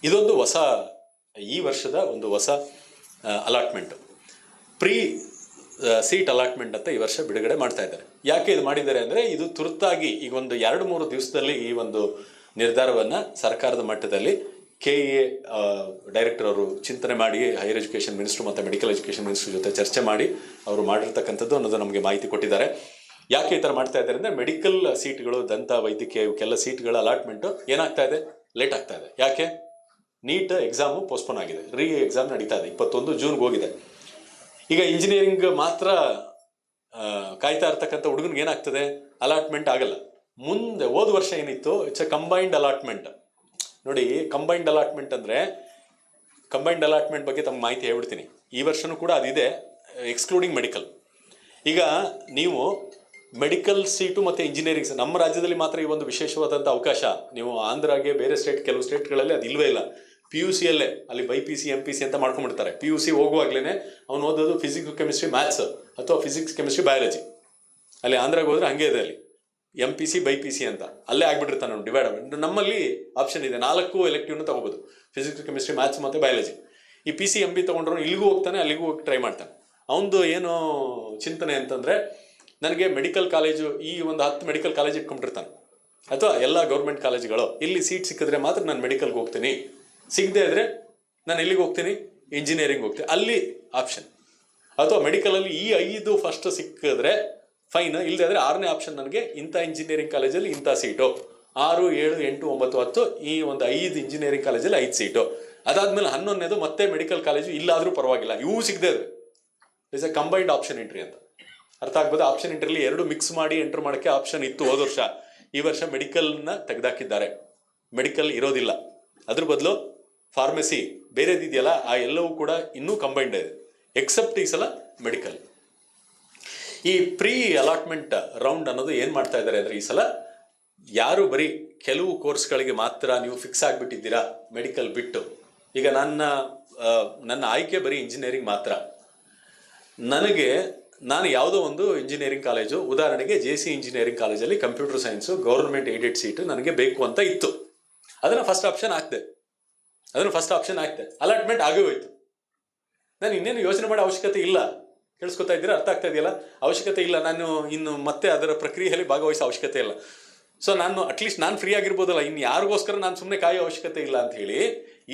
ಇದೊಂದು ಈ ವರ್ಷದ ಒಂದು ಹೊಸ ಅಲಾಟ್ಮೆಂಟ್, ಪ್ರೀ ಸೀಟ್ ಅಲಾಟ್ಮೆಂಟ್ ಅಂತ ಈ ವರ್ಷ ಬಿಡುಗಡೆ ಮಾಡ್ತಾ ಇದ್ದಾರೆ. ಯಾಕೆ ಇದು ಮಾಡಿದ್ದಾರೆ ಅಂದರೆ, ಇದು ತುರ್ತಾಗಿ ಈಗ ಒಂದು 2-3 ದಿವಸದಲ್ಲಿ ಈ ಒಂದು ನಿರ್ಧಾರವನ್ನು ಸರ್ಕಾರದ ಮಟ್ಟದಲ್ಲಿ KEA ಡೈರೆಕ್ಟರ್ ಅವರು ಚಿಂತನೆ ಮಾಡಿ ಹೈಯರ್ ಎಜುಕೇಷನ್ ಮಿನಿಸ್ಟ್ರು ಮತ್ತು ಮೆಡಿಕಲ್ ಎಜುಕೇಷನ್ ಮಿನಿಸ್ಟ್ರ್ ಜೊತೆ ಚರ್ಚೆ ಮಾಡಿ ಅವರು ಮಾಡಿರ್ತಕ್ಕಂಥದ್ದು ಅನ್ನೋದು ನಮಗೆ ಮಾಹಿತಿ ಕೊಟ್ಟಿದ್ದಾರೆ. ಯಾಕೆ ಈ ಥರ ಮಾಡ್ತಾ ಇದ್ದಾರೆ ಅಂದರೆ, ಮೆಡಿಕಲ್ ಸೀಟ್ಗಳು, ದಂತ ವೈದ್ಯಕೀಯ ಇವಕ್ಕೆಲ್ಲ ಸೀಟ್ಗಳ ಅಲಾಟ್ಮೆಂಟು ಏನಾಗ್ತಾ ಇದೆ, ಲೇಟ್ ಆಗ್ತಾ ಇದೆ. ಯಾಕೆ? ನೀಟ್ ಎಕ್ಸಾಮು ಪೋಸ್ಟ್ಪೋನ್ ಆಗಿದೆ, ಎಕ್ಸಾಮ್ ನಡೀತಾ ಇದೆ, 21 ಜೂನ್ಗೆ ಹೋಗಿದೆ. ಈಗ ಇಂಜಿನಿಯರಿಂಗ್ ಮಾತ್ರ ಕಾಯ್ತಾ ಇರ್ತಕ್ಕಂಥ ಹುಡುಗನಿಗೆ ಏನಾಗ್ತದೆ, ಅಲಾಟ್ಮೆಂಟ್ ಆಗಲ್ಲ. ಮುಂದೆ ಹೋದ ವರ್ಷ ಏನಿತ್ತು, ಇಟ್ಸ್ ಎ ಕಂಬೈನ್ಡ್ ಅಲಾಟ್ಮೆಂಟ್. ನೋಡಿ, ಕಂಬೈನ್ಡ್ ಅಲಾಟ್ಮೆಂಟ್ ಅಂದರೆ, ಕಂಬೈನ್ಡ್ ಅಲಾಟ್ಮೆಂಟ್ ಬಗ್ಗೆ ತಮ್ಮ ಮಾಹಿತಿ ಹೇಳ್ಬಿಡ್ತೀನಿ. ಈ ವರ್ಷನೂ ಕೂಡ ಅದಿದೆ, ಎಕ್ಸ್ಕ್ಲೂಡಿಂಗ್ ಮೆಡಿಕಲ್. ಈಗ ನೀವು ಮೆಡಿಕಲ್ ಸೀಟು ಮತ್ತು ಇಂಜಿನಿಯರಿಂಗ್, ನಮ್ಮ ರಾಜ್ಯದಲ್ಲಿ ಮಾತ್ರ ಈ ಒಂದು ವಿಶೇಷವಾದಂಥ ಅವಕಾಶ. ನೀವು ಆಂಧ್ರಾಗೆ, ಬೇರೆ ಕೆಲವು ಸ್ಟೇಟ್ಗಳಲ್ಲಿ ಅದು ಇಲ್ವೇ ಇಲ್ಲ. PUCಯಲ್ಲೇ ಅಲ್ಲಿ BPC MPC ಅಂತ ಮಾಡ್ಕೊಂಡ್ಬಿಡ್ತಾರೆ. PUC ಹೋಗುವಾಗ್ಲೇ ಅವ್ನು ಓದೋದು ಫಿಸಿಕ್ಸ್ ಕೆಮಿಸ್ಟ್ರಿ ಮ್ಯಾಥ್ಸ್ ಅಥವಾ ಫಿಸಿಕ್ಸ್ ಕೆಮಿಸ್ಟ್ರಿ ಬಯಾಲಜಿ. ಅಲ್ಲಿ ಆಂಧ್ರಾಗೆ ಹೋದ್ರೆ ಹಂಗೆ ಇದೆ, ಅಲ್ಲಿ MPC BPC ಅಂತ ಅಲ್ಲೇ ಆಗ್ಬಿಟ್ಟಿರ್ತಾನೆ ಅವ್ನು ಡಿವೈಡ್. ನಮ್ಮಲ್ಲಿ ಆಪ್ಷನ್ ಇದೆ, 4 ಎಲೆಕ್ಟಿವ್ನ ತಗೋಬೋದು, ಫಿಸಿಕ್ಸ್ ಕೆಮಿಸ್ಟ್ರಿ ಮ್ಯಾಥ್ಸ್ ಮತ್ತು ಬಯಾಲಜಿ. ಈ PC MB ತೊಗೊಂಡ್ರು ಇಲ್ಲಿಗೂ ಹೋಗ್ತಾನೆ, ಅಲ್ಲಿಗೂ ಹೋಗಿ ಟ್ರೈ ಮಾಡ್ತಾನೆ. ಅವನದು ಏನು ಚಿಂತನೆ ಅಂತಂದರೆ, ನನಗೆ ಮೆಡಿಕಲ್ ಕಾಲೇಜು, ಈ ಒಂದು 10 ಮೆಡಿಕಲ್ ಕಾಲೇಜ್ ಇಟ್ಕೊಂಡಿರ್ತಾನೆ, ಅಥವಾ ಎಲ್ಲ ಗೌರ್ಮೆಂಟ್ ಕಾಲೇಜುಗಳು, ಇಲ್ಲಿ ಸೀಟ್ ಸಿಕ್ಕಿದ್ರೆ ಮಾತ್ರ ನಾನು ಮೆಡಿಕಲ್ಗೆ ಹೋಗ್ತೀನಿ, ಸಿಗದೆ ಇದ್ರೆ ನಾನು ಎಲ್ಲಿಗೆ ಹೋಗ್ತೀನಿ, ಇಂಜಿನಿಯರಿಂಗ್ ಹೋಗ್ತೀನಿ, ಅಲ್ಲಿ ಆಪ್ಷನ್. ಅಥವಾ ಮೆಡಿಕಲಲ್ಲಿ ಈ 5 ಫಸ್ಟ್ ಸಿಕ್ಕಿದ್ರೆ ಫೈನ್, ಇಲ್ಲದೆ ಆದರೆ 6ನೇ ಆಪ್ಷನ್, ನನಗೆ ಇಂಥ ಇಂಜಿನಿಯರಿಂಗ್ ಕಾಲೇಜಲ್ಲಿ ಇಂಥ ಸೀಟು, 6, 7, 8, 9, 10 ಈ ಒಂದು 5 ಇಂಜಿನಿಯರಿಂಗ್ ಕಾಲೇಜಲ್ಲಿ 5 ಸೀಟು. ಅದಾದ್ಮೇಲೆ 11ನೇದು ಮತ್ತೆ ಮೆಡಿಕಲ್ ಕಾಲೇಜು ಇಲ್ಲಾದರೂ ಪರವಾಗಿಲ್ಲ, ಇವು ಸಿಗದೆ ಇದ್ರೆ it's A combined option entry ಅಂತ ಅರ್ಥ ಆಗ್ಬೋದು. ಆಪ್ಷನ್ ಎಂಟ್ರಿಲಿ 2 ಮಿಕ್ಸ್ ಮಾಡಿ ಎಂಟ್ರ್ ಮಾಡೋಕ್ಕೆ ಆಪ್ಷನ್ ಇತ್ತು ಹೋದ ವರ್ಷ. ಈ ವರ್ಷ ಮೆಡಿಕಲ್ನ ತೆಗೆದಾಕಿದ್ದಾರೆ, ಮೆಡಿಕಲ್ ಇರೋದಿಲ್ಲ. ಅದ್ರ ಬದಲು ಫಾರ್ಮಸಿ ಬೇರೆದಿದೆಯಲ್ಲ, ಆ ಎಲ್ಲವೂ ಕೂಡ ಇನ್ನೂ ಕಂಬೈನ್ಡ್ ಇದೆ, ಎಕ್ಸೆಪ್ಟ್ ಈ ಸಲ ಮೆಡಿಕಲ್. ಈ ಪ್ರೀ ಅಲಾಟ್ಮೆಂಟ್ ರೌಂಡ್ ಅನ್ನೋದು ಏನು ಮಾಡ್ತಾ ಇದ್ದಾರೆ ಅಂದರೆ, ಈ ಸಲ ಯಾರು ಬರೀ ಕೆಲವು ಕೋರ್ಸ್ಗಳಿಗೆ ಮಾತ್ರ ನೀವು ಫಿಕ್ಸ್ ಆಗಿಬಿಟ್ಟಿದ್ದೀರಾ ಮೆಡಿಕಲ್ ಬಿಟ್ಟು, ಈಗ ನನ್ನ ಆಯ್ಕೆ ಬರೀ ಇಂಜಿನಿಯರಿಂಗ್ ಮಾತ್ರ, ನಾನು ಯಾವುದೋ ಒಂದು ಇಂಜಿನಿಯರಿಂಗ್ ಕಾಲೇಜು, ಉದಾಹರಣೆಗೆ JC ಇಂಜಿನಿಯರಿಂಗ್ ಕಾಲೇಜಲ್ಲಿ computer science government aided seat ನನಗೆ ಬೇಕು ಅಂತ ಇತ್ತು, ಅದನ್ನು ಫಸ್ಟ್ ಆಪ್ಷನ್ ಹಾಕ್ದೆ, ಅಲಾಟ್ಮೆಂಟ್ ಆಗೇ ಹೋಯ್ತು. ನಾನು ಇನ್ನೇನು ಯೋಚನೆ ಮಾಡೋ ಅವಶ್ಯಕತೆ ಇಲ್ಲ. ಕೇಳಿಸ್ಕೊತಾ ಇದ್ದೀರಾ? ಅರ್ಥ ಆಗ್ತಾ ಇದೆಯಲ್ಲ? ಅವಶ್ಯಕತೆ ಇಲ್ಲ, ನಾನು ಇನ್ನು ಮತ್ತೆ ಅದರ ಪ್ರಕ್ರಿಯೆಯಲ್ಲಿ ಭಾಗವಹಿಸೋ ಅವಶ್ಯಕತೆ ಇಲ್ಲ. ಸೊ ಅಟ್ಲೀಸ್ಟ್ ನಾನು ಫ್ರೀ ಆಗಿರ್ಬೋದಲ್ಲ, ಇನ್ನು ಯಾರಿಗೋಸ್ಕರ ನಾನು ಸುಮ್ಮನೆ ಕಾಯೋ ಅವಶ್ಯಕತೆ ಇಲ್ಲ ಅಂತ ಹೇಳಿ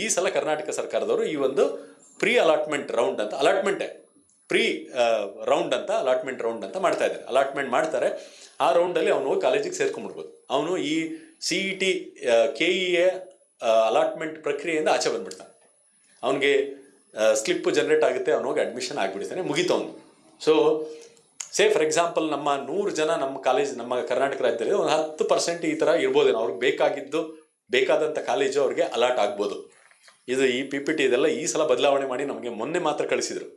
ಈ ಸಲ ಕರ್ನಾಟಕ ಸರ್ಕಾರದವರು ಈ ಒಂದು ಪ್ರೀ ಅಲಾಟ್ಮೆಂಟ್ ರೌಂಡ್ ಅಂತ, ಅಲಾಟ್ಮೆಂಟ್ ರೌಂಡ್ ಅಂತ ಮಾಡ್ತಾ ಇದ್ದಾರೆ. ಅಲಾಟ್ಮೆಂಟ್ ಮಾಡ್ತಾರೆ, ಆ ರೌಂಡಲ್ಲಿ ಅವನು ಹೋಗಿ ಕಾಲೇಜಿಗೆ ಸೇರ್ಕೊಂಡ್ಬಿಡ್ಬೋದು. ಅವನು ಈ CET KEA ಅಲಾಟ್ಮೆಂಟ್ ಪ್ರಕ್ರಿಯೆಯಿಂದ ಆಚೆ ಬಂದ್ಬಿಡ್ತಾನೆ, ಅವನಿಗೆ ಸ್ಲಿಪ್ಪು ಜನರೇಟ್ ಆಗುತ್ತೆ, ಅವನು ಹೋಗಿ ಅಡ್ಮಿಷನ್ ಆಗಿಬಿಡ್ತಾನೆ, ಮುಗಿತವನು. ಸೊ ಫಾರ್ ಎಕ್ಸಾಂಪಲ್, ನಮ್ಮ 100 ಜನ ನಮ್ಮ ಕರ್ನಾಟಕ ರಾಜ್ಯದಲ್ಲಿ ಒಂದು 10% ಈ ಥರ ಇರ್ಬೋದೇನೋ, ಅವ್ರಿಗೆ ಬೇಕಾದಂಥ ಕಾಲೇಜು ಅವ್ರಿಗೆ ಅಲಾಟ್ ಆಗ್ಬೋದು. ಇದು ಈ PPT ಇದೆಲ್ಲ ಈ ಸಲ ಬದಲಾವಣೆ ಮಾಡಿ ನಮಗೆ ಮೊನ್ನೆ ಮಾತ್ರ ಕಳಿಸಿದ್ರು.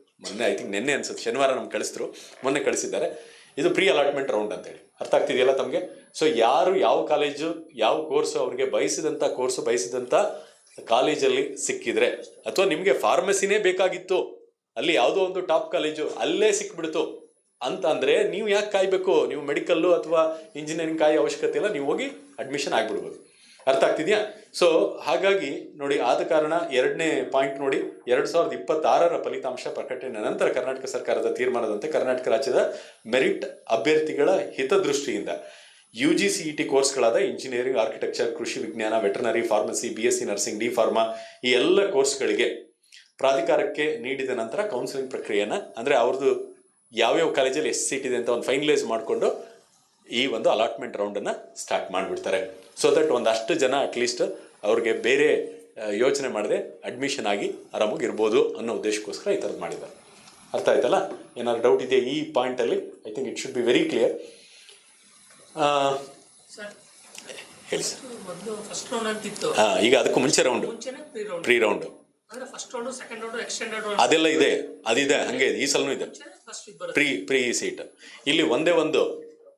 ಐ ಥಿಂಕ್ ನಿನ್ನೆ ಅನ್ಸುತ್ತೆ, ಶನಿವಾರ ನಮ್ಗೆ ಕಳಿಸಿದ್ರು, ಮೊನ್ನೆ ಕಳಿಸಿದ್ದಾರೆ. ಇದು ಪ್ರೀ ಅಲಾಟ್ಮೆಂಟ್ ರೌಂಡ್ ಅಂತೇಳಿ. ಅರ್ಥ ಆಗ್ತಿದೆಯಲ್ಲ ತಮಗೆ? ಸೊ ಯಾರು ಯಾವ ಕಾಲೇಜು, ಯಾವ ಕೋರ್ಸು ಅವ್ರಿಗೆ ಬಯಸಿದಂಥ ಕಾಲೇಜಲ್ಲಿ ಸಿಕ್ಕಿದ್ರೆ, ಅಥವಾ ನಿಮಗೆ ಫಾರ್ಮಸಿನೇ ಬೇಕಾಗಿತ್ತು, ಅಲ್ಲಿ ಯಾವುದೋ ಒಂದು ಟಾಪ್ ಕಾಲೇಜು ಅಲ್ಲೇ ಸಿಕ್ಬಿಡ್ತು ಅಂತ ಅಂದರೆ, ನೀವು ಯಾಕೆ ಕಾಯಬೇಕು? ನೀವು ಮೆಡಿಕಲ್ಲು ಅಥವಾ ಇಂಜಿನಿಯರಿಂಗ್ ಕಾಯೋ ಅವಶ್ಯಕತೆ ಇಲ್ಲ, ನೀವು ಹೋಗಿ ಅಡ್ಮಿಷನ್ ಆಗಿಬಿಡ್ಬೋದು. ಅರ್ಥ ಆಗ್ತಿದೆಯಾ? ಸೊ ಹಾಗಾಗಿ ನೋಡಿ, ಆದ ಕಾರಣ 2ನೇ ಪಾಯಿಂಟ್ ನೋಡಿ, 2026ರ ಫಲಿತಾಂಶ ಪ್ರಕಟಣೆ ನಂತರ ಕರ್ನಾಟಕ ಸರ್ಕಾರದ ತೀರ್ಮಾನದಂತೆ ಕರ್ನಾಟಕ ರಾಜ್ಯದ ಮೆರಿಟ್ ಅಭ್ಯರ್ಥಿಗಳ ಹಿತದೃಷ್ಟಿಯಿಂದ UGCET ಕೋರ್ಸ್ಗಳಾದ ಇಂಜಿನಿಯರಿಂಗ್, ಆರ್ಕಿಟೆಕ್ಚರ್, ಕೃಷಿ ವಿಜ್ಞಾನ, veterinary, pharmacy, BSc nursing, D pharma ಈ ಎಲ್ಲ ಕೋರ್ಸ್ಗಳಿಗೆ ಪ್ರಾಧಿಕಾರಕ್ಕೆ ನೀಡಿದ ನಂತರ ಕೌನ್ಸಿಲಿಂಗ್ ಪ್ರಕ್ರಿಯೆಯನ್ನು, ಅಂದರೆ ಅವ್ರದ್ದು ಯಾವ್ಯಾವ ಕಾಲೇಜಲ್ಲಿ ಎಷ್ಟು ಸೀಟ್ ಇದೆ ಅಂತ ಒಂದು ಫೈನಲೈಸ್ ಮಾಡಿಕೊಂಡು ಈ ಒಂದು ಅಲಾಟ್ಮೆಂಟ್ ರೌಂಡನ್ನು ಸ್ಟಾರ್ಟ್ ಮಾಡಿಬಿಡ್ತಾರೆ. ಸೊ ದಟ್ ಒಂದಷ್ಟು ಜನ ಅಟ್ಲೀಸ್ಟ್ ಅವ್ರಿಗೆ ಬೇರೆ ಯೋಚನೆ ಮಾಡದೆ ಅಡ್ಮಿಷನ್ ಆಗಿ ಆರಾಮಾಗಿ ಇರ್ಬೋದು ಅನ್ನೋ ಉದ್ದೇಶಕ್ಕೋಸ್ಕರ ಈ ಥರದ್ದು ಮಾಡಿದ್ದಾರೆ. ಅರ್ಥ ಆಯ್ತಲ್ಲ? ಏನಾದ್ರು ಡೌಟ್ ಇದೆಯಾ ಈ ಪಾಯಿಂಟಲ್ಲಿ? I think it should be very clear. ಹೇಳಿ ಸರ್. ಈಗ ಅದಕ್ಕೂ ಮುಂಚೆ ರೌಂಡು, ಪ್ರೀ ರೌಂಡು ಅದೆಲ್ಲ ಇದೆ, ಅದಿದೆ, ಹಂಗೆ ಈ ಸಲನೂ ಇದೆ. ಪ್ರೀ ಸೀಟ್ ಇಲ್ಲಿ ಒಂದೇ ಒಂದು,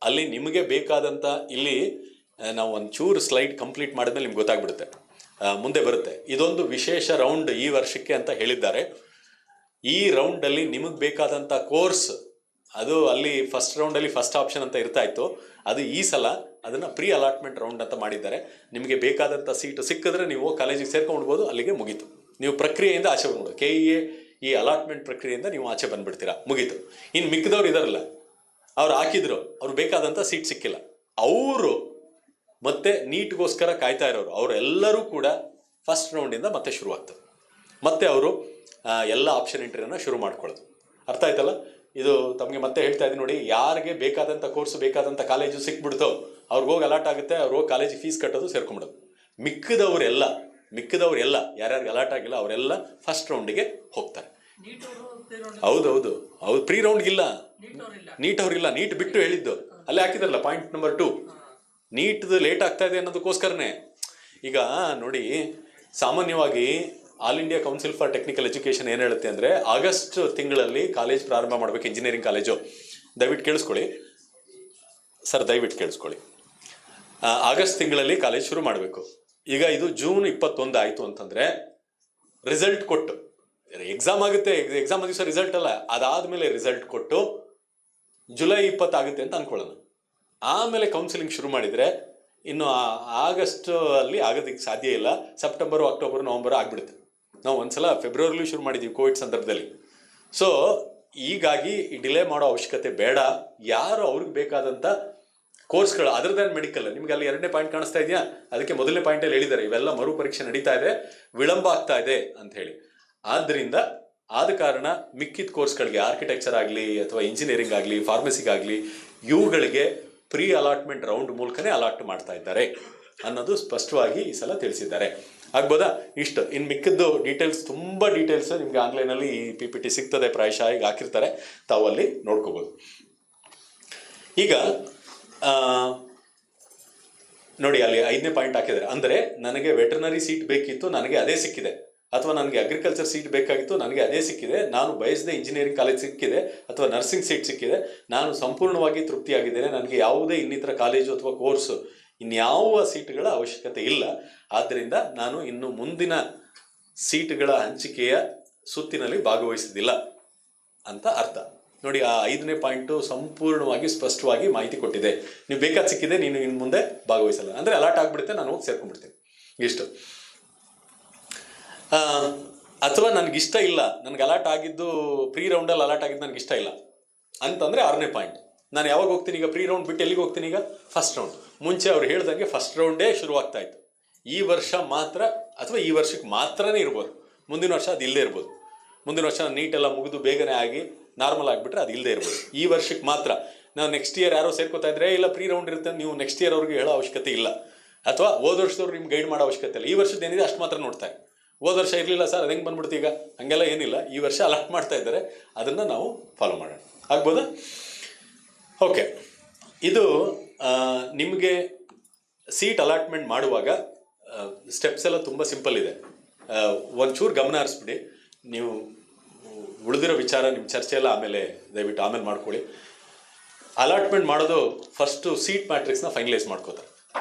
ಅಲ್ಲಿ ನಿಮಗೆ ಬೇಕಾದಂಥ, ಇಲ್ಲಿ ನಾವು ಒಂಚೂರು ಸ್ಲೈಡ್ ಕಂಪ್ಲೀಟ್ ಮಾಡಿದ್ಮೇಲೆ ನಿಮ್ಗೆ ಗೊತ್ತಾಗ್ಬಿಡುತ್ತೆ, ಮುಂದೆ ಬರುತ್ತೆ. ಇದೊಂದು ವಿಶೇಷ ರೌಂಡ್ ಈ ವರ್ಷಕ್ಕೆ ಅಂತ ಹೇಳಿದ್ದಾರೆ. ಈ ರೌಂಡಲ್ಲಿ ನಿಮಗೆ ಬೇಕಾದಂಥ ಕೋರ್ಸ್, ಅದು ಅಲ್ಲಿ ಫಸ್ಟ್ ರೌಂಡಲ್ಲಿ ಫಸ್ಟ್ ಆಪ್ಷನ್ ಅಂತ ಇರ್ತಾ ಇತ್ತು, ಅದು ಈ ಸಲ ಅದನ್ನು ಪ್ರೀ ಅಲಾಟ್ಮೆಂಟ್ ರೌಂಡ್ ಅಂತ ಮಾಡಿದ್ದಾರೆ. ನಿಮಗೆ ಬೇಕಾದಂಥ ಸೀಟು ಸಿಕ್ಕಿದ್ರೆ ನೀವು ಕಾಲೇಜಿಗೆ ಸೇರ್ಕೊಂಡ್ಬೋದು, ಅಲ್ಲಿಗೆ ಮುಗೀತು. ನೀವು ಪ್ರಕ್ರಿಯೆಯಿಂದ ಆಚೆ ಬಂದ್ಬಿಡು. KEA ಈ ಅಲಾಟ್ಮೆಂಟ್ ಪ್ರಕ್ರಿಯೆಯಿಂದ ನೀವು ಆಚೆ ಬಂದುಬಿಡ್ತೀರಾ, ಮುಗೀತು. ಇನ್ನು ಮಿಕ್ಕಿದವ್ರು ಇದಾರಲ್ಲ, ಅವ್ರು ಹಾಕಿದ್ರು, ಅವ್ರು ಬೇಕಾದಂಥ ಸೀಟ್ ಸಿಕ್ಕಿಲ್ಲ, ಅವರು ಮತ್ತೆ ನೀಟ್ಗೋಸ್ಕರ ಕಾಯ್ತಾ ಇರೋರು ಅವರೆಲ್ಲರೂ ಕೂಡ ಫಸ್ಟ್ ರೌಂಡಿಂದ ಮತ್ತೆ ಶುರುವಾಗ್ತದೆ. ಮತ್ತೆ ಅವರು ಎಲ್ಲ ಆಪ್ಷನ್ ಎಂಟ್ರಿಯನ್ನು ಶುರು ಮಾಡ್ಕೊಳ್ಳೋದು. ಅರ್ಥ ಆಯ್ತಲ್ಲ? ಇದು ತಮಗೆ ಮತ್ತೆ ಹೇಳ್ತಾ ಇದ್ದೀನಿ ನೋಡಿ, ಯಾರಿಗೆ ಬೇಕಾದಂಥ ಕೋರ್ಸ್ ಬೇಕಾದಂಥ ಕಾಲೇಜು ಸಿಕ್ಬಿಡ್ತೋ ಅವ್ರಿಗೆ ಹೋಗಿ ಅಲಾಟ್ ಆಗುತ್ತೆ, ಅವ್ರು ಹೋಗಿ ಕಾಲೇಜಿಗೆ ಫೀಸ್ ಕಟ್ಟೋದು, ಸೇರ್ಕೊಂಬಿಡೋದು. ಮಿಕ್ಕಿದವರೆಲ್ಲ ಯಾರ್ಯಾರಿಗೆ ಅಲಾಟ್ ಆಗಿಲ್ಲ ಅವರೆಲ್ಲ ಫಸ್ಟ್ ರೌಂಡಿಗೆ ಹೋಗ್ತಾರೆ. ಹೌದು, ಪ್ರೀ ರೌಂಡ್ಗಿಲ್ಲ, ನೀಟ್ ಅವ್ರಿಲ್ಲ. ನೀಟ್ ಬಿಟ್ಟು ಹೇಳಿದ್ದು ಅಲ್ಲೇ ಹಾಕಿದ್ರಲ್ಲ ಪಾಯಿಂಟ್ ನಂಬರ್ 2, ನೀಟ್ದು ಲೇಟ್ ಆಗ್ತಾ ಇದೆ ಅನ್ನೋದಕ್ಕೋಸ್ಕರನೇ. ಈಗ ನೋಡಿ, ಸಾಮಾನ್ಯವಾಗಿ All India Council for Technical Education ಏನು ಹೇಳುತ್ತೆ ಅಂದರೆ, ಆಗಸ್ಟ್ ತಿಂಗಳಲ್ಲಿ ಕಾಲೇಜ್ ಪ್ರಾರಂಭ ಮಾಡಬೇಕು, ಇಂಜಿನಿಯರಿಂಗ್ ಕಾಲೇಜು. ದಯವಿಟ್ಟು ಕೇಳಿಸ್ಕೊಳ್ಳಿ ಸರ್, ದಯವಿಟ್ಟು ಕೇಳಿಸ್ಕೊಳ್ಳಿ. ಆಗಸ್ಟ್ ತಿಂಗಳಲ್ಲಿ ಕಾಲೇಜ್ ಶುರು ಮಾಡಬೇಕು. ಈಗ ಇದು ಜೂನ್ 21 ಆಯಿತು ಅಂತಂದರೆ ರಿಸಲ್ಟ್ ಕೊಟ್ಟು, ಎಕ್ಸಾಮ್ ಆಗುತ್ತೆ, ಎಕ್ಸಾಮ್ ದಿವಸ ರಿಸಲ್ಟ್ ಅಲ್ಲ, ಅದಾದಮೇಲೆ ರಿಸಲ್ಟ್ ಕೊಟ್ಟು ಜುಲೈ 20 ಆಗುತ್ತೆ ಅಂತ ಅಂದ್ಕೊಳ್ಳೋಣ. ಆಮೇಲೆ ಕೌನ್ಸಿಲಿಂಗ್ ಶುರು ಮಾಡಿದರೆ ಇನ್ನು ಆಗಸ್ಟ್ ಅಲ್ಲಿ ಆಗೋದಕ್ಕೆ ಸಾಧ್ಯ ಇಲ್ಲ. ಸೆಪ್ಟೆಂಬರು, ಅಕ್ಟೋಬರ್, ನವಂಬರ್ ಆಗಿಬಿಡುತ್ತೆ. ನಾವು ಒಂದ್ಸಲ ಫೆಬ್ರವರಿಲಿ ಶುರು ಮಾಡಿದ್ದೀವಿ ಕೋವಿಡ್ ಸಂದರ್ಭದಲ್ಲಿ. ಸೊ ಹೀಗಾಗಿ ಡಿಲೇ ಮಾಡೋ ಅವಶ್ಯಕತೆ ಬೇಡ. ಯಾರು ಅವ್ರಿಗೆ ಬೇಕಾದಂಥ ಕೋರ್ಸ್ಗಳು ಅದರ್ ದ್ಯಾನ್ ಮೆಡಿಕಲ್, ನಿಮ್ಗೆ ಅಲ್ಲಿ 2ನೇ ಪಾಯಿಂಟ್ ಕಾಣಿಸ್ತಾ ಇದೆಯಾ? ಅದಕ್ಕೆ ಮೊದಲನೇ ಪಾಯಿಂಟಲ್ಲಿ ಹೇಳಿದ್ದಾರೆ, ಇವೆಲ್ಲ ಮರು ಪರೀಕ್ಷೆ ನಡೀತಾ ಇದೆ, ವಿಳಂಬ ಆಗ್ತಾ ಇದೆ ಅಂತ ಹೇಳಿ. ಆದ್ದರಿಂದ ಆದ ಕಾರಣ ಮಿಕ್ಕಿದ ಕೋರ್ಸ್ಗಳಿಗೆ, ಆರ್ಕಿಟೆಕ್ಚರ್ ಆಗಲಿ ಅಥವಾ ಇಂಜಿನಿಯರಿಂಗ್ ಆಗಲಿ, ಫಾರ್ಮಸಿಗಾಗಲಿ, ಇವುಗಳಿಗೆ ಪ್ರೀ ಅಲಾಟ್ಮೆಂಟ್ ರೌಂಡ್ ಮೂಲಕನೇ ಅಲಾಟ್ ಮಾಡ್ತಾ ಇದ್ದಾರೆ ಅನ್ನೋದು ಸ್ಪಷ್ಟವಾಗಿ ಈ ಸಲ ತಿಳಿಸಿದ್ದಾರೆ. ಆಗ್ಬೋದಾ? ಇಷ್ಟು. ಇನ್ನು ಮಿಕ್ಕಿದ್ದು ಡೀಟೇಲ್ಸ್, ತುಂಬ ಡೀಟೇಲ್ಸ್ ನಿಮಗೆ ಆನ್ಲೈನಲ್ಲಿ ಈ PPT ಸಿಗ್ತದೆ, ಪ್ರಾಯಶಃ ಈಗ ಹಾಕಿರ್ತಾರೆ, ತಾವು ಅಲ್ಲಿ ನೋಡ್ಕೋಬೋದು. ಈಗ ನೋಡಿ, ಅಲ್ಲಿ 5ನೇ ಪಾಯಿಂಟ್ ಹಾಕಿದ್ದಾರೆ. ಅಂದರೆ ನನಗೆ ವೆಟರ್ನರಿ ಸೀಟ್ ಬೇಕಿತ್ತು, ನನಗೆ ಅದೇ ಸಿಕ್ಕಿದೆ. ಅಥವಾ ನನಗೆ ಅಗ್ರಿಕಲ್ಚರ್ ಸೀಟ್ ಬೇಕಾಗಿತ್ತು, ನನಗೆ ಅದೇ ಸಿಕ್ಕಿದೆ. ನಾನು ಬಯಸಿದ ಇಂಜಿನಿಯರಿಂಗ್ ಕಾಲೇಜ್ ಸಿಕ್ಕಿದೆ ಅಥವಾ ನರ್ಸಿಂಗ್ ಸೀಟ್ ಸಿಕ್ಕಿದೆ. ನಾನು ಸಂಪೂರ್ಣವಾಗಿ ತೃಪ್ತಿಯಾಗಿದ್ದೇನೆ. ನನಗೆ ಯಾವುದೇ ಇನ್ನಿತರ ಕಾಲೇಜು ಅಥವಾ ಕೋರ್ಸು ಇನ್ಯಾವ ಸೀಟ್ಗಳ ಅವಶ್ಯಕತೆ ಇಲ್ಲ. ಆದ್ದರಿಂದ ನಾನು ಇನ್ನು ಮುಂದಿನ ಸೀಟ್ಗಳ ಹಂಚಿಕೆಯ ಸುತ್ತಿನಲ್ಲಿ ಭಾಗವಹಿಸುವುದಿಲ್ಲ ಅಂತ ಅರ್ಥ. ನೋಡಿ, ಆ 5ನೇ ಪಾಯಿಂಟು ಸಂಪೂರ್ಣವಾಗಿ ಸ್ಪಷ್ಟವಾಗಿ ಮಾಹಿತಿ ಕೊಟ್ಟಿದೆ. ನೀವು ಬೇಕಾದ ಸಿಕ್ಕಿದೆ, ನೀನು ಇನ್ನು ಮುಂದೆ ಭಾಗವಹಿಸಲ್ಲ ಅಂದರೆ ಅಲಾಟ್ ಆಗಿಬಿಡುತ್ತೆ, ನಾನು ಹೋಗಿ ಸೇರ್ಕೊಂಡ್ಬಿಡ್ತೀನಿ. ಇಷ್ಟು. ಅಥವಾ ನನಗಿಷ್ಟ ಇಲ್ಲ, ನನಗೆ ಅಲಾಟ್ ಆಗಿದ್ದು ಪ್ರೀ ರೌಂಡಲ್ಲಿ ಅಲಾಟ್ ಆಗಿದ್ದು ನನಗೆ ಇಷ್ಟ ಇಲ್ಲ ಅಂತಂದರೆ 6ನೇ ಪಾಯಿಂಟ್. ನಾನು ಯಾವಾಗ ಹೋಗ್ತೀನಿ ಈಗ? ಪ್ರೀ ರೌಂಡ್ ಬಿಟ್ಟು ಎಲ್ಲಿಗೆ ಹೋಗ್ತೀನಿ ಈಗ? First round. ಮುಂಚೆ ಅವ್ರು ಹೇಳ್ದಂಗೆ ಫಸ್ಟ್ ರೌಂಡೇ ಶುರುವಾಗ್ತಾ ಇತ್ತು. ಈ ವರ್ಷ ಮಾತ್ರ, ಅಥವಾ ಈ ವರ್ಷಕ್ಕೆ ಮಾತ್ರನೇ ಇರ್ಬೋದು, ಮುಂದಿನ ವರ್ಷ ಅದು ಇಲ್ಲದೇ ಇರ್ಬೋದು. ಮುಂದಿನ ವರ್ಷ ನೀಟೆಲ್ಲ ಮುಗಿದು ಬೇಗನೆ ಆಗಿ ನಾರ್ಮಲ್ ಆಗಿಬಿಟ್ರೆ ಅದು ಇಲ್ಲದೇ ಇರ್ಬೋದು. ಈ ವರ್ಷಕ್ಕೆ ಮಾತ್ರ. ನಾವು ನೆಕ್ಸ್ಟ್ ಇಯರ್ ಯಾರೋ ಸೇರ್ಕೋತಾ ಇದ್ರೆ, ಇಲ್ಲ ಪ್ರೀ ರೌಂಡ್ ಇರುತ್ತೆ, ನೀವು ನೆಕ್ಸ್ಟ್ ಇಯರ್ ಅವ್ರಿಗೆ ಹೇಳೋ ಅವಶ್ಯಕತೆ ಇಲ್ಲ. ಅಥವಾ ಹೋದ ವರ್ಷದವ್ರು ನಿಮ್ಗೆ ಗೈಡ್ ಮಾಡೋ ಅವಶ್ಯಕತೆ ಇಲ್ಲ. ಈ ವರ್ಷದ ಏನಿದೆ ಅಷ್ಟು ಮಾತ್ರ ನೋಡ್ತಾರೆ. ಹೋದ ವರ್ಷ ಇರಲಿಲ್ಲ ಸರ್, ಅದು ಹೆಂಗೆ ಬಂದ್ಬಿಡ್ತು ಈಗ? ಹಂಗೆಲ್ಲ ಏನಿಲ್ಲ. ಈ ವರ್ಷ ಅಲಾಟ್ ಮಾಡ್ತಾ ಇದ್ದಾರೆ, ಅದನ್ನು ನಾವು ಫಾಲೋ ಮಾಡೋಣ. ಆಗ್ಬೋದಾ? ಓಕೆ. ಇದು ನಿಮಗೆ ಸೀಟ್ ಅಲಾಟ್ಮೆಂಟ್ ಮಾಡುವಾಗ ಸ್ಟೆಪ್ಸ್ ಎಲ್ಲ ತುಂಬ ಸಿಂಪಲ್ ಇದೆ. ಒಂಚೂರು ಗಮನ ಹರಿಸ್ಬಿಡಿ. ನೀವು ಉಳಿದಿರೋ ವಿಚಾರ ನಿಮ್ಮ ಚರ್ಚೆಯೆಲ್ಲ ದಯವಿಟ್ಟು ಆಮೇಲೆ ಮಾಡ್ಕೊಳ್ಳಿ. ಅಲಾಟ್ಮೆಂಟ್ ಮಾಡೋದು ಫಸ್ಟು ಸೀಟ್ ಮ್ಯಾಟ್ರಿಕ್ಸ್ನ ಫೈನಲೈಸ್ ಮಾಡ್ಕೋತಾರೆ.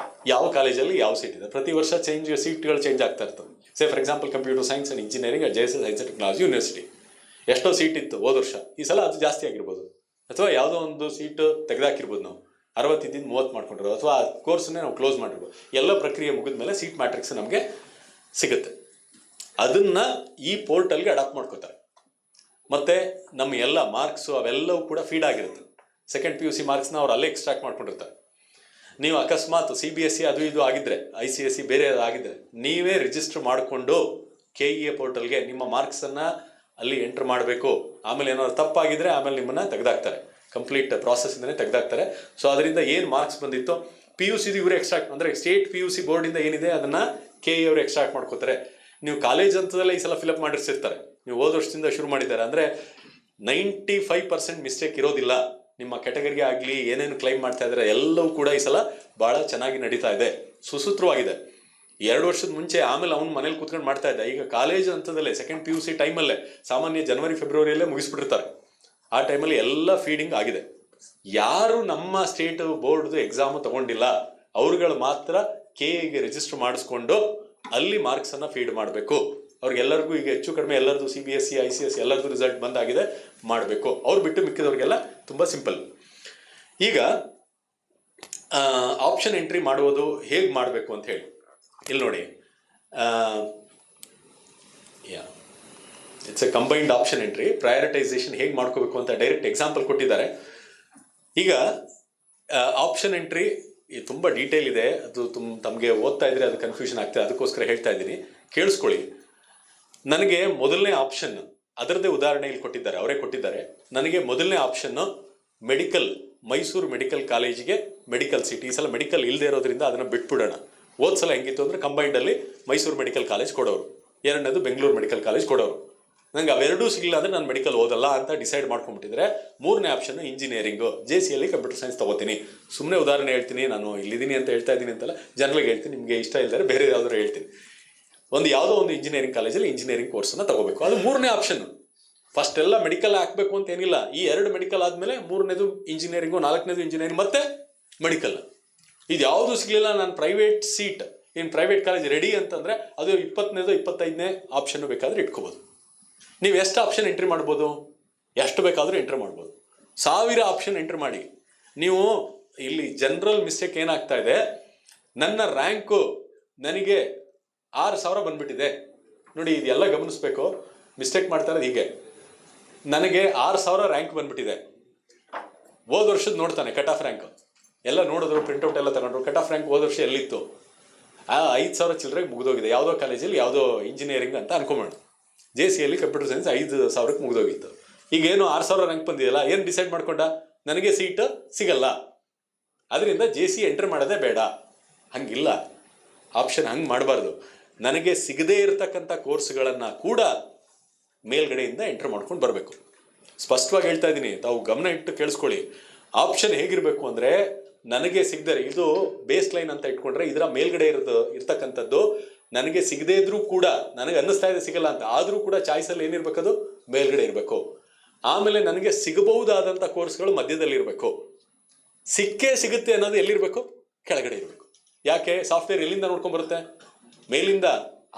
ಯಾವ ಕಾಲೇಜಲ್ಲಿ ಯಾವ ಸೀಟ್ ಇದೆ. ಪ್ರತಿ ವರ್ಷ ಸೀಟ್ಗಳು ಚೇಂಜ್ ಆಗ್ತಾ ಇರ್ತವೆ. For example computer science and engineering at JSS science and technology university ಎಷ್ಟೋ ಸೀಟ್ ಇತ್ತು ಹೋದ ವರ್ಷ, ಈ ಸಲ ಅದು ಜಾಸ್ತಿ ಆಗಿರ್ಬೋದು. ಅಥವಾ ಯಾವುದೋ ಒಂದು ಸೀಟು ತೆಗೆದಾಕಿರ್ಬೋದು, ನಾವು 60 ಇದ್ದಿದ್ದು 30 ಮಾಡ್ಕೊಂಡಿರೋ, ಅಥವಾ ಆ ಕೋರ್ಸನ್ನೇ ನಾವು ಕ್ಲೋಸ್ ಮಾಡಿರ್ಬೋದು. ಎಲ್ಲ ಪ್ರಕ್ರಿಯೆ ಮುಗಿದ ಮೇಲೆ ಸೀಟ್ ಮ್ಯಾಟ್ರಿಕ್ಸ್ ನಮಗೆ ಸಿಗುತ್ತೆ. ಅದನ್ನು ಈ ಪೋರ್ಟಲ್ಗೆ ಅಡಾಪ್ಟ್ ಮಾಡ್ಕೋತಾರೆ. ಮತ್ತು ನಮ್ಮ ಎಲ್ಲ ಮಾರ್ಕ್ಸು ಅವೆಲ್ಲವೂ ಕೂಡ ಫೀಡ್ ಆಗಿರುತ್ತೆ. ಸೆಕೆಂಡ್ PUC ಮಾರ್ಕ್ಸ್ನ ಅವ್ರು ಅಲ್ಲೇ ಎಕ್ಸ್ಟ್ರಾಕ್ಟ್ ಮಾಡ್ಕೊಂಡಿರ್ತಾರೆ. ನೀವು ಅಕಸ್ಮಾತ್ CBSE ಅದು ಇದು ಆಗಿದ್ದರೆ, ICSE ಬೇರೆ ಆಗಿದ್ದರೆ, ನೀವೇ ರಿಜಿಸ್ಟರ್ ಮಾಡಿಕೊಂಡು KEA ಪೋರ್ಟಲ್ಗೆ ನಿಮ್ಮ ಮಾರ್ಕ್ಸನ್ನು ಅಲ್ಲಿ ಎಂಟ್ರ್ ಮಾಡಬೇಕು. ಆಮೇಲೆ ಏನಾದ್ರು ತಪ್ಪಾಗಿದ್ದರೆ ಆಮೇಲೆ ನಿಮ್ಮನ್ನು ತೆಗೆದಾಕ್ತಾರೆ, ಕಂಪ್ಲೀಟ್ ಪ್ರಾಸೆಸ್ಸಿಂದನೇ ತೆಗೆದಾಕ್ತಾರೆ. ಸೊ ಅದರಿಂದ ಏನು ಮಾರ್ಕ್ಸ್ ಬಂದಿತ್ತು PUCದು ಇವರೇ ಎಕ್ಸ್ಟ್ರಾಕ್ಟ್, ಅಂದರೆ ಸ್ಟೇಟ್ PUC ಬೋರ್ಡಿಂದ ಏನಿದೆ ಅದನ್ನು KEA ಅವರು ಎಕ್ಸ್ಟ್ರಾಕ್ಟ್ ಮಾಡ್ಕೋತಾರೆ. ನೀವು ಕಾಲೇಜ್ ಹಂತದಲ್ಲೇ ಈ ಸಲ ಫಿಲಪ್ ಮಾಡಿಸಿರ್ತಾರೆ. ನೀವು ಹೋದ ವರ್ಷದಿಂದ ಶುರು ಮಾಡಿದ್ದಾರೆ ಅಂದರೆ 95% ಮಿಸ್ಟೇಕ್ ಇರೋದಿಲ್ಲ. ನಿಮ್ಮ ಕ್ಯಾಟಗರಿಗೆ ಆಗಲಿ ಏನೇನು ಕ್ಲೈಮ್ ಮಾಡ್ತಾ ಇದ್ದಾರೆ ಎಲ್ಲವೂ ಕೂಡ ಈ ಸಲ ಭಾಳ ಚೆನ್ನಾಗಿ ನಡೀತಾ ಇದೆ, ಸುಸೂತ್ರವಾಗಿದೆ. 2 ವರ್ಷದ ಮುಂಚೆ ಆಮೇಲೆ ಅವ್ನು ಮನೇಲಿ ಕೂತ್ಕೊಂಡು ಮಾಡ್ತಾ ಇದ್ದ. ಈಗ ಕಾಲೇಜ್ ಹಂತದಲ್ಲೇ ಸೆಕೆಂಡ್ PUC ಟೈಮಲ್ಲೇ, ಸಾಮಾನ್ಯ ಜನವರಿ ಫೆಬ್ರವರಿಯಲ್ಲೇ ಮುಗಿಸ್ಬಿಟ್ಟಿರ್ತಾರೆ. ಆ ಟೈಮಲ್ಲಿ ಎಲ್ಲ ಫೀಡಿಂಗ್ ಆಗಿದೆ. ಯಾರು ನಮ್ಮ ಸ್ಟೇಟ್ ಬೋರ್ಡ್ದು ಎಕ್ಸಾಮು ತಗೊಂಡಿಲ್ಲ ಅವ್ರುಗಳು ಮಾತ್ರ KEAಗೆ ರಿಜಿಸ್ಟರ್ ಮಾಡಿಸ್ಕೊಂಡು ಅಲ್ಲಿ ಮಾರ್ಕ್ಸನ್ನು ಫೀಡ್ ಮಾಡಬೇಕು. ಅವ್ರಿಗೆಲ್ಲರಿಗೂ ಈಗ ಹೆಚ್ಚು ಕಡಿಮೆ ಎಲ್ಲರದು CBSE ICS ಎಲ್ಲರದು ರಿಸಲ್ಟ್ ಬಂದಾಗಿದೆ, ಮಾಡಬೇಕು. ಅವ್ರು ಬಿಟ್ಟು ಮಿಕ್ಕಿದವ್ರಿಗೆಲ್ಲ ತುಂಬ ಸಿಂಪಲ್. ಈಗ ಆಪ್ಷನ್ ಎಂಟ್ರಿ ಮಾಡುವುದು ಹೇಗೆ ಮಾಡಬೇಕು ಅಂತ ಹೇಳಿ ಇಲ್ಲಿ ನೋಡಿ. It's A combined option entry. Prioritisation ಹೇಗೆ ಮಾಡ್ಕೋಬೇಕು ಅಂತ ಡೈರೆಕ್ಟ್ ಎಕ್ಸಾಂಪಲ್ ಕೊಟ್ಟಿದ್ದಾರೆ. ಈಗ ಆಪ್ಷನ್ ಎಂಟ್ರಿ ತುಂಬ ಡೀಟೇಲ್ ಇದೆ, ಅದು ತಮಗೆ ಓದ್ತಾ ಇದ್ರೆ ಅದು ಕನ್ಫ್ಯೂಷನ್ ಆಗ್ತದೆ, ಅದಕ್ಕೋಸ್ಕರ ಹೇಳ್ತಾ ಇದ್ದೀನಿ, ಕೇಳಿಸ್ಕೊಳ್ಳಿ. ನನಗೆ ಮೊದಲನೇ ಆಪ್ಷನ್, ಅದರದ್ದೇ ಉದಾಹರಣೆ ಇಲ್ಲಿ ಕೊಟ್ಟಿದ್ದಾರೆ, ಅವರೇ ಕೊಟ್ಟಿದ್ದಾರೆ. ನನಗೆ ಮೊದಲನೇ ಆಪ್ಷನ್ನು ಮೆಡಿಕಲ್, ಮೈಸೂರು ಮೆಡಿಕಲ್ ಕಾಲೇಜಿಗೆ ಮೆಡಿಕಲ್ ಸೀಟ್. ಈ ಸಲ ಮೆಡಿಕಲ್ ಇಲ್ಲದೆ ಇರೋದ್ರಿಂದ ಅದನ್ನು ಬಿಟ್ಬಿಡೋಣ. ಹೋದ ಸಲ ಹೆಂಗಿತ್ತು ಅಂದರೆ ಕಂಬೈಂಡಲ್ಲಿ ಮೈಸೂರು ಮೆಡಿಕಲ್ ಕಾಲೇಜ್ ಕೊಡೋರು, ಎರಡನೇದು ಬೆಂಗಳೂರು ಮೆಡಿಕಲ್ ಕಾಲೇಜ್ ಕೊಡೋರು. ನಂಗೆ ಅವೆರಡೂ ಸಿಗಲಿಲ್ಲ ಅಂದರೆ ನಾನು ಮೆಡಿಕಲ್ ಓದಲ್ಲ ಅಂತ ಡಿಸೈಡ್ ಮಾಡ್ಕೊಂಡ್ಬಿಟ್ಟಿದ್ರೆ, ಮೂರನೇ ಆಪ್ಷನ್ ಇಂಜಿನಿಯರಿಂಗು, JCಯಲ್ಲಿ ಕಂಪ್ಯೂಟರ್ ಸೈನ್ಸ್ ತೊಗೋತೀನಿ. ಸುಮ್ಮನೆ ಉದಾಹರಣೆ ಹೇಳ್ತೀನಿ, ನಾನು ಇಲ್ಲಿದ್ದೀನಿ ಅಂತ ಹೇಳ್ತಾ ಇದ್ದೀನಿ ಅಂತಲ್ಲ, ಜನರಲ್ಗೆ ಹೇಳ್ತೀನಿ, ನಿಮಗೆ ಇಷ್ಟ ಇಲ್ಲದ್ರೆ ಬೇರೆ ಯಾವ್ದಾದ್ರು ಹೇಳ್ತೀನಿ. ಯಾವುದೋ ಒಂದು ಇಂಜಿನಿಯರಿಂಗ್ ಕಾಲೇಜಲ್ಲಿ ಇಂಜಿನಿಯರಿಂಗ್ ಕೋರ್ಸನ್ನು ತಗೋಬೇಕು, ಅದು ಮೂರನೇ ಆಪ್ಷನ್. ಫಸ್ಟ್ ಎಲ್ಲ ಮೆಡಿಕಲ್ ಹಾಕಬೇಕು ಅಂತ ಏನಿಲ್ಲ, ಈ 2 ಮೆಡಿಕಲ್ ಆದಮೇಲೆ ಮೂರನೇದು ಇಂಜಿನಿಯರಿಂಗು, 4ನೇದು ಇಂಜಿನಿಯರಿಂಗ್, ಮತ್ತೆ ಮೆಡಿಕಲ್. ಇದು ಯಾವುದು ಸಿಗಲಿಲ್ಲ, ನಾನು private seat in private college ready ಅಂತಂದರೆ ಅದು 20ನೇದು 25ನೇ ಆಪ್ಷನ್ ಬೇಕಾದರೆ ಇಟ್ಕೋಬೋದು. ನೀವು ಎಷ್ಟು ಆಪ್ಷನ್ ಎಂಟ್ರಿ ಮಾಡ್ಬೋದು, ಎಷ್ಟು ಬೇಕಾದರೂ ಎಂಟ್ರಿ ಮಾಡ್ಬೋದು. 1000 ಆಪ್ಷನ್ ಎಂಟ್ರಿ ಮಾಡಿ. ನೀವು ಇಲ್ಲಿ ಜನರಲ್ ಮಿಸ್ಟೇಕ್ ಏನಾಗ್ತಾ ಇದೆ, ನನ್ನ ರ್ಯಾಂಕು ನನಗೆ 6000 ಬಂದ್ಬಿಟ್ಟಿದೆ ನೋಡಿ, ಇದೆಲ್ಲ ಗಮನಿಸ್ಬೇಕು. ಮಿಸ್ಟೇಕ್ ಮಾಡ್ತಾ ಇರೋದು ಹೀಗೆ, ನನಗೆ 6000 ರ್ಯಾಂಕ್ ಬಂದ್ಬಿಟ್ಟಿದೆ. ಹೋದ ವರ್ಷದ ನೋಡ್ತಾನೆ ಕಟ್ ಆಫ್ ರ್ಯಾಂಕ್ ಎಲ್ಲ ನೋಡಿದ್ರು, ಪ್ರಿಂಟ್ಔಟ್ ಎಲ್ಲ ತಗೊಂಡ್ರು, ಕಟ್ ಆಫ್ ರ್ಯಾಂಕ್ ಹೋದ ವರ್ಷ ಎಲ್ಲಿತ್ತು, 5000 ಚಿಲ್ಲರೆಗೆ ಮುಗಿದೋಗಿದೆ. ಯಾವುದೋ ಕಾಲೇಜಲ್ಲಿ ಯಾವುದೋ ಇಂಜಿನಿಯರಿಂಗ್ ಅಂತ ಅನ್ಕೊಂಬೇಡ, JCಯಲ್ಲಿ ಕಂಪ್ಯೂಟರ್ ಸೈನ್ಸ್ 5000ಕ್ಕೆ ಮುಗಿದೋಗಿತ್ತು. ಈಗೇನು 6000 ರ್ಯಾಂಕ್ ಬಂದಿದೆಯಲ್ಲ, ಏನು ಡಿಸೈಡ್ ಮಾಡ್ಕೊಂಡ, ನನಗೆ ಸೀಟ್ ಸಿಗಲ್ಲ, ಅದರಿಂದ JC ಎಂಟ್ರ್ ಮಾಡೋದೇ ಬೇಡ. ಹಂಗಿಲ್ಲ, ಆಪ್ಷನ್ ಹಂಗೆ ಮಾಡಬಾರ್ದು. ನನಗೆ ಸಿಗದೇ ಇರತಕ್ಕಂಥ ಕೋರ್ಸ್ಗಳನ್ನು ಕೂಡ ಮೇಲ್ಗಡೆಯಿಂದ ಎಂಟ್ರ್ ಮಾಡ್ಕೊಂಡು ಬರಬೇಕು. ಸ್ಪಷ್ಟವಾಗಿ ಹೇಳ್ತಾ ಇದ್ದೀನಿ, ತಾವು ಗಮನ ಇಟ್ಟು ಕೇಳಿಸ್ಕೊಳ್ಳಿ. ಆಪ್ಷನ್ ಹೇಗಿರಬೇಕು ಅಂದರೆ, ನನಗೆ ಸಿಗದರೆ, ಇದು ಬೇಸ್ ಲೈನ್ ಅಂತ ಇಟ್ಕೊಂಡ್ರೆ ಇದರ ಮೇಲ್ಗಡೆ ಇರ್ತಕ್ಕಂಥದ್ದು ನನಗೆ ಸಿಗದೇ ಇದ್ರೂ ಕೂಡ, ನನಗೆ ಅನ್ನಿಸ್ತಾ ಇದೆ ಸಿಗಲ್ಲ ಅಂತ, ಆದರೂ ಕೂಡ ಚಾಯ್ಸಲ್ಲಿ ಏನಿರಬೇಕದು ಮೇಲ್ಗಡೆ ಇರಬೇಕು. ಆಮೇಲೆ ನನಗೆ ಸಿಗಬಹುದಾದಂಥ ಕೋರ್ಸ್ಗಳು ಮಧ್ಯದಲ್ಲಿ ಇರಬೇಕು. ಸಿಕ್ಕೇ ಸಿಗುತ್ತೆ ಅನ್ನೋದು ಎಲ್ಲಿರಬೇಕು, ಕೆಳಗಡೆ ಇರಬೇಕು. ಯಾಕೆ, ಸಾಫ್ಟ್ವೇರ್ ಎಲ್ಲಿಂದ ನೋಡ್ಕೊಂಡ್ಬರುತ್ತೆ, ಮೇಲಿಂದ.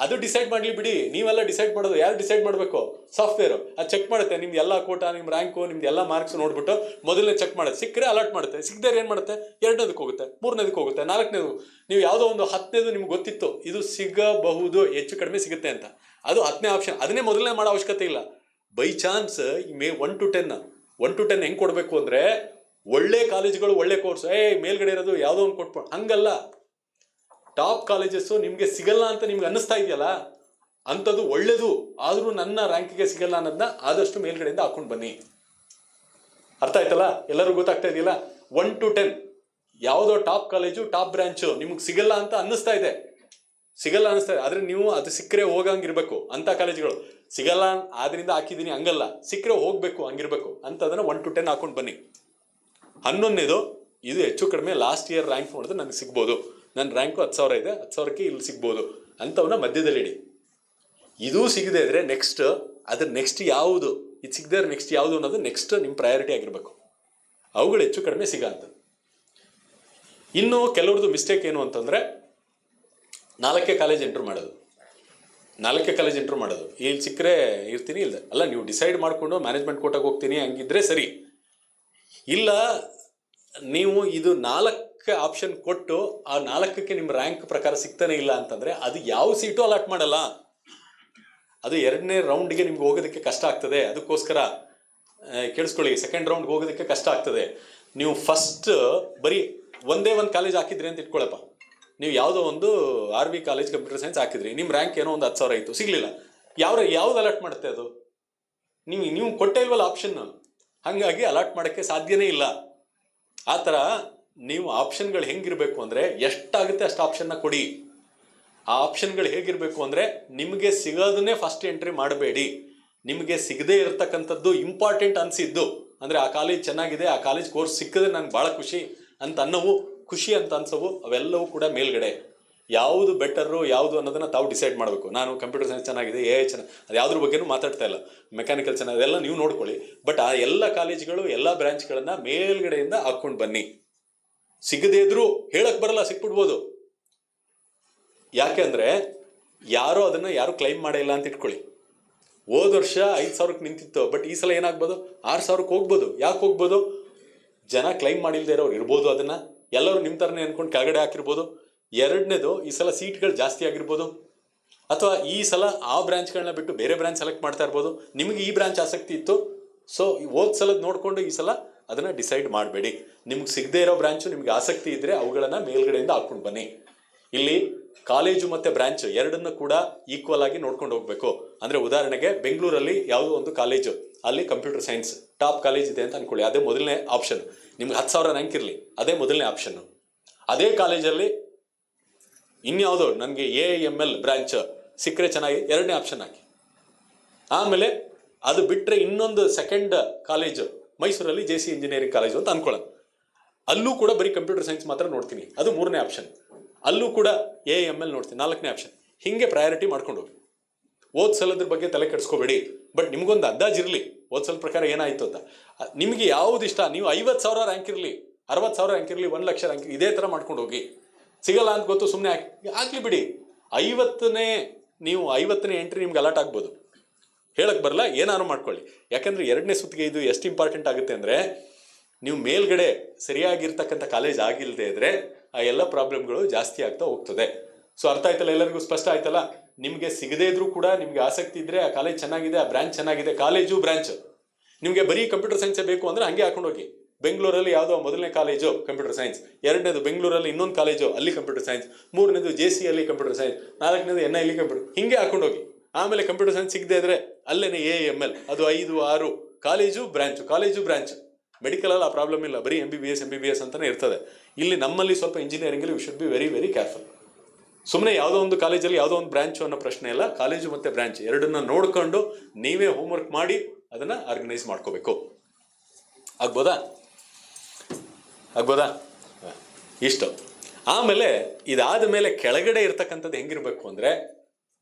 ಅದು ಡಿಸೈಡ್ ಮಾಡಲಿ ಬಿಡಿ, ನೀವೆಲ್ಲ ಡಿಸೈಡ್ ಮಾಡೋದು. ಯಾರು ಡಿಸೈಡ್ ಮಾಡಬೇಕು, ಸಾಫ್ಟ್ವೇರು. ಅದು ಚೆಕ್ ಮಾಡುತ್ತೆ ನಿಮ್ದು ಎಲ್ಲ ಕೋಟಾ, ನಿಮ್ಮ ರ್ಯಾಂಕು, ನಿಮ್ದು ಎಲ್ಲ ಮಾರ್ಕ್ಸ್ ನೋಡ್ಬಿಟ್ಟು ಮೊದಲನೇ ಚೆಕ್ ಮಾಡುತ್ತೆ. ಸಿಕ್ಕರೆ ಅಲರ್ಟ್ ಮಾಡುತ್ತೆ, ಸಿಗದೇ ಏನು ಮಾಡುತ್ತೆ, 2ನೇದಕ್ಕೆ ಹೋಗುತ್ತೆ, 3ನೇದಕ್ಕೆ ಹೋಗುತ್ತೆ, 4ನೇದು. ನೀವು ಯಾವುದೋ ಒಂದು 10ನೇದು ನಿಮ್ಗೆ ಗೊತ್ತಿತ್ತು ಇದು ಸಿಗಬಹುದು, ಹೆಚ್ಚು ಕಡಿಮೆ ಸಿಗುತ್ತೆ ಅಂತ, ಅದು 10ನೇ ಆಪ್ಷನ್, ಅದನ್ನೇ ಮೊದಲನೇ ಮಾಡೋ ಅವಶ್ಯಕತೆ ಇಲ್ಲ. ಬೈ ಚಾನ್ಸ್ ಮೇ 1 to 10 ಹೆಂಗೆ ಕೊಡಬೇಕು ಅಂದರೆ, ಒಳ್ಳೆ ಕಾಲೇಜುಗಳು ಒಳ್ಳೆ ಕೋರ್ಸ್, ಮೇಲ್ಗಡೆ ಇರೋದು ಯಾವುದೋ ಒಂದು ಕೊಟ್ಬಿಟ್ಟು, ಹಂಗಲ್ಲ. ಟಾಪ್ ಕಾಲೇಜಸ್ಸು ನಿಮಗೆ ಸಿಗಲ್ಲ ಅಂತ ನಿಮ್ಗೆ ಅನ್ನಿಸ್ತಾ ಇದೆಯಲ್ಲ, ಅಂಥದ್ದು ಒಳ್ಳೇದು, ಆದರೂ ನನ್ನ ರ್ಯಾಂಕಿಗೆ ಸಿಗಲ್ಲ ಅನ್ನೋದನ್ನ ಆದಷ್ಟು ಮೇಲ್ಗಡೆಯಿಂದ ಹಾಕೊಂಡು ಬನ್ನಿ. ಅರ್ಥ ಆಯ್ತಲ್ಲ, ಎಲ್ಲರಿಗೂ ಗೊತ್ತಾಗ್ತಾ ಇದೆಯಲ್ಲ. 1 to 10 ಯಾವುದೋ ಟಾಪ್ ಕಾಲೇಜು, ಟಾಪ್ ಬ್ರಾಂಚು ನಿಮ್ಗೆ ಸಿಗಲ್ಲ ಅಂತ ಅನ್ನಿಸ್ತಾ ಇದೆ, ಆದರೆ ನೀವು ಅದು ಸಿಕ್ಕರೆ ಹೋಗಂಗಿರ್ಬೇಕು. ಅಂಥ ಕಾಲೇಜುಗಳು ಸಿಗಲ್ಲ ಆದ್ರಿಂದ ಹಾಕಿದ್ದೀನಿ ಹಂಗಲ್ಲ, ಸಿಕ್ಕರೆ ಹೋಗಬೇಕು ಹಂಗಿರ್ಬೇಕು ಅಂತ, ಅದನ್ನು 1 to 10 ಹಾಕೊಂಡು ಬನ್ನಿ. 11ನೇದು, ಇದು ಹೆಚ್ಚು ಕಡಿಮೆ ಲಾಸ್ಟ್ ಇಯರ್ ರ್ಯಾಂಕ್ ನೋಡಿದ್ರೆ ನನಗೆ ಸಿಗ್ಬೋದು, ನನ್ನ ರ್ಯಾಂಕು 10,000 ಇದೆ, 10,000ಕ್ಕೆ ಇಲ್ಲಿ ಸಿಗ್ಬೋದು ಅಂಥವನ್ನ ಮಧ್ಯದಲ್ಲಿ ಇಡಿ. ಇದೂ ಸಿಗದೆ ಇದ್ರೆ ನೆಕ್ಸ್ಟ್, ಅದ್ರ ನೆಕ್ಸ್ಟ್ ಯಾವುದು, ಇದು ಸಿಗದೆ ನೆಕ್ಸ್ಟ್ ಯಾವುದು ಅನ್ನೋದು ನೆಕ್ಸ್ಟ್ ನಿಮ್ಮ ಪ್ರಯಾರಿಟಿ ಆಗಿರಬೇಕು. ಅವುಗಳು ಹೆಚ್ಚು ಕಡಿಮೆ ಸಿಗಂತ. ಇನ್ನು ಕೆಲವ್ರದ್ದು ಮಿಸ್ಟೇಕ್ ಏನು ಅಂತಂದರೆ, 4ನೇ ಕಾಲೇಜ್ ಎಂಟ್ರ್ ಮಾಡೋದು, ಇಲ್ಲಿ ಸಿಕ್ಕರೆ ಇರ್ತೀನಿ, ಇಲ್ಲ ಅಲ್ಲ, ನೀವು ಡಿಸೈಡ್ ಮಾಡಿಕೊಂಡು ಮ್ಯಾನೇಜ್ಮೆಂಟ್ ಕೋಟಾಗೆ ಹೋಗ್ತೀನಿ ಹಂಗಿದ್ರೆ ಸರಿ. ಇಲ್ಲ, ನೀವು ಇದು 4 ಆಪ್ಷನ್ ಕೊಟ್ಟು ಆ 4ಕ್ಕೆ ನಿಮ್ಮ ರ್ಯಾಂಕ್ ಪ್ರಕಾರ ಸಿಗ್ತಾನೆ ಇಲ್ಲ ಅಂತಂದರೆ, ಅದು ಯಾವ ಸೀಟು ಅಲಾಟ್ ಮಾಡಲ್ಲ. ಅದು 2ನೇ ರೌಂಡ್ಗೆ ನಿಮ್ಗೆ ಹೋಗೋದಕ್ಕೆ ಕಷ್ಟ ಆಗ್ತದೆ. ಅದಕ್ಕೋಸ್ಕರ ಕೇಳಿಸ್ಕೊಳ್ಳಿ, 2nd ರೌಂಡ್ಗೆ ಹೋಗೋದಕ್ಕೆ ಕಷ್ಟ ಆಗ್ತದೆ. ನೀವು ಫಸ್ಟ್ ಬರೀ ಒಂದೇ ಒಂದು ಕಾಲೇಜ್ ಹಾಕಿದ್ರಿ ಅಂತ ಇಟ್ಕೊಳ್ಳಪ್ಪ, ನೀವು ಯಾವುದೋ ಒಂದು RV ಕಾಲೇಜ್ ಕಂಪ್ಯೂಟರ್ ಸೈನ್ಸ್ ಹಾಕಿದ್ರಿ, ನಿಮ್ಮ ರ್ಯಾಂಕ್ ಏನೋ ಒಂದು 10,000 ಇತ್ತು, ಸಿಗಲಿಲ್ಲ. ಯಾವ್ದು ಅಲಾಟ್ ಮಾಡುತ್ತೆ ಅದು, ನೀವು ಕೊಟ್ಟೇ ಇಲ್ವಲ್ಲ ಆಪ್ಷನ್, ಹಾಗಾಗಿ ಅಲಾಟ್ ಮಾಡೋಕ್ಕೆ ಸಾಧ್ಯನೇ ಇಲ್ಲ. ಆ ಥರ ನೀವು ಆಪ್ಷನ್ಗಳು ಹೆಂಗಿರಬೇಕು ಅಂದರೆ, ಎಷ್ಟಾಗುತ್ತೆ ಅಷ್ಟು ಆಪ್ಷನ್ನ ಕೊಡಿ. ಆ ಆಪ್ಷನ್ಗಳು ಹೇಗಿರಬೇಕು ಅಂದರೆ, ನಿಮಗೆ ಸಿಗೋದನ್ನೇ ಫಸ್ಟ್ ಎಂಟ್ರಿ ಮಾಡಬೇಡಿ. ನಿಮಗೆ ಸಿಗದೇ ಇರತಕ್ಕಂಥದ್ದು ಇಂಪಾರ್ಟೆಂಟ್ ಅನಿಸಿದ್ದು, ಅಂದರೆ ಆ ಕಾಲೇಜ್ ಚೆನ್ನಾಗಿದೆ, ಆ ಕಾಲೇಜ್ ಕೋರ್ಸ್ ಸಿಕ್ಕಿದ್ರೆ ನನಗೆ ಭಾಳ ಖುಷಿ ಅಂತ ಅನ್ಸವು, ಅವೆಲ್ಲವೂ ಕೂಡ ಮೇಲ್ಗಡೆ. ಯಾವುದು ಬೆಟರು ಯಾವುದು ಅನ್ನೋದನ್ನು ತಾವು ಡಿಸೈಡ್ ಮಾಡಬೇಕು. ನಾನು ಕಂಪ್ಯೂಟರ್ ಸೈನ್ಸ್ ಚೆನ್ನಾಗಿದೆ, ಚೆನ್ನಾಗಿ, ಅದು ಯಾವುದ್ರ ಬಗ್ಗೆನೂ ಮಾತಾಡ್ತಾ ಇಲ್ಲ, ಮೆಕ್ಯಾನಿಕಲ್ ಚೆನ್ನಾಗಿದೆ, ಅದೆಲ್ಲ ನೀವು ನೋಡ್ಕೊಳ್ಳಿ. ಬಟ್ ಆ ಎಲ್ಲ ಕಾಲೇಜ್ಗಳು, ಎಲ್ಲ ಬ್ರಾಂಚ್ಗಳನ್ನು ಮೇಲ್ಗಡೆಯಿಂದ ಹಾಕ್ಕೊಂಡು ಬನ್ನಿ. ಸಿಗದೇ ಇದ್ರೂ ಹೇಳಕ್ಕೆ ಬರಲ್ಲ, ಸಿಕ್ಬಿಡ್ಬೋದು. ಯಾಕೆ ಅಂದರೆ, ಯಾರು ಕ್ಲೈಮ್ ಮಾಡೇ ಇಲ್ಲ ಅಂತ ಇಟ್ಕೊಳ್ಳಿ. ಹೋದ ವರ್ಷ 5,000ಕ್ಕೆ ನಿಂತಿತ್ತು, ಬಟ್ ಈ ಸಲ ಏನಾಗ್ಬೋದು, 6,000ಕ್ಕೆ ಹೋಗ್ಬೋದು. ಯಾಕೆ ಹೋಗ್ಬೋದು, ಜನ ಕ್ಲೈಮ್ ಮಾಡಿಲ್ದೇ ಇರೋರು ಇರ್ಬೋದು, ಅದನ್ನು ಎಲ್ಲರೂ ನಿಮ್ಮ ಥರನೇ ಅಂದ್ಕೊಂಡು ಕೆಳಗಡೆ ಹಾಕಿರ್ಬೋದು. ಎರಡನೇದು, ಈ ಸಲ ಸೀಟ್ಗಳು ಜಾಸ್ತಿ ಆಗಿರ್ಬೋದು, ಅಥವಾ ಈ ಸಲ ಆ ಬ್ರಾಂಚ್ಗಳನ್ನ ಬಿಟ್ಟು ಬೇರೆ ಬ್ರಾಂಚ್ ಸೆಲೆಕ್ಟ್ ಮಾಡ್ತಾ ಇರ್ಬೋದು. ನಿಮಗೆ ಈ ಬ್ರಾಂಚ್ ಆಸಕ್ತಿ ಇತ್ತು, ಸೊ ಹೋದ ಸಲದ ನೋಡಿಕೊಂಡು ಈ ಸಲ ಅದನ್ನು ಡಿಸೈಡ್ ಮಾಡಬೇಡಿ. ನಿಮ್ಗೆ ಸಿಗದೇ ಇರೋ ಬ್ರಾಂಚು ನಿಮ್ಗೆ ಆಸಕ್ತಿ ಇದ್ದರೆ ಅವುಗಳನ್ನು ಮೇಲ್ಗಡೆಯಿಂದ ಹಾಕ್ಕೊಂಡು ಬನ್ನಿ. ಇಲ್ಲಿ ಕಾಲೇಜು ಮತ್ತು ಬ್ರಾಂಚ್ ಎರಡನ್ನು ಕೂಡ ಈಕ್ವಲ್ ಆಗಿ ನೋಡ್ಕೊಂಡು ಹೋಗಬೇಕು. ಅಂದರೆ ಉದಾಹರಣೆಗೆ ಬೆಂಗಳೂರಲ್ಲಿ ಯಾವುದೋ ಒಂದು ಕಾಲೇಜು, ಅಲ್ಲಿ ಕಂಪ್ಯೂಟರ್ ಸೈನ್ಸ್ ಟಾಪ್ ಕಾಲೇಜ್ ಇದೆ ಅಂತ ಅಂದ್ಕೊಳ್ಳಿ, ಅದೇ ಮೊದಲನೇ ಆಪ್ಷನ್. ನಿಮ್ಗೆ 10,000 ರ್ಯಾಂಕ್ ಇರಲಿ, ಅದೇ ಮೊದಲನೇ ಆಪ್ಷನ್ನು. ಅದೇ ಕಾಲೇಜಲ್ಲಿ ಇನ್ಯಾವುದೋ ನನಗೆ AIML ಬ್ರಾಂಚ್ ಸಿಕ್ಕರೆ ಚೆನ್ನಾಗಿ, ಎರಡನೇ ಆಪ್ಷನ್ ಹಾಕಿ. ಆಮೇಲೆ ಅದು ಬಿಟ್ಟರೆ ಇನ್ನೊಂದು ಸೆಕೆಂಡ್ ಕಾಲೇಜು ಮೈಸೂರಲ್ಲಿ JC ಇಂಜಿನಿಯರಿಂಗ್ ಕಾಲೇಜು ಅಂತ ಅನ್ಕೊಳ್ಳೋಣ. ಅಲ್ಲೂ ಕೂಡ ಬರೀ ಕಂಪ್ಯೂಟರ್ ಸೈನ್ಸ್ ಮಾತ್ರ ನೋಡ್ತೀನಿ, ಅದು ಮೂರನೇ ಆಪ್ಷನ್. ಅಲ್ಲೂ ಕೂಡ AIML ನೋಡ್ತೀನಿ, ನಾಲ್ಕನೇ ಆಪ್ಷನ್. ಹೀಗೆ ಪ್ರಯಾರಿಟಿ ಮಾಡ್ಕೊಂಡು ಹೋಗಿ. ಓದ್ ಸಲದ್ರ ಬಗ್ಗೆ ತಲೆ ಕೆಡಿಸ್ಕೋಬೇಡಿ, ಬಟ್ ನಿಮ್ಗೊಂದು ಅಂದಾಜಿರಲಿ ಓದ್ ಸಲ ಪ್ರಕಾರ ಏನಾಯಿತು ಅಂತ. ನಿಮಗೆ ಯಾವ್ದು ಇಷ್ಟ, ನೀವು 50,000 ರ್ಯಾಂಕ್ ಇರಲಿ, 60,000 ರ್ಯಾಂಕ್ ಇರಲಿ, 1,00,000 ರ್ಯಾಂಕ್ ಇರಲಿ, ಇದೇ ಥರ ಮಾಡ್ಕೊಂಡು ಹೋಗಿ. ಸಿಗಲ್ಲ ಅಂತ ಗೊತ್ತು, ಸುಮ್ಮನೆ ಹಾಕ್ಲಿ ಬಿಡಿ. 50ನೇ ಎಂಟ್ರಿ ನಿಮ್ಗೆ ಅಲಾಟ್ ಆಗ್ಬೋದು, ಹೇಳಕ್ ಬರಲ್ಲ, ಏನಾದ್ರು ಮಾಡ್ಕೊಳ್ಳಿ. ಯಾಕಂದ್ರೆ ಎರಡನೇ ಸುತ್ತಿಗೆ ಇದು ಎಷ್ಟು ಇಂಪಾರ್ಟೆಂಟ್ ಆಗುತ್ತೆ ಅಂದರೆ, ನೀವು ಮೇಲ್ಗಡೆ ಸರಿಯಾಗಿರ್ತಕ್ಕಂಥ ಕಾಲೇಜ್ ಆಗಿಲ್ಲದೆ ಇದ್ರೆ ಆ ಎಲ್ಲ ಪ್ರಾಬ್ಲಮ್ಗಳು ಜಾಸ್ತಿ ಆಗ್ತಾ ಹೋಗ್ತದೆ. ಸೊ ಅರ್ಥ ಆಯ್ತಲ್ಲ, ಎಲ್ಲರಿಗೂ ಸ್ಪಷ್ಟ ಆಯ್ತಲ್ಲ. ನಿಮಗೆ ಸಿಗದೇ ಇದ್ರೂ ಕೂಡ ನಿಮ್ಗೆ ಆಸಕ್ತಿ ಇದ್ರೆ ಆ ಕಾಲೇಜ್ ಚೆನ್ನಾಗಿದೆ, ಆ ಬ್ರಾಂಚ್ ಚೆನ್ನಾಗಿದೆ, ಕಾಲೇಜು ಬ್ರಾಂಚ್ ನಿಮಗೆ ಬರೀ ಕಂಪ್ಯೂಟರ್ ಸೈನ್ಸೇ ಬೇಕು ಅಂದರೆ ಹಂಗೆ ಹಾಕೊಂಡು ಹೋಗಿ. ಬೆಂಗಳೂರಲ್ಲಿ ಯಾವುದೋ ಮೊದಲನೇ ಕಾಲೇಜು ಕಂಪ್ಯೂಟರ್ ಸೈನ್ಸ್, ಎರಡನೇದು ಬೆಂಗಳೂರಲ್ಲಿ ಇನ್ನೊಂದು ಕಾಲೇಜು ಅಲ್ಲಿ ಕಂಪ್ಯೂಟರ್ ಸೈನ್ಸ್, ಮೂರನೇದು JC ಅಲ್ಲಿ ಕಂಪ್ಯೂಟರ್ ಸೈನ್ಸ್, ನಾಲ್ಕನೇದು NIL ಕಂಪ್ಯೂಟರ್, ಹಿಂಗೆ ಹಾಕೊಂಡು ಹೋಗಿ. ಆಮೇಲೆ ಕಂಪ್ಯೂಟರ್ ಸೈನ್ಸ್ ಸಿಗದೆ ಇದ್ರೆ ಅಲ್ಲೇನೆ AIML, ಅದು 5, 6 ಕಾಲೇಜು ಬ್ರಾಂಚ್. ಮೆಡಿಕಲಲ್ಲಿ ಆ ಪ್ರಾಬ್ಲಮ್ ಇಲ್ಲ, ಬರೀ MBBS ಅಂತಾನೆ ಇರ್ತದೆ. ಇಲ್ಲಿ ನಮ್ಮಲ್ಲಿ ಸ್ವಲ್ಪ ಇಂಜಿನಿಯರಿಂಗಲ್ಲಿ we should be very very careful. ಸುಮ್ಮನೆ ಯಾವುದೋ ಒಂದು ಕಾಲೇಜಲ್ಲಿ ಯಾವುದೋ ಒಂದು ಬ್ರಾಂಚು ಅನ್ನೋ ಪ್ರಶ್ನೆ ಇಲ್ಲ, ಕಾಲೇಜು ಮತ್ತು ಬ್ರಾಂಚ್ ಎರಡನ್ನ ನೋಡ್ಕೊಂಡು ನೀವೇ ಹೋಮ್ವರ್ಕ್ ಮಾಡಿ ಅದನ್ನು ಆರ್ಗನೈಸ್ ಮಾಡ್ಕೋಬೇಕು. ಆಗ್ಬೋದಾ? ಇಷ್ಟು. ಆಮೇಲೆ ಇದಾದ ಮೇಲೆ ಕೆಳಗಡೆ ಇರ್ತಕ್ಕಂಥದ್ದು ಹೆಂಗಿರ್ಬೇಕು ಅಂದರೆ,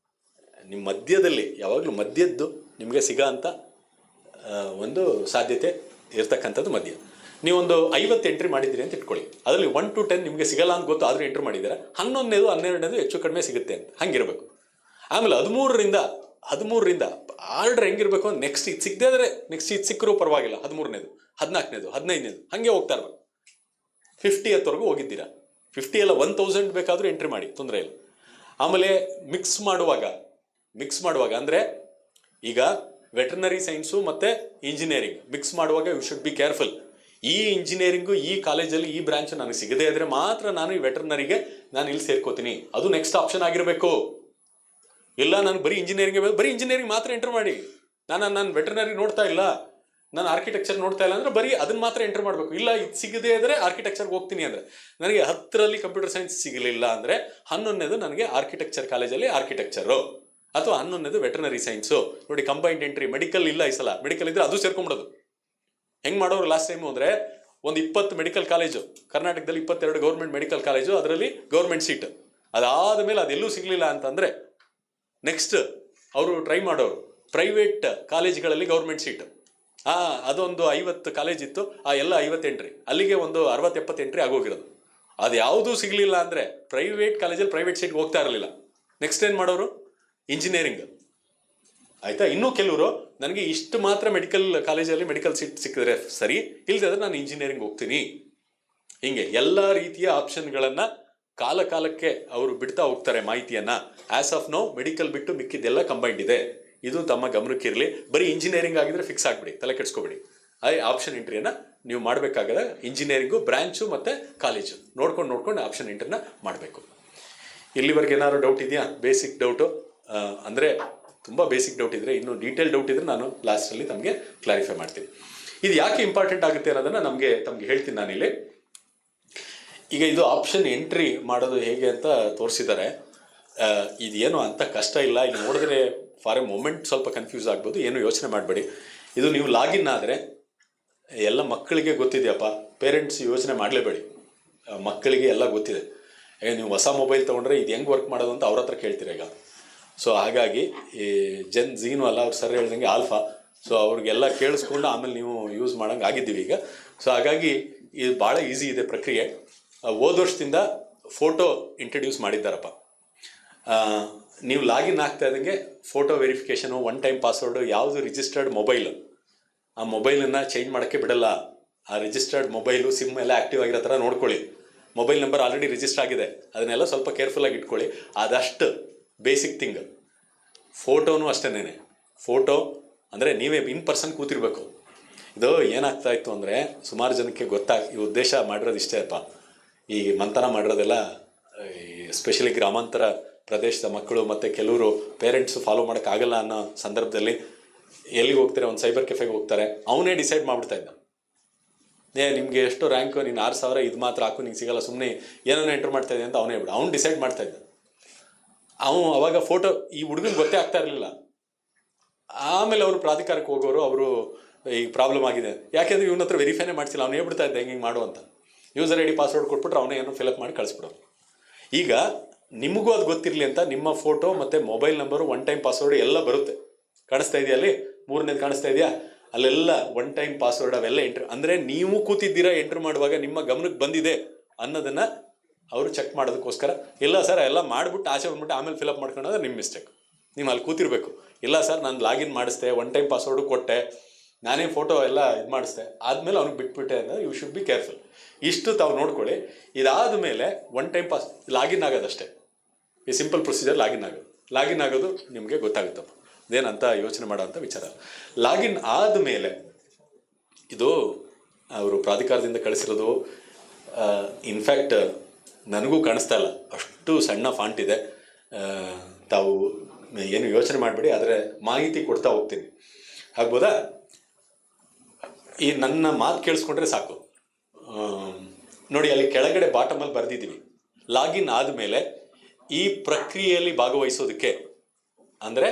ನಿಮ್ಮ ಮಧ್ಯದಲ್ಲಿ ಯಾವಾಗಲೂ ಮಧ್ಯದ್ದು ನಿಮಗೆ ಸಿಗೋ ಅಂಥ ಒಂದು ಸಾಧ್ಯತೆ ಇರ್ತಕ್ಕಂಥದ್ದು ಮಧ್ಯ. ನೀವೊಂದು 50 ಎಂಟ್ರಿ ಮಾಡಿದ್ದೀರಿ ಅಂತ ಇಟ್ಕೊಳ್ಳಿ, ಅದರಲ್ಲಿ 1 to 10 ನಿಮಗೆ ಸಿಗಲ್ಲ ಅಂತ ಗೊತ್ತು, ಆದರೂ ಎಂಟ್ರಿ ಮಾಡಿದ್ದೀರಾ. 11ನೇದು 12ನೇದು ಹೆಚ್ಚು ಕಡಿಮೆ ಸಿಗುತ್ತೆ ಅಂತ ಹಂಗಿರಬೇಕು. ಆಮೇಲೆ 13ರಿಂದ ಆರ್ಡ್ರ್ ಹೆಂಗಿರ್ಬೇಕು ಅಂದ್ರೆ, ನೆಕ್ಸ್ಟ್ ಇದು ಸಿಗದೆ ಆದರೆ ನೆಕ್ಸ್ಟ್ ಇದು ಸಿಕ್ಕರೂ ಪರವಾಗಿಲ್ಲ, 13ನೇದು 14ನೇದು 15ನೇದು ಹಾಗೆ ಹೋಗ್ತಾ ಇರ್ಬೇಕು. 50th ಹೋಗಿದ್ದೀರಾ, 50 ಎಲ್ಲ 1000 ಬೇಕಾದರೂ ಎಂಟ್ರಿ ಮಾಡಿ, ತೊಂದರೆ ಇಲ್ಲ. ಆಮೇಲೆ ಮಿಕ್ಸ್ ಮಾಡುವಾಗ ಅಂದರೆ ಈಗ ವೆಟರ್ನರಿ ಸೈನ್ಸು ಮತ್ತು ಇಂಜಿನಿಯರಿಂಗ್ ಮಿಕ್ಸ್ ಮಾಡುವಾಗ ಯು ಶುಡ್ ಬಿ ಕೇರ್ಫುಲ್. ಈ ಇಂಜಿನಿಯರಿಂಗು ಈ ಕಾಲೇಜಲ್ಲಿ ಈ ಬ್ರಾಂಚ್ ನನಗೆ ಸಿಗದೇ ಇದ್ರೆ ಮಾತ್ರ ನಾನು ಈ ವೆಟರ್ನರಿಗೆ ನಾನು ಇಲ್ಲಿ ಸೇರ್ಕೋತೀನಿ, ಅದು ನೆಕ್ಸ್ಟ್ ಆಪ್ಷನ್ ಆಗಿರಬೇಕು. ಇಲ್ಲ ನಾನು ಬರೀ ಇಂಜಿನಿಯರಿಂಗ್ ಮಾತ್ರ ಎಂಟರ್ ಮಾಡಿ, ನಾನು ವೆಟರ್ನರಿ ನೋಡ್ತಾ ಇಲ್ಲ, ನಾನು ಆರ್ಕಿಟೆಕ್ಚರ್ ನೋಡ್ತಾ ಇಲ್ಲ ಅಂದರೆ ಬರೀ ಅದನ್ನ ಮಾತ್ರ ಎಂಟರ್ ಮಾಡಬೇಕು. ಇಲ್ಲ ಇದು ಸಿಗದೇ ಇದ್ರೆ ಆರ್ಕಿಟೆಕ್ಚರ್ಗೆ ಹೋಗ್ತೀನಿ ಅಂದರೆ, ನನಗೆ 10ರಲ್ಲಿ ಕಂಪ್ಯೂಟರ್ ಸೈನ್ಸ್ ಸಿಗಲಿಲ್ಲ ಅಂದರೆ 11ನೇದು ನನಗೆ ಆರ್ಕಿಟೆಕ್ಚರ್ ಕಾಲೇಜಲ್ಲಿ ಆರ್ಕಿಟೆಕ್ಚರು, ಅಥವಾ 11ನೇದು ವೆಟರ್ನರಿ ಸೈನ್ಸು. ನೋಡಿ, ಕಂಬೈನ್ಡ್ ಎಂಟ್ರಿ. ಮೆಡಿಕಲ್ ಇಲ್ಲ ಈ ಸಲ, ಮೆಡಿಕಲ್ ಇದ್ರೆ ಅದು ಸೇರ್ಕೊಂಬಿಡೋದು. ಹೆಂಗೆ ಮಾಡೋರು ಲಾಸ್ಟ್ ಟೈಮು ಅಂದರೆ, ಒಂದು 20 ಮೆಡಿಕಲ್ ಕಾಲೇಜು ಕರ್ನಾಟಕದಲ್ಲಿ, 22 ಗೌರ್ಮೆಂಟ್ ಮೆಡಿಕಲ್ ಕಾಲೇಜು, ಅದರಲ್ಲಿ ಗೌರ್ಮೆಂಟ್ ಸೀಟ್. ಅದಾದ ಮೇಲೆ ಅದೆಲ್ಲೂ ಸಿಗಲಿಲ್ಲ ಅಂತಂದರೆ ನೆಕ್ಸ್ಟ್ ಅವರು ಟ್ರೈ ಮಾಡೋರು ಪ್ರೈವೇಟ್ ಕಾಲೇಜ್ಗಳಲ್ಲಿ ಗೌರ್ಮೆಂಟ್ ಸೀಟ್. ಅದೊಂದು 50 ಕಾಲೇಜ್ ಇತ್ತು, ಆ ಎಲ್ಲ 50 ಎಂಟ್ರಿ, ಅಲ್ಲಿಗೆ ಒಂದು 60-70 ಎಂಟ್ರಿ ಆಗೋಗಿರೋದು. ಅದು ಯಾವುದೂ ಸಿಗಲಿಲ್ಲ ಅಂದರೆ ಪ್ರೈವೇಟ್ ಕಾಲೇಜಲ್ಲಿ ಪ್ರೈವೇಟ್ ಸೀಟ್ಗೆ ಹೋಗ್ತಾ ಇರಲಿಲ್ಲ. ನೆಕ್ಸ್ಟ್ ಏನು ಮಾಡೋರು? ಇಂಜಿನಿಯರಿಂಗ್. ಆಯಿತಾ? ಇನ್ನೂ ಕೆಲವರು ನನಗೆ ಇಷ್ಟು ಮಾತ್ರ ಮೆಡಿಕಲ್ ಕಾಲೇಜಲ್ಲಿ ಮೆಡಿಕಲ್ ಸೀಟ್ ಸಿಕ್ಕಿದ್ರೆ ಸರಿ, ಇಲ್ಲದಿದ್ರೆ ನಾನು ಇಂಜಿನಿಯರಿಂಗ್ ಹೋಗ್ತೀನಿ. ಹಿಂಗೆ ಎಲ್ಲ ರೀತಿಯ ಆಪ್ಷನ್ಗಳನ್ನು ಕಾಲಕ್ಕೆ ಅವರು ಬಿಡ್ತಾ ಹೋಗ್ತಾರೆ ಮಾಹಿತಿಯನ್ನು. ಆ್ಯಸ್ ಆಫ್ ನೌ ಮೆಡಿಕಲ್ ಬಿಟ್ಟು ಮಿಕ್ಕಿದ್ದೆಲ್ಲ ಕಂಬೈಂಡ್ ಇದೆ, ಇದು ತಮ್ಮ ಗಮನಕ್ಕಿರಲಿ. ಬರೀ ಇಂಜಿನಿಯರಿಂಗ್ ಆಗಿದ್ರೆ ಫಿಕ್ಸ್ ಆಗಿಬಿಡಿ, ತಲೆ ಕೆಡಿಸ್ಕೊಬೇಡಿ. ಆಪ್ಷನ್ ಎಂಟ್ರಿಯನ್ನು ನೀವು ಮಾಡಬೇಕಾಗದ ಇಂಜಿನಿಯರಿಂಗು ಬ್ರಾಂಚು ಮತ್ತು ಕಾಲೇಜು ನೋಡ್ಕೊಂಡು ಆಪ್ಷನ್ ಎಂಟ್ರಿನ ಮಾಡಬೇಕು. ಇಲ್ಲಿವರೆಗೆ ಏನಾದ್ರು ಡೌಟ್ ಇದೆಯಾ? ಬೇಸಿಕ್ ಡೌಟು ಅಂದರೆ ತುಂಬ ಬೇಸಿಕ್ ಡೌಟ್ ಇದ್ದರೆ, ಇನ್ನೂ ಡೀಟೇಲ್ ಡೌಟ್ ಇದ್ದರೆ ನಾನು ಲಾಸ್ಟಲ್ಲಿ ತಮಗೆ ಕ್ಲಾರಿಫೈ ಮಾಡ್ತೀನಿ. ಇದು ಯಾಕೆ ಇಂಪಾರ್ಟೆಂಟ್ ಆಗುತ್ತೆ ಅನ್ನೋದನ್ನು ತಮಗೆ ಹೇಳ್ತೀನಿ ನಾನಿಲ್ಲಿ. ಈಗ ಇದು ಆಪ್ಷನ್ ಎಂಟ್ರಿ ಮಾಡೋದು ಹೇಗೆ ಅಂತ ತೋರಿಸಿದ್ದಾರೆ. ಇದೇನು ಅಂತ ಕಷ್ಟ ಇಲ್ಲ. ಇಲ್ಲಿ ನೋಡಿದ್ರೆ ಫಾರ್ ಎ ಮೊಮೆಂಟ್ ಸ್ವಲ್ಪ ಕನ್ಫ್ಯೂಸ್ ಆಗ್ಬೋದು, ಏನು ಯೋಚನೆ ಮಾಡಬೇಡಿ. ಇದು ನೀವು ಲಾಗಿನ್ ಆದರೆ ಎಲ್ಲ ಮಕ್ಕಳಿಗೆ ಗೊತ್ತಿದೆಯಪ್ಪ, ಪೇರೆಂಟ್ಸ್ ಯೋಚನೆ ಮಾಡಲೇಬೇಡಿ, ಮಕ್ಕಳಿಗೆ ಎಲ್ಲ ಗೊತ್ತಿದೆ. ನೀವು ಹೊಸ ಮೊಬೈಲ್ ತೊಗೊಂಡ್ರೆ ಇದು ಹೆಂಗೆ ವರ್ಕ್ ಮಾಡೋದು ಅಂತ ಅವ್ರ ಹತ್ರ ಕೇಳ್ತೀರ ಈಗ. ಸೊ ಹಾಗಾಗಿ ಈ ಝೀನು ಅಲ್ಲ, ಅವ್ರು ಸರ್ ಹೇಳ್ದಂಗೆ ಆಲ್ಫಾ. ಸೊ ಅವ್ರಿಗೆಲ್ಲ ಕೇಳಿಸ್ಕೊಂಡು ಆಮೇಲೆ ನೀವು ಯೂಸ್ ಮಾಡೋಂಗೆ ಆಗಿದ್ದೀವಿ ಈಗ. ಸೊ ಹಾಗಾಗಿ ಇದು ಭಾಳ ಈಸಿ ಇದೆ ಪ್ರಕ್ರಿಯೆ. ಹೋದ ವರ್ಷದಿಂದ ಫೋಟೋ ಇಂಟ್ರಡ್ಯೂಸ್ ಮಾಡಿದ್ದಾರಪ್ಪ. ನೀವು ಲಾಗಿನ್ ಆಗ್ತಾ ಇದ್ದಂಗೆ ಫೋಟೋ ವೆರಿಫಿಕೇಷನು, 1 ಟೈಮ್ ಪಾಸ್ವರ್ಡು, ಯಾವುದು ರಿಜಿಸ್ಟರ್ಡ್ ಮೊಬೈಲು, ಆ ಮೊಬೈಲನ್ನು ಚೇಂಜ್ ಮಾಡೋಕ್ಕೆ ಬಿಡಲ್ಲ. ಆ ರಿಜಿಸ್ಟರ್ಡ್ ಮೊಬೈಲು ಸಿಮ್ ಎಲ್ಲ ಆ್ಯಕ್ಟಿವ್ ಆಗಿರೋ ಥರ ನೋಡ್ಕೊಳ್ಳಿ. ಮೊಬೈಲ್ ನಂಬರ್ ಆಲ್ರೆಡಿ ರಿಜಿಸ್ಟರ್ ಆಗಿದೆ, ಅದನ್ನೆಲ್ಲ ಸ್ವಲ್ಪ ಕೇರ್ಫುಲ್ಲಾಗಿ ಇಟ್ಕೊಳ್ಳಿ. ಅದಷ್ಟು ಬೇಸಿಕ್ ಥಿಂಗ್. ಫೋಟೋನು ಅಷ್ಟೇನೆ. ಫೋಟೋ ಅಂದರೆ ನೀವೇ ಇನ್ ಪರ್ಸನ್ ಕೂತಿರ್ಬೇಕು. ಇದು ಏನಾಗ್ತಾ ಇತ್ತು ಅಂದರೆ ಸುಮಾರು ಜನಕ್ಕೆ ಈ ಉದ್ದೇಶ ಮಾಡಿರೋದು ಇಷ್ಟೇ ಅಪ್ಪ. ಈ ಮಂಥನ ಮಾಡಿರೋದೆಲ್ಲ ಎಸ್ಪೆಷಲಿ ಗ್ರಾಮಾಂತರ ಪ್ರದೇಶದ ಮಕ್ಕಳು ಮತ್ತು ಕೆಲವರು ಪೇರೆಂಟ್ಸು ಫಾಲೋ ಮಾಡೋಕ್ಕಾಗಲ್ಲ ಅನ್ನೋ ಸಂದರ್ಭದಲ್ಲಿ ಎಲ್ಲಿಗೆ ಹೋಗ್ತಾರೆ, ಒಂದು ಸೈಬರ್ ಕೆಫೆಗೆ ಹೋಗ್ತಾರೆ. ಅವನೇ ಡಿಸೈಡ್ ಮಾಡಿಬಿಡ್ತಾ ಇದ್ದ, ನಿಮಗೆ ಎಷ್ಟು ರ್ಯಾಂಕು, ನೀನು 6,000 ಇದು ಮಾತ್ರ ಹಾಕು, ನಿಂಗೆ ಸಿಗಲ್ಲ, ಸುಮ್ಮನೆ ಏನೋ ಎಂಟ್ರ್ ಮಾಡ್ತಾ ಇದೆ ಅಂತ ಅವನೇ ಬಿಡು. ಅವ್ನು ಡಿಸೈಡ್ ಮಾಡ್ತಾ ಇದ್ದ. ಅವಾಗ ಫೋಟೋ ಈ ಹುಡುಗನಿಗೆ ಗೊತ್ತೇ ಆಗ್ತಾ ಇರಲಿಲ್ಲ. ಆಮೇಲೆ ಅವರು ಪ್ರಾಧಿಕಾರಕ್ಕೆ ಹೋಗೋರು, ಅವರು ಈಗ ಪ್ರಾಬ್ಲಮ್ ಆಗಿದೆ ಯಾಕೆಂದರೆ ಇವನ ಹತ್ರ ವೆರಿಫೈನೇ ಮಾಡ್ತಿಲ್ಲ, ಅವ್ನು ಹೇಳ್ಬಿಡ್ತಾ ಇದ್ದ ಹಿಂಗೆ ಮಾಡು ಅಂತ. ಯೂಸರ್ ID ಪಾಸ್ವರ್ಡ್ ಕೊಟ್ಬಿಟ್ರೆ ಅವನೇ ಏನೋ ಫಿಲಪ್ ಮಾಡಿ ಕಳಿಸ್ಬಿಡೋರು. ಈಗ ನಿಮಗೂ ಅದು ಗೊತ್ತಿರಲಿ ಅಂತ ನಿಮ್ಮ ಫೋಟೋ ಮತ್ತು mobile number, one time password ಎಲ್ಲ ಬರುತ್ತೆ. ಕಾಣಿಸ್ತಾ ಇದೆಯಾ ಅಲ್ಲಿ, 3ನೇದು ಕಾಣಿಸ್ತಾ ಇದೆಯಾ, ಅಲ್ಲೆಲ್ಲ ಒನ್ ಟೈಮ್ ಪಾಸ್ವರ್ಡ್ ಅವೆಲ್ಲ ಎಂಟ್ರ್, ಅಂದರೆ ನೀವು ಕೂತಿದ್ದೀರಾ ಎಂಟ್ರ್ ಮಾಡುವಾಗ ನಿಮ್ಮ ಗಮನಕ್ಕೆ ಬಂದಿದೆ ಅನ್ನೋದನ್ನು ಅವರು ಚೆಕ್ ಮಾಡೋದಕ್ಕೋಸ್ಕರ. ಇಲ್ಲ ಸರ್ ಎಲ್ಲ ಮಾಡಿಬಿಟ್ಟು ಆಚೆ ಬಂದ್ಬಿಟ್ಟು ಆಮೇಲೆ ಫಿಲಪ್ ಮಾಡ್ಕೊಳ್ಳೋದು ನಿಮ್ಮ ಮಿಸ್ಟೇಕ್. ನೀವು ಅಲ್ಲಿ ಕೂತಿರ್ಬೇಕು. ಇಲ್ಲ ಸರ್ ನಾನು ಲಾಗಿನ್ ಮಾಡಿಸ್ದೆ, ಒನ್ ಟೈಮ್ ಪಾಸ್ವರ್ಡು ಕೊಟ್ಟೆ, ನಾನೇ ಫೋಟೋ ಎಲ್ಲ ಇದು ಮಾಡಿಸ್ದೆ, ಆದಮೇಲೆ ಅವ್ನಿಗೆ ಬಿಟ್ಬಿಟ್ಟೆ ಅಂದರೆ ಯು ಶುಡ್ ಬಿ ಕೇರ್ಫುಲ್. ಇಷ್ಟು ತಾವು ನೋಡ್ಕೊಳ್ಳಿ. ಇದಾದ ಮೇಲೆ ಒನ್ ಟೈಮ್ ಲಾಗಿನ್ ಆಗೋದಷ್ಟೇ. ಈ ಸಿಂಪಲ್ ಪ್ರೊಸೀಜರ್ ಲಾಗಿನ್ ಆಗೋದು ನಿಮಗೆ ಗೊತ್ತಾಗುತ್ತಪ್ಪ, ಇದೇನಂತ ಯೋಚನೆ ಮಾಡೋಂಥ ವಿಚಾರ. ಲಾಗಿನ್ ಆದಮೇಲೆ ಇದು ಅವರು ಪ್ರಾಧಿಕಾರದಿಂದ ಕಳಿಸಿರೋದು. ಇನ್ಫ್ಯಾಕ್ಟ್ ನನಗೂ ಕಾಣಿಸ್ತಾ ಇಲ್ಲ, ಅಷ್ಟು ಸಣ್ಣ ಫಾಂಟ್ ಇದೆ. ತಾವು ಏನು ಯೋಚನೆ ಮಾಡಬೇಡಿ, ಆದರೆ ಮಾಹಿತಿ ಕೊಡ್ತಾ ಹೋಗ್ತೀನಿ. ಆಗ್ಬೋದಾ? ಈ ನನ್ನ ಮಾತು ಕೇಳಿಸ್ಕೊಂಡ್ರೆ ಸಾಕು. ನೋಡಿ, ಅಲ್ಲಿ ಕೆಳಗಡೆ ಬಾಟಮಲ್ಲಿ ಬರೆದಿದ್ದೀವಿ, ಲಾಗಿನ್ ಆದಮೇಲೆ ಈ ಪ್ರಕ್ರಿಯೆಯಲ್ಲಿ ಭಾಗವಹಿಸೋದಕ್ಕೆ, ಅಂದರೆ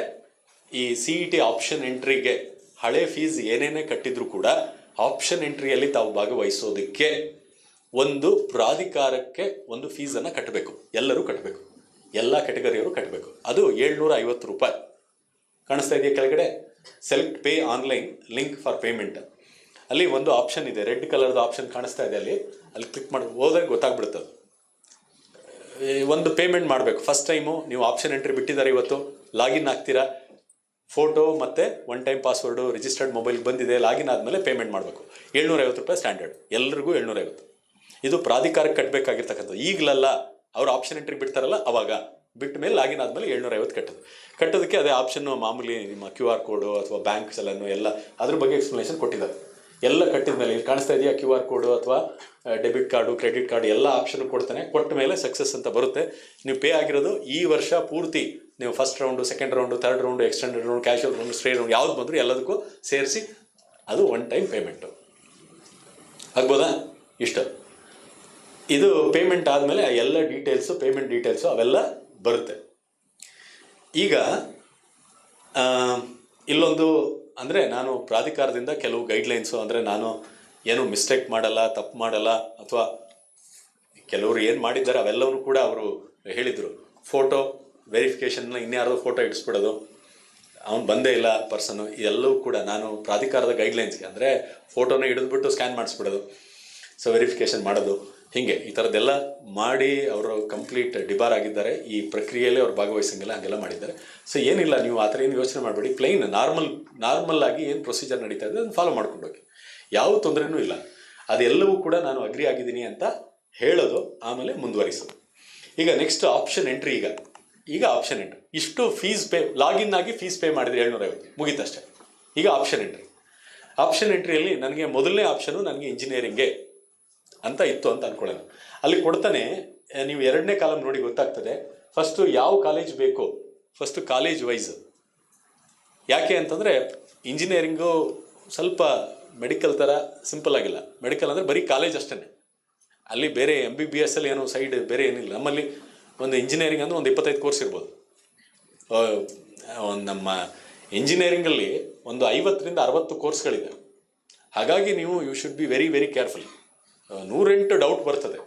ಈ CET ಆಪ್ಷನ್ ಎಂಟ್ರಿಗೆ ಹಳೆ ಫೀಸ್ ಏನೇನೇ ಕಟ್ಟಿದ್ರು ಕೂಡ ಆಪ್ಷನ್ ಎಂಟ್ರಿಯಲ್ಲಿ ತಾವು ಭಾಗವಹಿಸೋದಕ್ಕೆ ಒಂದು ಪ್ರಾಧಿಕಾರಕ್ಕೆ ಒಂದು ಫೀಸನ್ನು ಕಟ್ಟಬೇಕು. ಎಲ್ಲರೂ ಕಟ್ಟಬೇಕು, ಎಲ್ಲ ಕೆಟಗರಿಯವರು ಕಟ್ಟಬೇಕು. ಅದು 750 ರೂಪಾಯಿ. ಕಾಣಿಸ್ತಾ ಇದೆಯಾ ಕೆಳಗಡೆ? Select pay online link for payment. ಅಲ್ಲಿ ಒಂದು ಆಪ್ಷನ್ ಇದೆ, ರೆಡ್ ಕಲರ್ದು ಆಪ್ಷನ್ ಕಾಣಿಸ್ತಾ ಇದೆ. ಅಲ್ಲಿ ಕ್ಲಿಕ್ ಮಾಡಿ ಹೋದಾಗ ಗೊತ್ತಾಗ್ಬಿಡುತ್ತೆ. ಒಂದು ಪೇಮೆಂಟ್ ಮಾಡಬೇಕು. ಫಸ್ಟ್ ಟೈಮು ನೀವು ಆಪ್ಷನ್ ಎಂಟ್ರಿ ಬಿಟ್ಟಿದ್ದಾರೆ, ಇವತ್ತು ಲಾಗಿನ್ ಆಗ್ತೀರಾ, ಫೋಟೋ ಮತ್ತು ಒನ್ ಟೈಮ್ ಪಾಸ್ವರ್ಡು ರಿಜಿಸ್ಟರ್ಡ್ ಮೊಬೈಲ್ಗೆ ಬಂದಿದೆ, ಲಾಗಿನ್ ಆದಮೇಲೆ ಪೇಮೆಂಟ್ ಮಾಡಬೇಕು. 750 ರೂಪಾಯಿ ಸ್ಟ್ಯಾಂಡರ್ಡ್, ಎಲ್ರಿಗೂ 750. ಇದು ಪ್ರಾಧಿಕಾರಕ್ಕೆ ಕಟ್ಟಬೇಕಾಗಿರ್ತಕ್ಕಂಥದ್ದು. ಈಗಲಲ್ಲ, ಅವ್ರು ಆಪ್ಷನ್ ಎಂಟ್ರಿ ಬಿಡ್ತಾರಲ್ಲ ಅವಾಗ, ಬಿಟ್ಟ ಮೇಲೆ ಲಾಗಿನ್ ಆದಮೇಲೆ 750 ಕಟ್ಟೋದಕ್ಕೆ ಅದೇ ಆಪ್ಷನ್ನು. ಮಾಮೂಲಿ ನಿಮ್ಮ QR ಕೋಡು ಅಥವಾ ಬ್ಯಾಂಕ್ ಚಲನ್ನು ಎಲ್ಲ ಅದ್ರ ಬಗ್ಗೆ ಎಕ್ಸ್ಪ್ಲನೇಷನ್ ಕೊಟ್ಟಿದ್ದಾರೆ. ಎಲ್ಲ ಕಟ್ಟಿದ ಮೇಲೆ ಇಲ್ಲಿ ಕಾಣಿಸ್ತಾ ಇದೆಯಾ, QR ಕೋಡು ಅಥವಾ ಡೆಬಿಟ್ ಕಾರ್ಡು, ಕ್ರೆಡಿಟ್ ಕಾರ್ಡು ಎಲ್ಲ ಆಪ್ಷನ್ ಕೊಡ್ತಾನೆ. ಕೊಟ್ಟ ಮೇಲೆ ಸಕ್ಸಸ್ ಅಂತ ಬರುತ್ತೆ. ನೀವು ಪೇ ಆಗಿರೋದು ಈ ವರ್ಷ ಪೂರ್ತಿ, ನೀವು first round, second round, third round, extended round, casual round, straight round ಯಾವ್ದು ಬಂದರೂ ಎಲ್ಲದಕ್ಕೂ ಸೇರಿಸಿ ಅದು ಒನ್ ಟೈಮ್ ಪೇಮೆಂಟು. ಆಗ್ಬೋದಾ? ಇಷ್ಟು. ಇದು ಪೇಮೆಂಟ್ ಆದಮೇಲೆ ಎಲ್ಲ ಡೀಟೇಲ್ಸು, ಪೇಮೆಂಟ್ ಡೀಟೇಲ್ಸು ಅವೆಲ್ಲ ಬರುತ್ತೆ. ಈಗ ಇಲ್ಲೊಂದು ಅಂದರೆ ನಾನು ಪ್ರಾಧಿಕಾರದಿಂದ ಕೆಲವು ಗೈಡ್ಲೈನ್ಸು, ಅಂದರೆ ನಾನು ಏನು ಮಿಸ್ಟೇಕ್ ಮಾಡಲ್ಲ, ತಪ್ಪು ಮಾಡಲ್ಲ, ಅಥವಾ ಕೆಲವರು ಏನು ಮಾಡಿದ್ದಾರೆ ಅವೆಲ್ಲವೂ ಕೂಡ ಅವರು ಹೇಳಿದರು. ಫೋಟೋ ವೆರಿಫಿಕೇಷನ್ನ ಇನ್ಯಾರೋ ಫೋಟೋ ಇಡಿಸ್ಬಿಡೋದು, ಅವ್ನು ಬಂದೇ ಇಲ್ಲ ಪರ್ಸನ್ನು, ಇದೆಲ್ಲವೂ ಕೂಡ ನಾನು ಪ್ರಾಧಿಕಾರದ ಗೈಡ್ಲೈನ್ಸ್ಗೆ, ಅಂದರೆ ಫೋಟೋನ ಹಿಡಿದ್ಬಿಟ್ಟು ಸ್ಕ್ಯಾನ್ ಮಾಡಿಸ್ಬಿಡೋದು, ಸೊ ವೆರಿಫಿಕೇಷನ್ ಮಾಡೋದು, ಹೀಗೆ ಈ ಥರದ್ದೆಲ್ಲ ಮಾಡಿ ಅವರು ಕಂಪ್ಲೀಟ್ ಡಿಬಾರ್ ಆಗಿದ್ದಾರೆ. ಈ ಪ್ರಕ್ರಿಯೆಯಲ್ಲೇ ಅವ್ರು ಭಾಗವಹಿಸಂಗಿಲ್ಲ, ಹಾಗೆಲ್ಲ ಮಾಡಿದ್ದಾರೆ. ಸೊ ಏನಿಲ್ಲ, ನೀವು ಆ ಥರ ಏನು ಯೋಚನೆ ಮಾಡಬೇಡಿ. ಪ್ಲೈನ್ ನಾರ್ಮಲ್ ಆಗಿ ಏನು ಪ್ರೊಸೀಜರ್ ನಡೀತಾ ಇದೆ ಅದನ್ನು ಫಾಲೋ ಮಾಡ್ಕೊಂಡು ಹೋಗಿ, ಯಾವ ತೊಂದರೆನೂ ಇಲ್ಲ. ಅದೆಲ್ಲವೂ ಕೂಡ ನಾನು ಅಗ್ರಿ ಆಗಿದ್ದೀನಿ ಅಂತ ಹೇಳೋದು, ಆಮೇಲೆ ಮುಂದುವರಿಸೋದು. ಈಗ ನೆಕ್ಸ್ಟ್ ಆಪ್ಷನ್ ಎಂಟ್ರಿ. ಈಗ ಆಪ್ಷನ್ ಎಂಟ್ರಿ, ಇಷ್ಟು ಫೀಸ್ ಪೇ, ಲಾಗಿನ್ ಆಗಿ ಫೀಸ್ ಪೇ ಮಾಡಿದರೆ 750 ಮುಗೀತಷ್ಟೇ. ಈಗ ಆಪ್ಷನ್ ಎಂಟ್ರಿಯಲ್ಲಿ ನನಗೆ ಮೊದಲನೇ ಆಪ್ಷನು ನನಗೆ ಇಂಜಿನಿಯರಿಂಗ್ಗೆ ಅಂತ ಇತ್ತು ಅಂತ ಅಂದ್ಕೊಳ್ಳೋಣ. ಅಲ್ಲಿ ಕೊಡ್ತಾನೆ, ನೀವು 2ನೇ ಕಾಲಮ್ ನೋಡಿ ಗೊತ್ತಾಗ್ತದೆ. ಫಸ್ಟು ಯಾವ ಕಾಲೇಜ್ ಬೇಕೋ, ಫಸ್ಟು ಕಾಲೇಜ್ ವೈಸ್. ಯಾಕೆ ಅಂತಂದರೆ ಇಂಜಿನಿಯರಿಂಗು ಸ್ವಲ್ಪ ಮೆಡಿಕಲ್ ಥರ ಸಿಂಪಲ್ ಆಗಿಲ್ಲ. ಮೆಡಿಕಲ್ ಅಂದರೆ ಬರೀ ಕಾಲೇಜ್ ಅಷ್ಟೇ, ಅಲ್ಲಿ ಬೇರೆ MBBS ಅಲ್ಲಿ ಏನೋ ಸೈಡ್ ಬೇರೆ ಏನಿಲ್ಲ. ನಮ್ಮಲ್ಲಿ ಒಂದು ಇಂಜಿನಿಯರಿಂಗ್ ಅಂದರೆ ಒಂದು 25 ಕೋರ್ಸ್ ಇರ್ಬೋದು. ನಮ್ಮ ಇಂಜಿನಿಯರಿಂಗಲ್ಲಿ ಒಂದು 50ರಿಂದ 60 ಕೋರ್ಸ್ಗಳಿದೆ. ಹಾಗಾಗಿ ನೀವು you should be very very careful. 108 doubt ಬರ್ತದೆ.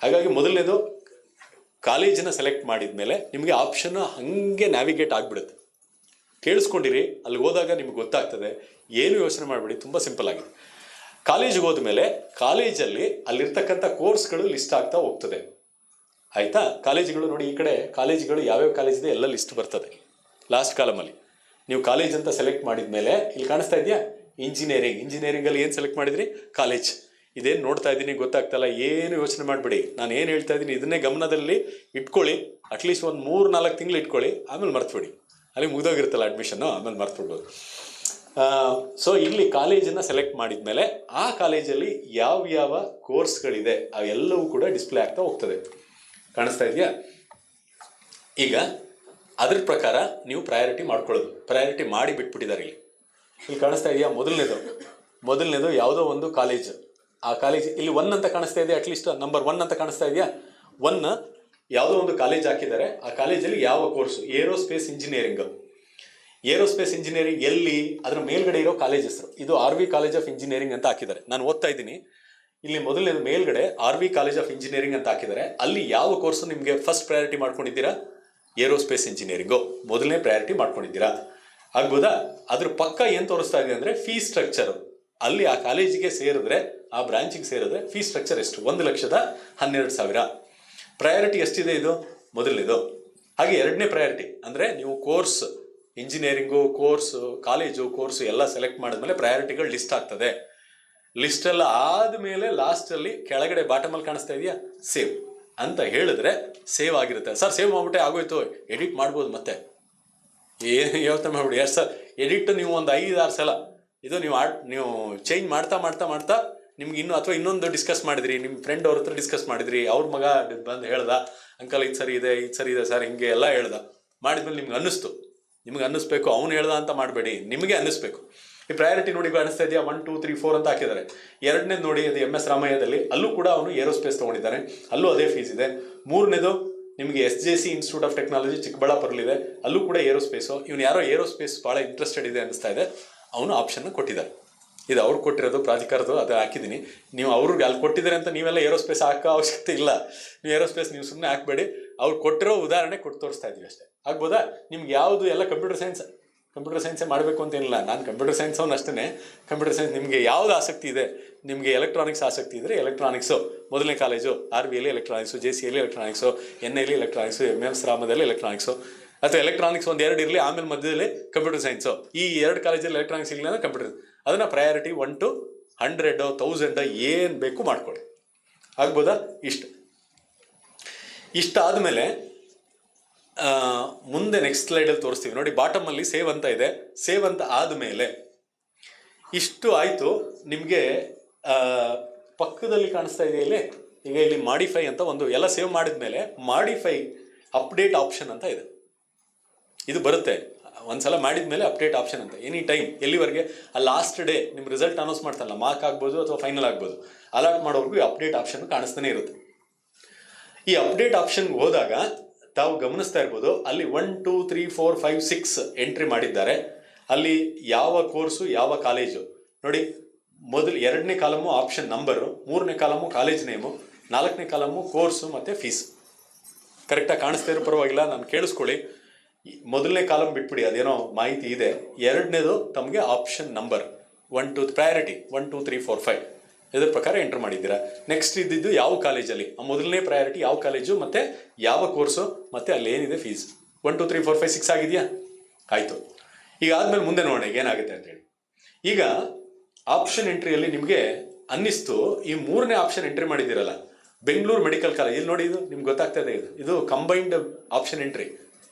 ಹಾಗಾಗಿ ಮೊದಲನೇದು ಕಾಲೇಜನ್ನು ಸೆಲೆಕ್ಟ್ ಮಾಡಿದ ಮೇಲೆ ನಿಮಗೆ ಆಪ್ಷನ್ ಹಾಗೆ ನ್ಯಾವಿಗೇಟ್ ಆಗಿಬಿಡುತ್ತೆ. ಕೇಳಿಸ್ಕೊಂಡಿರಿ, ಅಲ್ಲಿ ಹೋದಾಗ ನಿಮ್ಗೆ ಗೊತ್ತಾಗ್ತದೆ. ಏನು ಯೋಚನೆ ಮಾಡಬೇಡಿ, ತುಂಬ ಸಿಂಪಲ್ ಆಗಿದೆ. ಕಾಲೇಜಿಗೆ ಹೋದ್ಮೇಲೆ ಕಾಲೇಜಲ್ಲಿ ಅಲ್ಲಿರ್ತಕ್ಕಂಥ ಕೋರ್ಸ್ಗಳು ಲಿಸ್ಟ್ ಆಗ್ತಾ ಹೋಗ್ತದೆ. ಆಯಿತಾ? ಕಾಲೇಜುಗಳು ನೋಡಿ, ಈ ಕಡೆ ಕಾಲೇಜುಗಳು ಯಾವ್ಯಾವ ಕಾಲೇಜ್ ಇದೆ ಎಲ್ಲ ಲಿಸ್ಟ್ ಬರ್ತದೆ ಲಾಸ್ಟ್ ಕಾಲಮಲ್ಲಿ. ನೀವು ಕಾಲೇಜ್ ಅಂತ ಸೆಲೆಕ್ಟ್ ಮಾಡಿದ ಮೇಲೆ ಇಲ್ಲಿ ಕಾಣಿಸ್ತಾ ಇದೆಯಾ ಇಂಜಿನಿಯರಿಂಗಲ್ಲಿ ಏನು ಸೆಲೆಕ್ಟ್ ಮಾಡಿದ್ರಿ? ಕಾಲೇಜ್. ಇದೇನು ನೋಡ್ತಾ ಇದ್ದೀನಿ ಗೊತ್ತಾಗ್ತಲ್ಲ, ಏನು ಯೋಚನೆ ಮಾಡಬೇಡಿ, ನಾನು ಏನು ಹೇಳ್ತಾ ಇದ್ದೀನಿ ಇದನ್ನೇ ಗಮನದಲ್ಲಿ ಇಟ್ಕೊಳ್ಳಿ. ಅಟ್ಲೀಸ್ಟ್ ಒಂದು 3-4 ತಿಂಗಳು ಇಟ್ಕೊಳ್ಳಿ, ಆಮೇಲೆ ಮರ್ತುಬಿಡಿ. ಅಲ್ಲಿ ಮುಗಿದೋಗಿರುತ್ತಲ್ಲ ಅಡ್ಮಿಷನ್ನು, ಆಮೇಲೆ ಮರ್ತುಬಿಡ್ಬೋದು. ಸೊ ಇಲ್ಲಿ ಕಾಲೇಜನ್ನು ಸೆಲೆಕ್ಟ್ ಮಾಡಿದ ಮೇಲೆ ಆ ಕಾಲೇಜಲ್ಲಿ ಯಾವ ಕೋರ್ಸ್ಗಳಿದೆ ಅವೆಲ್ಲವೂ ಕೂಡ ಡಿಸ್ಪ್ಲೇ ಆಗ್ತಾ ಹೋಗ್ತದೆ. ಕಾಣಿಸ್ತಾ ಇದೆಯಾ? ಈಗ ಅದ್ರ ಪ್ರಕಾರ ನೀವು ಪ್ರಯಾರಿಟಿ ಮಾಡ್ಕೊಳ್ಳೋದು. ಪ್ರಯಾರಿಟಿ ಮಾಡಿ ಬಿಟ್ಬಿಟ್ಟಿದ್ದಾರೆ ಇಲ್ಲಿ ಕಾಣಿಸ್ತಾ ಇದೆಯಾ? ಮೊದಲನೇದು ಯಾವುದೋ ಒಂದು ಕಾಲೇಜ್. ಆ ಕಾಲೇಜ್ ಇಲ್ಲಿ 1 ಅಂತ ಕಾಣಿಸ್ತಾ ಇದೆ, ಅಟ್ಲೀಸ್ಟ್ ನಂಬರ್ 1 ಅಂತ ಕಾಣಿಸ್ತಾ ಇದೆಯಾ? 1 ಯಾವುದೋ ಒಂದು ಕಾಲೇಜ್ ಹಾಕಿದ್ದಾರೆ. ಆ ಕಾಲೇಜಲ್ಲಿ ಯಾವ course? Aerospace engineering. Aerospace engineering ಎಲ್ಲಿ? ಅದರ ಮೇಲ್ಗಡೆ ಇರೋ ಕಾಲೇಜ್ ಹೆಸರು ಇದು RV ಕಾಲೇಜ್ ಆಫ್ ಇಂಜಿನಿಯರಿಂಗ್ ಅಂತ ಹಾಕಿದ್ದಾರೆ. ನಾನು ಓದ್ತಾ ಇದ್ದೀನಿ ಇಲ್ಲಿ. ಮೊದಲನೇದು ಮೇಲ್ಗಡೆ RV ಕಾಲೇಜ್ ಆಫ್ ಇಂಜಿನಿಯರಿಂಗ್ ಅಂತ ಹಾಕಿದ್ದಾರೆ. ಅಲ್ಲಿ ಯಾವ ಕೋರ್ಸು ನಿಮಗೆ ಫಸ್ಟ್ ಪ್ರಯಾರಿಟಿ ಮಾಡ್ಕೊಂಡಿದ್ದೀರಾ? ಏರೋಸ್ಪೇಸ್ ಇಂಜಿನಿಯರಿಂಗು ಮೊದಲನೇ ಪ್ರಯಾರಿಟಿ ಮಾಡ್ಕೊಂಡಿದ್ದೀರಾ. ಆಗ್ಬೋದಾ? ಅದ್ರ ಪಕ್ಕ ಏನು ತೋರಿಸ್ತಾ ಇದೆ ಅಂದರೆ ಫೀಸ್ ಸ್ಟ್ರಕ್ಚರು. ಅಲ್ಲಿ ಆ ಕಾಲೇಜಿಗೆ ಸೇರಿದ್ರೆ, ಆ ಬ್ರಾಂಚಿಗೆ ಸೇರಿದ್ರೆ ಫೀಸ್ ಸ್ಟ್ರಕ್ಚರ್ ಎಷ್ಟು? 1,12,000. ಪ್ರಯಾರಿಟಿ ಎಷ್ಟಿದೆ ಇದು? ಮೊದಲನೇದು. ಹಾಗೆ ಎರಡನೇ ಪ್ರಯಾರಿಟಿ ಅಂದರೆ ನೀವು course, engineering course, college course ಎಲ್ಲ ಸೆಲೆಕ್ಟ್ ಮಾಡಿದ್ಮೇಲೆ ಪ್ರಯಾರಿಟಿಗಳು ಲಿಸ್ಟ್ ಆಗ್ತದೆ. ಲಿಸ್ಟೆಲ್ಲ ಆದಮೇಲೆ ಲಾಸ್ಟಲ್ಲಿ ಕೆಳಗಡೆ ಬಾಟಮಲ್ಲಿ ಕಾಣಿಸ್ತಾ ಇದೆಯಾ ಸೇವ್ ಅಂತ ಹೇಳಿದ್ರೆ ಸೇವ್ ಆಗಿರುತ್ತೆ. ಸರ್ ಸೇವ್ ಮಾಡ್ಬಿಟ್ಟೆ ಆಗೋಯ್ತು, ಎಡಿಟ್ ಮಾಡ್ಬೋದು ಮತ್ತೆ, ಏನು ಯೋಚನೆ ಮಾಡ್ಬಿಡಿ. ಸರ್ ಎಡಿಟ್ ನೀವು ಒಂದು 5-6 ಸಲ ಇದು ನೀವು ಚೇಂಜ್ ಮಾಡ್ತಾ ನಿಮ್ಗೆ ಇನ್ನೂ ಇನ್ನೊಂದು ಡಿಸ್ಕಸ್ ಮಾಡಿದ್ರಿ, ನಿಮ್ಮ ಫ್ರೆಂಡ್ ಅವ್ರ ಹತ್ರ ಡಿಸ್ಕಸ್ ಮಾಡಿದ್ರಿ, ಅವ್ರ ಮಗ ಬಂದು ಹೇಳ್ದ ಅಂಕಲ್ ಇದು ಸರಿ ಇದೆ ಸರ್ ಹಿಂಗೆ ಎಲ್ಲ ಹೇಳ್ದ. ಮಾಡಿದ್ಮೇಲೆ ನಿಮ್ಗೆ ಅನ್ನಿಸ್ಬೇಕು, ಅವ್ನು ಹೇಳ್ದ ಅಂತ ಮಾಡಬೇಡಿ, ನಿಮಗೆ ಅನ್ನಿಸ್ಬೇಕು. ಈ ಪ್ರಯಾರಿಟಿ ನೋಡಿ ಕಾಣಿಸ್ತಾ ಇದೆಯಾ? 1, 2, 3, 4 ಅಂತ ಹಾಕಿದ್ದಾರೆ. ಎರಡನೇದು ನೋಡಿ, ಅದು MS ರಾಮಯ್ಯದಲ್ಲಿ, ಅಲ್ಲೂ ಕೂಡ ಅವನು ಏರೋಸ್ಪೇಸ್ ತೊಗೊಂಡಿದ್ದಾನೆ, ಅಲ್ಲೂ ಅದೇ ಫೀಸ್ ಇದೆ. ಮೂರನೇದು ನಿಮಗೆ SJC ಇನ್ಸ್ಟಿಟ್ಯೂಟ್ ಆಫ್ ಟೆಕ್ನಾಲಜಿ ಚಿಕ್ಕಬಳ್ಳಾಪುರಲ್ಲಿದೆ, ಅಲ್ಲೂ ಕೂಡ ಏರೋಸ್ಪೇಸು. ಇವನು ಯಾರೋ ಏರೋಸ್ಪೇಸ್ ಭಾಳ ಇಂಟ್ರೆಸ್ಟೆಡ್ ಇದೆ ಅನ್ನಿಸ್ತಾ ಇದೆ, ಅವನು ಆಪ್ಷನ್ನ ಕೊಟ್ಟಿದ್ದಾರೆ. ಇದು ಅವ್ರು ಕೊಟ್ಟಿರೋದು, ಪ್ರಾಧಿಕಾರದ್ದು, ಅದು ಹಾಕಿದ್ದೀನಿ. ನೀವು ಅವ್ರಿಗೆ ಅಲ್ಲಿ ಕೊಟ್ಟಿದ್ದಾರೆ ಅಂತ ನೀವೆಲ್ಲ ಏರೋಸ್ಪೇಸ್ ಹಾಕೋ ಅವಶ್ಯಕತೆ ಇಲ್ಲ. ನೀವು ಏರೋಸ್ಪೇಸ್ ನೀವು ಸುಮ್ಮನೆ ಹಾಕಬೇಡಿ, ಅವ್ರು ಕೊಟ್ಟಿರೋ ಉದಾಹರಣೆ ಕೊಟ್ಟು ತೋರಿಸ್ತಾ ಇದ್ದೀವಿ ಅಷ್ಟೇ. ಆಗ್ಬೋದಾ? ನಿಮ್ಗೆ ಯಾವುದು ಎಲ್ಲ ಕಂಪ್ಯೂಟರ್ ಸೈನ್ಸೇ ಮಾಡಬೇಕು ಅಂತೇನಿಲ್ಲ. ನಾನು ಕಂಪ್ಯೂಟರ್ ಸೈನ್ಸ್ ಅವನು ಅಷ್ಟೇ. ಕಂಪ್ಯೂಟರ್ ಸೈನ್ಸ್ ನಿಮಗೆ ಯಾವುದು ಆಸಕ್ತಿ ಇದೆ, ನಿಮಗೆ ಎಲೆಕ್ಟ್ರಾನಿಕ್ಸ್ ಆಸಕ್ತಿ ಇದ್ದರೆ ಎಲೆಕ್ಟ್ರಾನಿಕ್ಸು ಮೊದಲನೇ ಕಾಲೇಜು, RVಯಲ್ಲಿ ಎಲೆಕ್ಟ್ರಾನಿಕ್ಸು, JCಯಲ್ಲಿ ಎಲೆಕ್ಟ್ರಾನಿಕ್ಸು, NIಯಲ್ಲಿ ಎಲೆಕ್ಟ್ರಾನಿಕ್ಸು, MS ರಾಮದಲ್ಲಿ ಎಲೆಕ್ಟ್ರಾನಿಕ್ಸು, ಅಥವಾ ಎಲೆಕ್ಟ್ರಾನಿಕ್ಸ್ 1-2 ಇರಲಿ, ಆಮೇಲೆ ಮಧ್ಯದಲ್ಲಿ ಕಂಪ್ಯೂಟರ್ ಸೈನ್ಸು. ಈ 2 ಕಾಲೇಜಲ್ಲಿ ಎಲೆಕ್ಟ್ರಾನಿಕ್ಸ್ ಇಲ್ಲ ಅಂದರೆ ಕಂಪ್ಯೂಟರ್, ಅದನ್ನು ಪ್ರಯಾರಿಟಿ 1 to 100, 1000 ಏನು ಬೇಕು ಮಾಡ್ಕೊಳ್ಳಿ. ಆಗ್ಬೋದಾ? ಇಷ್ಟಾದಮೇಲೆ ಮುಂದೆ ನೆಕ್ಸ್ಟ್ ಸ್ಲೈಡಲ್ಲಿ ತೋರಿಸ್ತೀವಿ ನೋಡಿ. ಬಾಟಮಲ್ಲಿ ಸೇವ್ ಅಂತ ಇದೆ. ಸೇವ್ ಅಂತ ಆದಮೇಲೆ ಇಷ್ಟು ಆಯಿತು. ನಿಮಗೆ ಪಕ್ಕದಲ್ಲಿ ಕಾಣಿಸ್ತಾ ಇದೆಯಲ್ಲೇ, ಈಗ ಇಲ್ಲಿ ಮಾಡಿಫೈ ಅಂತ ಒಂದು, ಎಲ್ಲ ಸೇವ್ ಮಾಡಿದ ಮೇಲೆ ಮಾಡಿಫೈ ಅಪ್ಡೇಟ್ ಆಪ್ಷನ್ ಅಂತ ಇದೆ. ಇದು ಬರುತ್ತೆ ಒಂದ್ಸಲ ಮಾಡಿದ ಮೇಲೆ ಅಪ್ಡೇಟ್ ಆಪ್ಷನ್ ಅಂತ. ಎನಿ ಟೈಮ್, ಎಲ್ಲಿವರೆಗೆ? ಆ ಲಾಸ್ಟ್ ಡೇ ನಿಮ್ಮ ರಿಸಲ್ಟ್ ಅನೌನ್ಸ್ ಮಾಡ್ತಾರಲ್ಲ, ಮಾರ್ಕ್ ಆಗ್ಬೋದು ಅಥವಾ ಫೈನಲ್ ಆಗ್ಬೋದು, ಅಲಾಟ್ ಮಾಡೋವರೆಗೂ ಅಪ್ಡೇಟ್ ಆಪ್ಷನ್ ಕಾಣಿಸ್ತಾನೆ ಇರುತ್ತೆ. ಈ ಅಪ್ಡೇಟ್ ಆಪ್ಷನ್ಗೆ ಹೋದಾಗ ತಾವು ಗಮನಿಸ್ತಾ ಇರ್ಬೋದು, ಅಲ್ಲಿ 1, 2, 3, 4, 5, 6 ಎಂಟ್ರಿ ಮಾಡಿದ್ದಾರೆ. ಅಲ್ಲಿ ಯಾವ ಕೋರ್ಸು, ಯಾವ ಕಾಲೇಜು ನೋಡಿ. ಮೊದಲು 2ನೇ ಕಾಲಮು ಆಪ್ಷನ್ ನಂಬರು, 3ನೇ ಕಾಲಮು ಕಾಲೇಜ್ ನೇಮು, 4ನೇ ಕಾಲಮು ಕೋರ್ಸು ಮತ್ತು ಫೀಸ್. ಕರೆಕ್ಟಾಗಿ ಕಾಣಿಸ್ತಾ ಇರೋ ಪರವಾಗಿಲ್ಲ, ನಾನು ಕೇಳಿಸ್ಕೊಳ್ಳಿ. ಮೊದಲನೇ ಕಾಲಮ್ ಬಿಟ್ಬಿಡಿ, ಅದೇನೋ ಮಾಹಿತಿ ಇದೆ. ಎರಡನೇದು ತಮಗೆ ಆಪ್ಷನ್ ನಂಬರ್ 1, 2 ಪ್ರಯಾರಿಟಿ 1, 2, 3, 4, 5 ಇದ್ರ ಪ್ರಕಾರ ಎಂಟ್ರ್ ಮಾಡಿದ್ದೀರಾ. ನೆಕ್ಸ್ಟ್ ಇದ್ದಿದ್ದು ಯಾವ ಕಾಲೇಜಲ್ಲಿ, ಆ ಮೊದಲನೇ ಪ್ರಯಾರಿಟಿ ಯಾವ ಕಾಲೇಜು ಮತ್ತು ಯಾವ ಕೋರ್ಸು ಮತ್ತು ಅಲ್ಲಿ ಏನಿದೆ ಫೀಸ್. 1, 2, 3, 4, 5, 6 ಆಗಿದೆಯಾ? ಆಯಿತು. ಈಗ ಆದಮೇಲೆ ಮುಂದೆ ನೋಡೋಣ ಏನಾಗುತ್ತೆ ಅಂತೇಳಿ. ಈಗ ಆಪ್ಷನ್ ಎಂಟ್ರಿಯಲ್ಲಿ ನಿಮಗೆ ಅನ್ನಿಸ್ತು, ಈ 3ನೇ ಆಪ್ಷನ್ ಎಂಟ್ರಿ ಮಾಡಿದ್ದೀರಲ್ಲ, ಬೆಂಗಳೂರು ಮೆಡಿಕಲ್ ಕಾಲೇಜ್, ಇಲ್ಲಿ ನೋಡಿ, ಇದು ನಿಮ್ಗೆ ಗೊತ್ತಾಗ್ತಾ ಇದೆ, ಇದು ಕಂಬೈನ್ಡ್ ಆಪ್ಷನ್ ಎಂಟ್ರಿ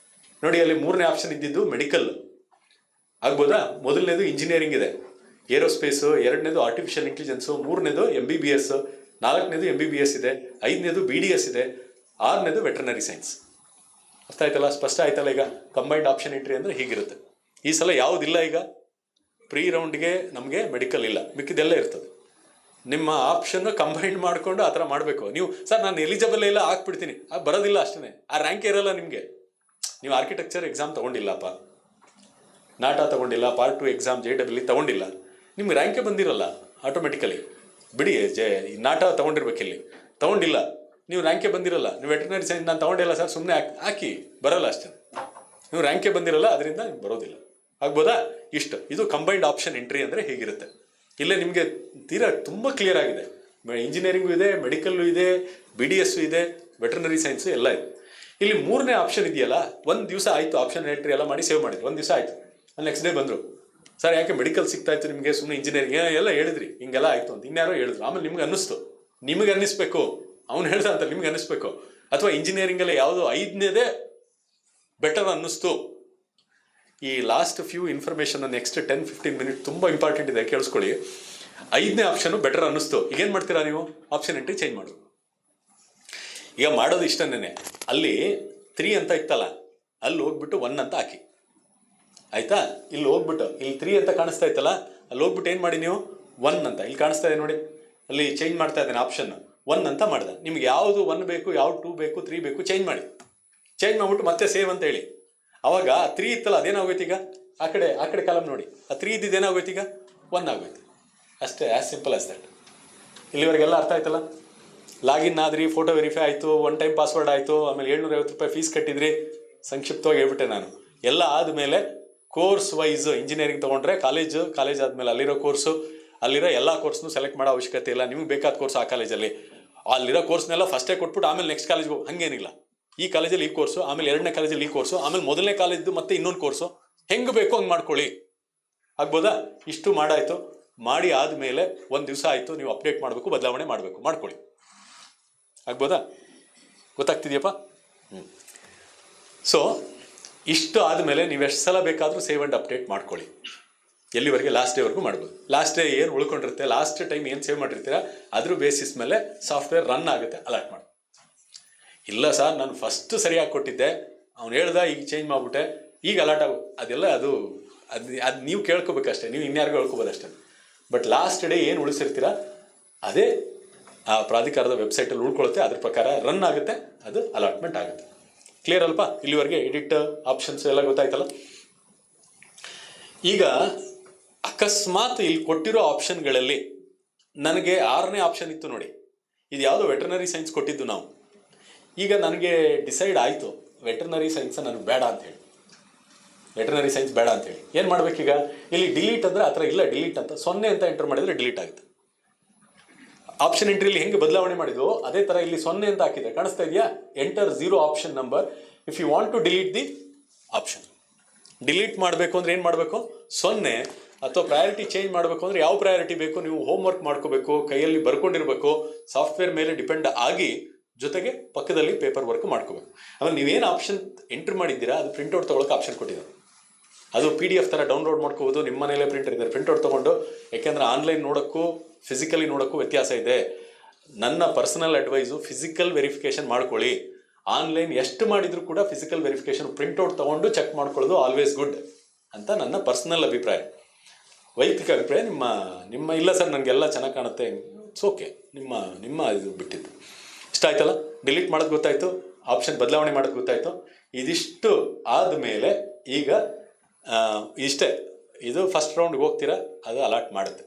ನೋಡಿ. ಅಲ್ಲಿ 3ನೇ ಆಪ್ಷನ್ ಇದ್ದಿದ್ದು ಮೆಡಿಕಲ್. ಆಗ್ಬೋದಾ? ಮೊದಲನೇದು ಇಂಜಿನಿಯರಿಂಗ್ ಇದೆ, ಏರೋಸ್ಪೇಸು, 2ನೇದು ಆರ್ಟಿಫಿಷಿಯಲ್ ಇಂಟೆಲಿಜೆನ್ಸು, 3ನೇದು MBBS, 4ನೇದು MBBS ಇದೆ, 5ನೇದು BDS ಇದೆ, 6ನೇದು ವೆಟರ್ನರಿ ಸೈನ್ಸ್. ಅರ್ಥ ಆಯ್ತಲ್ಲ? ಸ್ಪಷ್ಟ ಆಯ್ತಲ್ಲ? ಈಗ ಕಂಬೈನ್ಡ್ ಆಪ್ಷನ್ ಎಂಟ್ರಿ ಅಂದರೆ ಹೀಗಿರುತ್ತೆ. ಈ ಸಲ ಯಾವುದಿಲ್ಲ, ಈಗ ಪ್ರೀ ರೌಂಡ್ಗೆ ನಮಗೆ ಮೆಡಿಕಲ್ ಇಲ್ಲ, ಮಿಕ್ಕಿದೆಲ್ಲ ಇರ್ತದೆ. ನಿಮ್ಮ ಆಪ್ಷನ್ನು ಕಂಬೈಂಡ್ ಮಾಡಿಕೊಂಡು ಆ ಥರ ಮಾಡಬೇಕು. ನೀವು ಸರ್ ನಾನು ಎಲಿಜಿಬಲ್ ಇಲ್ಲ ಹಾಕ್ಬಿಡ್ತೀನಿ, ಬರೋದಿಲ್ಲ ಅಷ್ಟೇ, ಆ ರ್ಯಾಂಕ್ ಇರೋಲ್ಲ ನಿಮಗೆ. ನೀವು ಆರ್ಕಿಟೆಕ್ಚರ್ ಎಕ್ಸಾಮ್ ತೊಗೊಂಡಿಲ್ಲಪ್ಪ, ನಾಟಾ ತೊಗೊಂಡಿಲ್ಲ, ಪಾರ್ಟ್ 2 ಎಕ್ಸಾಮ್ JEE ತೊಗೊಂಡಿಲ್ಲ, ನಿಮ್ಗೆ ರ್ಯಾಂಕೇ ಬಂದಿರಲ್ಲ ಆಟೋಮೆಟಿಕಲಿ. ಬಿಡಿ, ನಾಟಾ ತೊಗೊಂಡಿರ್ಬೇಕಿಲ್ಲಿ, ತೊಗೊಂಡಿಲ್ಲ, ನೀವು ರ್ಯಾಂಕೇ ಬಂದಿರಲ್ಲ. ನೀವು ವೆಟರ್ನರಿ ಸೈನ್ಸ್ ನಾನು ತೊಗೊಂಡಿಲ್ಲ ಸರ್, ಸುಮ್ಮನೆ ಹಾಕಿ, ಬರೋಲ್ಲ ಅಷ್ಟೇ. ನೀವು ರ್ಯಾಂಕೇ ಬಂದಿರಲ್ಲ, ಅದರಿಂದ ನಿಮ್ಗೆ ಬರೋದಿಲ್ಲ. ಆಗ್ಬೋದಾ? ಇದು ಕಂಬೈನ್ಡ್ ಆಪ್ಷನ್ ಎಂಟ್ರಿ ಅಂದರೆ ಹೀಗಿರುತ್ತೆ. ಇಲ್ಲೇ ನಿಮಗೆ ತೀರಾ ತುಂಬ ಕ್ಲಿಯರ್ ಆಗಿದೆ. ಇಂಜಿನಿಯರಿಂಗು ಇದೆ, ಮೆಡಿಕಲ್ಲು ಇದೆ, BDS ಇದೆ, ವೆಟರ್ನರಿ ಸೈನ್ಸು ಎಲ್ಲ ಇದೆ. ಇಲ್ಲಿ 3ನೇ ಆಪ್ಷನ್ ಇದೆಯಲ್ಲ, ಒಂದು ದಿವಸ ಆಯಿತು ಆಪ್ಷನ್ ಎಂಟ್ರಿ ಎಲ್ಲ ಮಾಡಿ ಸೇವ್ ಮಾಡಿದ್ರು, ಒಂದು ದಿವಸ ಆಯಿತು. ನೆಕ್ಸ್ಟ್ ಡೇ ಬಂದರು, ಸರ್ ಯಾಕೆ ಮೆಡಿಕಲ್ ಸಿಗ್ತಾ ಇತ್ತು ನಿಮಗೆ, ಸುಮ್ಮನೆ ಇಂಜಿನಿಯರಿಂಗ್ ಎಲ್ಲ ಹೇಳಿದ್ರಿ, ಹಿಂಗೆಲ್ಲ ಆಯಿತು ಅಂತ ಇನ್ಯಾರೋ ಹೇಳಿದ್ರು. ಆಮೇಲೆ ನಿಮ್ಗೆ ಅನ್ನಿಸ್ತು, ನಿಮಗೆ ಅನ್ನಿಸ್ಬೇಕು, ಅವ್ನು ಹೇಳ್ದ ಅಂತ ನಿಮ್ಗೆ ಅನ್ನಿಸ್ಬೇಕು. ಅಥವಾ ಇಂಜಿನಿಯರಿಂಗಲ್ಲಿ ಯಾವುದೋ 5ನೇದೇ ಬೆಟರ್ ಅನ್ನಿಸ್ತು. ಈ last few information next 10-15 minute ತುಂಬ ಇಂಪಾರ್ಟೆಂಟ್ ಇದೆ, ಕೇಳಿಸ್ಕೊಳ್ಳಿ. 5ನೇ ಆಪ್ಷನು ಬೆಟರ್ ಅನ್ನಿಸ್ತು. ಈಗೇನು ಮಾಡ್ತೀರಾ ನೀವು? ಆಪ್ಷನ್ ಎಂಟ್ರಿ ಚೇಂಜ್ ಮಾಡು. ಈಗ ಮಾಡೋದು ಇಷ್ಟನೇ, ಅಲ್ಲಿ 3 ಅಂತ ಇತ್ತಲ್ಲ, ಅಲ್ಲಿ ಹೋಗ್ಬಿಟ್ಟು 1 ಅಂತ ಹಾಕಿ, ಆಯ್ತಾ? ಇಲ್ಲಿ ಹೋಗ್ಬಿಟ್ಟು ಇಲ್ಲಿ 3 ಅಂತ ಕಾಣಿಸ್ತಾ ಇತ್ತಲ್ಲ, ಅಲ್ಲಿ ಹೋಗ್ಬಿಟ್ಟು ಏನು ಮಾಡಿ ನೀವು 1 ಅಂತ ಇಲ್ಲಿ ಕಾಣಿಸ್ತಾ ಇದೆ ನೋಡಿ, ಅಲ್ಲಿ ಚೇಂಜ್ ಮಾಡ್ತಾ ಇದ್ದೇನೆ ಆಪ್ಷನ್ 1 ಅಂತ ಮಾಡಿದೆ. ನಿಮ್ಗೆ ಯಾವುದು 1 ಬೇಕು, ಯಾವ್ದು 2 ಬೇಕು, 3 ಬೇಕು ಚೇಂಜ್ ಮಾಡಿ. ಚೇಂಜ್ ಮಾಡ್ಬಿಟ್ಟು ಮತ್ತೆ ಸೇವ್ ಅಂತ ಹೇಳಿ. ಅವಾಗ 3 ಇತ್ತಲ್ಲ ಅದೇನಾಗೋಯ್ತು ಈಗ, ಆ ಕಡೆ ಕಾಲಮ್ ನೋಡಿ, ಆ 3 ಇದ್ದಿದ್ದು ಏನಾಗೋಯ್ತು ಈಗ 1 ಆಗೋಯ್ತು. ಅಷ್ಟೇ, ಆ್ಯಸ್ ಸಿಂಪಲ್ ಆಸ್ ದಟ್. ಇಲ್ಲಿವರೆಗೆಲ್ಲ ಅರ್ಥ ಆಯ್ತಲ್ಲ? ಲಾಗಿನ್ ಆದ್ರಿ, ಫೋಟೋ ವೆರಿಫೈ ಆಯಿತು, 1 ಟೈಮ್ ಪಾಸ್ವರ್ಡ್ ಆಯಿತು, ಆಮೇಲೆ 750 ರೂಪಾಯಿ ಫೀಸ್ ಕಟ್ಟಿದ್ರಿ. ಸಂಕ್ಷಿಪ್ತವಾಗಿ ಹೇಳ್ಬಿಟ್ಟೆ ನಾನು. ಎಲ್ಲ ಆದಮೇಲೆ ಕೋರ್ಸ್ ವೈಸ್ ಇಂಜಿನಿಯರಿಂಗ್ ತೊಗೊಂಡ್ರೆ ಕಾಲೇಜ್ ಆದಮೇಲೆ ಅಲ್ಲಿರೋ ಕೋರ್ಸು, ಅಲ್ಲಿರೋ ಎಲ್ಲ ಕೋರ್ಸ್ನು ಸೆಲೆಕ್ಟ್ ಮಾಡೋ ಅವಶ್ಯಕತೆ ಇಲ್ಲ. ನಿಮ್ಗೆ ಬೇಕಾದ ಕೋರ್ಸ್ ಆ ಕಾಲೇಜಲ್ಲಿ, ಅಲ್ಲಿರೋ ಕೋರ್ಸ್ನೆಲ್ಲ ಫಸ್ಟೇ ಕೊಟ್ಬಿಟ್ಟು ಆಮೇಲೆ ನೆಕ್ಸ್ಟ್ ಕಾಲೇಜ್ಗೆ ಹೋಗಿ ಹಂಗೇನಿಲ್ಲ. ಈ ಕಾಲೇಜಲ್ಲಿ ಈ ಕೋರ್ಸು, ಆಮೇಲೆ 2ನೇ ಕಾಲೇಜಲ್ಲಿ ಈ ಕೋರ್ಸು, ಆಮೇಲೆ 1ನೇ ಕಾಲೇಜ್ದು ಮತ್ತೆ ಇನ್ನೊಂದು ಕೋರ್ಸು, ಹೆಂಗೆ ಬೇಕು ಹಂಗೆ ಮಾಡ್ಕೊಳ್ಳಿ. ಆಗ್ಬೋದಾ? ಇಷ್ಟು ಮಾಡಾಯಿತು. ಮಾಡಿ ಆದಮೇಲೆ 1 ದಿವಸ ಆಯಿತು, ನೀವು ಅಪ್ಡೇಟ್ ಮಾಡಬೇಕು, ಬದಲಾವಣೆ ಮಾಡಬೇಕು, ಮಾಡ್ಕೊಳ್ಳಿ. ಆಗ್ಬೋದಾ? ಗೊತ್ತಾಗ್ತಿದೆಯಪ್ಪ? ಸೊ ಇಷ್ಟು ಆದಮೇಲೆ ನೀವು ಎಷ್ಟು ಸಲ ಬೇಕಾದರೂ ಸೇವ್ ಆ್ಯಂಡ್ ಅಪ್ಡೇಟ್ ಮಾಡ್ಕೊಳ್ಳಿ. ಎಲ್ಲಿವರೆಗೆ? ಲಾಸ್ಟ್ ಡೇವರೆಗೂ ಮಾಡ್ಬೋದು. ಲಾಸ್ಟ್ ಡೇ ಏನು ಉಳ್ಕೊಂಡಿರುತ್ತೆ, ಲಾಸ್ಟ್ ಟೈಮ್ ಏನು ಸೇವ್ ಮಾಡಿರ್ತೀರ ಅದ್ರ ಬೇಸಿಸ್ ಮೇಲೆ ಸಾಫ್ಟ್ವೇರ್ ರನ್ ಆಗುತ್ತೆ, ಅಲರ್ಟ್ ಮಾಡಿ. ಇಲ್ಲ ಸರ್ ನಾನು ಫಸ್ಟ್ ಸರಿಯಾಗಿ ಕೊಟ್ಟಿದ್ದೆ, ಅವ್ನು ಹೇಳ್ದ, ಈಗ ಚೇಂಜ್ ಮಾಡಿಬಿಟ್ಟೆ, ಈಗ ಅಲರ್ಟ್ ಅದೆಲ್ಲ ಅದು ನೀವು ಕೇಳ್ಕೊಬೇಕಷ್ಟೇ, ನೀವು ಇನ್ಯಾರಿಗೂ ಹೇಳ್ಕೊಬೋದು ಅಷ್ಟೇ. ಬಟ್ ಲಾಸ್ಟ್ ಡೇ ಏನು ಉಳಿಸಿರ್ತೀರ ಅದೇ ಆ ಪ್ರಾಧಿಕಾರದ ವೆಬ್ಸೈಟಲ್ಲಿ ಉಳ್ಕೊಳುತ್ತೆ, ಅದ್ರ ಪ್ರಕಾರ ರನ್ ಆಗುತ್ತೆ, ಅದು ಅಲಾಟ್ಮೆಂಟ್ ಆಗುತ್ತೆ. ಕ್ಲಿಯರ್ ಅಲ್ಪ? ಇಲ್ಲಿವರೆಗೆ ಎಡಿಟ್ ಆಪ್ಷನ್ಸ್ ಎಲ್ಲ ಗೊತ್ತಾಯ್ತಲ್ಲ? ಈಗ ಅಕಸ್ಮಾತ್ ಇಲ್ಲಿ ಕೊಟ್ಟಿರೋ ಆಪ್ಷನ್ಗಳಲ್ಲಿ ನನಗೆ 6ನೇ ಆಪ್ಷನ್ ಇತ್ತು ನೋಡಿ, ಇದು ಯಾವುದೋ ವೆಟರ್ನರಿ ಸೈನ್ಸ್ ಕೊಟ್ಟಿದ್ದು ನಾವು. ಈಗ ನನಗೆ ಡಿಸೈಡ್ ಆಯಿತು ವೆಟರ್ನರಿ ಸೈನ್ಸ್ ನನಗೆ ಬೇಡ ಅಂತೇಳಿ, ವೆಟರ್ನರಿ ಸೈನ್ಸ್ ಬೇಡ ಅಂತೇಳಿ ಏನು ಮಾಡಬೇಕೀಗ? ಇಲ್ಲಿ ಡಿಲೀಟ್ ಅಂದರೆ ಆ ಥರ ಇಲ್ಲ, ಡಿಲೀಟ್ ಅಂತ 0 ಅಂತ ಎಂಟರ್ ಮಾಡಿದರೆ ಡಿಲೀಟ್ ಆಗುತ್ತೆ. ಆಪ್ಷನ್ ಎಂಟ್ರಿಲಿ ಹೆಂಗೆ ಬದಲಾವಣೆ ಮಾಡಿದ್ವು ಅದೇ ಥರ ಇಲ್ಲಿ 0 ಅಂತ ಹಾಕಿದೆ, ಕಾಣಿಸ್ತಾ ಇದೆಯಾ? Enter 0 option number if you want to delete the option. Delete ಮಾಡಬೇಕು ಅಂದರೆ ಏನು ಮಾಡಬೇಕು? 0. ಅಥವಾ ಪ್ರಯಾರಿಟಿ ಚೇಂಜ್ ಮಾಡಬೇಕು ಅಂದರೆ ಯಾವ ಪ್ರಯಾರಿಟಿ ಬೇಕು ನೀವು ಹೋಮ್ವರ್ಕ್ ಮಾಡ್ಕೋಬೇಕು, ಕೈಯಲ್ಲಿ ಬರ್ಕೊಂಡಿರಬೇಕು, ಸಾಫ್ಟ್ವೇರ್ ಮೇಲೆ ಡಿಪೆಂಡ್ ಆಗಿ, ಜೊತೆಗೆ ಪಕ್ಕದಲ್ಲಿ ಪೇಪರ್ ವರ್ಕ್ ಮಾಡ್ಕೋಬೇಕು. ಆಮೇಲೆ ನೀವೇನು ಆಪ್ಷನ್ ಎಂಟ್ರ್ ಮಾಡಿದ್ದೀರಾ ಅದು ಪ್ರಿಂಟ್ಔಟ್ ತೊಗೊಳಕ್ಕೆ ಆಪ್ಷನ್ ಕೊಟ್ಟಿದ್ದಾರೆ. ಅದು PDF ಥರ ಡೌನ್ಲೋಡ್ ಮಾಡ್ಕೋಬೋದು, ನಿಮ್ಮ ಮನೇಲೆ ಪ್ರಿಂಟರ್ ಇದ್ದಾರೆ, ಪ್ರಿಂಟ್ಔಟ್ ತೊಗೊಂಡು. ಯಾಕೆಂದರೆ ಆನ್ಲೈನ್ ನೋಡೋಕ್ಕೂ ಫಿಸಿಕಲಿ ನೋಡೋಕ್ಕೂ ವ್ಯತ್ಯಾಸ ಇದೆ. ನನ್ನ ಪರ್ಸನಲ್ ಅಡ್ವೈಸು ಫಿಸಿಕಲ್ ವೆರಿಫಿಕೇಷನ್ ಮಾಡ್ಕೊಳ್ಳಿ. ಆನ್ಲೈನ್ ಎಷ್ಟು ಮಾಡಿದರೂ ಕೂಡ ಫಿಸಿಕಲ್ ವೆರಿಫಿಕೇಷನ್ ಪ್ರಿಂಟ್ಔಟ್ ತೊಗೊಂಡು ಚೆಕ್ ಮಾಡ್ಕೊಳ್ಳೋದು ಆಲ್ವೇಸ್ ಗುಡ್ ಅಂತ ನನ್ನ ಪರ್ಸನಲ್ ಅಭಿಪ್ರಾಯ, ವೈಯಕ್ತಿಕ ಅಭಿಪ್ರಾಯ. ನಿಮ್ಮ ಇಲ್ಲ ಸರ್ ನನಗೆಲ್ಲ ಚೆನ್ನಾಗಿ ಕಾಣುತ್ತೆ, ಇಟ್ಸ್ ಓಕೆ, ನಿಮ್ಮ ಇದು ಬಿಟ್ಟಿದ್ದು. ಇಷ್ಟ ಆಯ್ತಲ್ಲ? ಡಿಲೀಟ್ ಮಾಡೋದು ಗೊತ್ತಾಯಿತು, ಆಪ್ಷನ್ ಬದಲಾವಣೆ ಮಾಡೋದು ಗೊತ್ತಾಯಿತು. ಇದಿಷ್ಟು ಆದಮೇಲೆ ಈಗ ಇಷ್ಟೇ, ಇದು ಫಸ್ಟ್ ರೌಂಡ್ಗೆ ಹೋಗ್ತೀರಾ, ಅದು ಅಲಾಟ್ ಮಾಡುತ್ತೆ.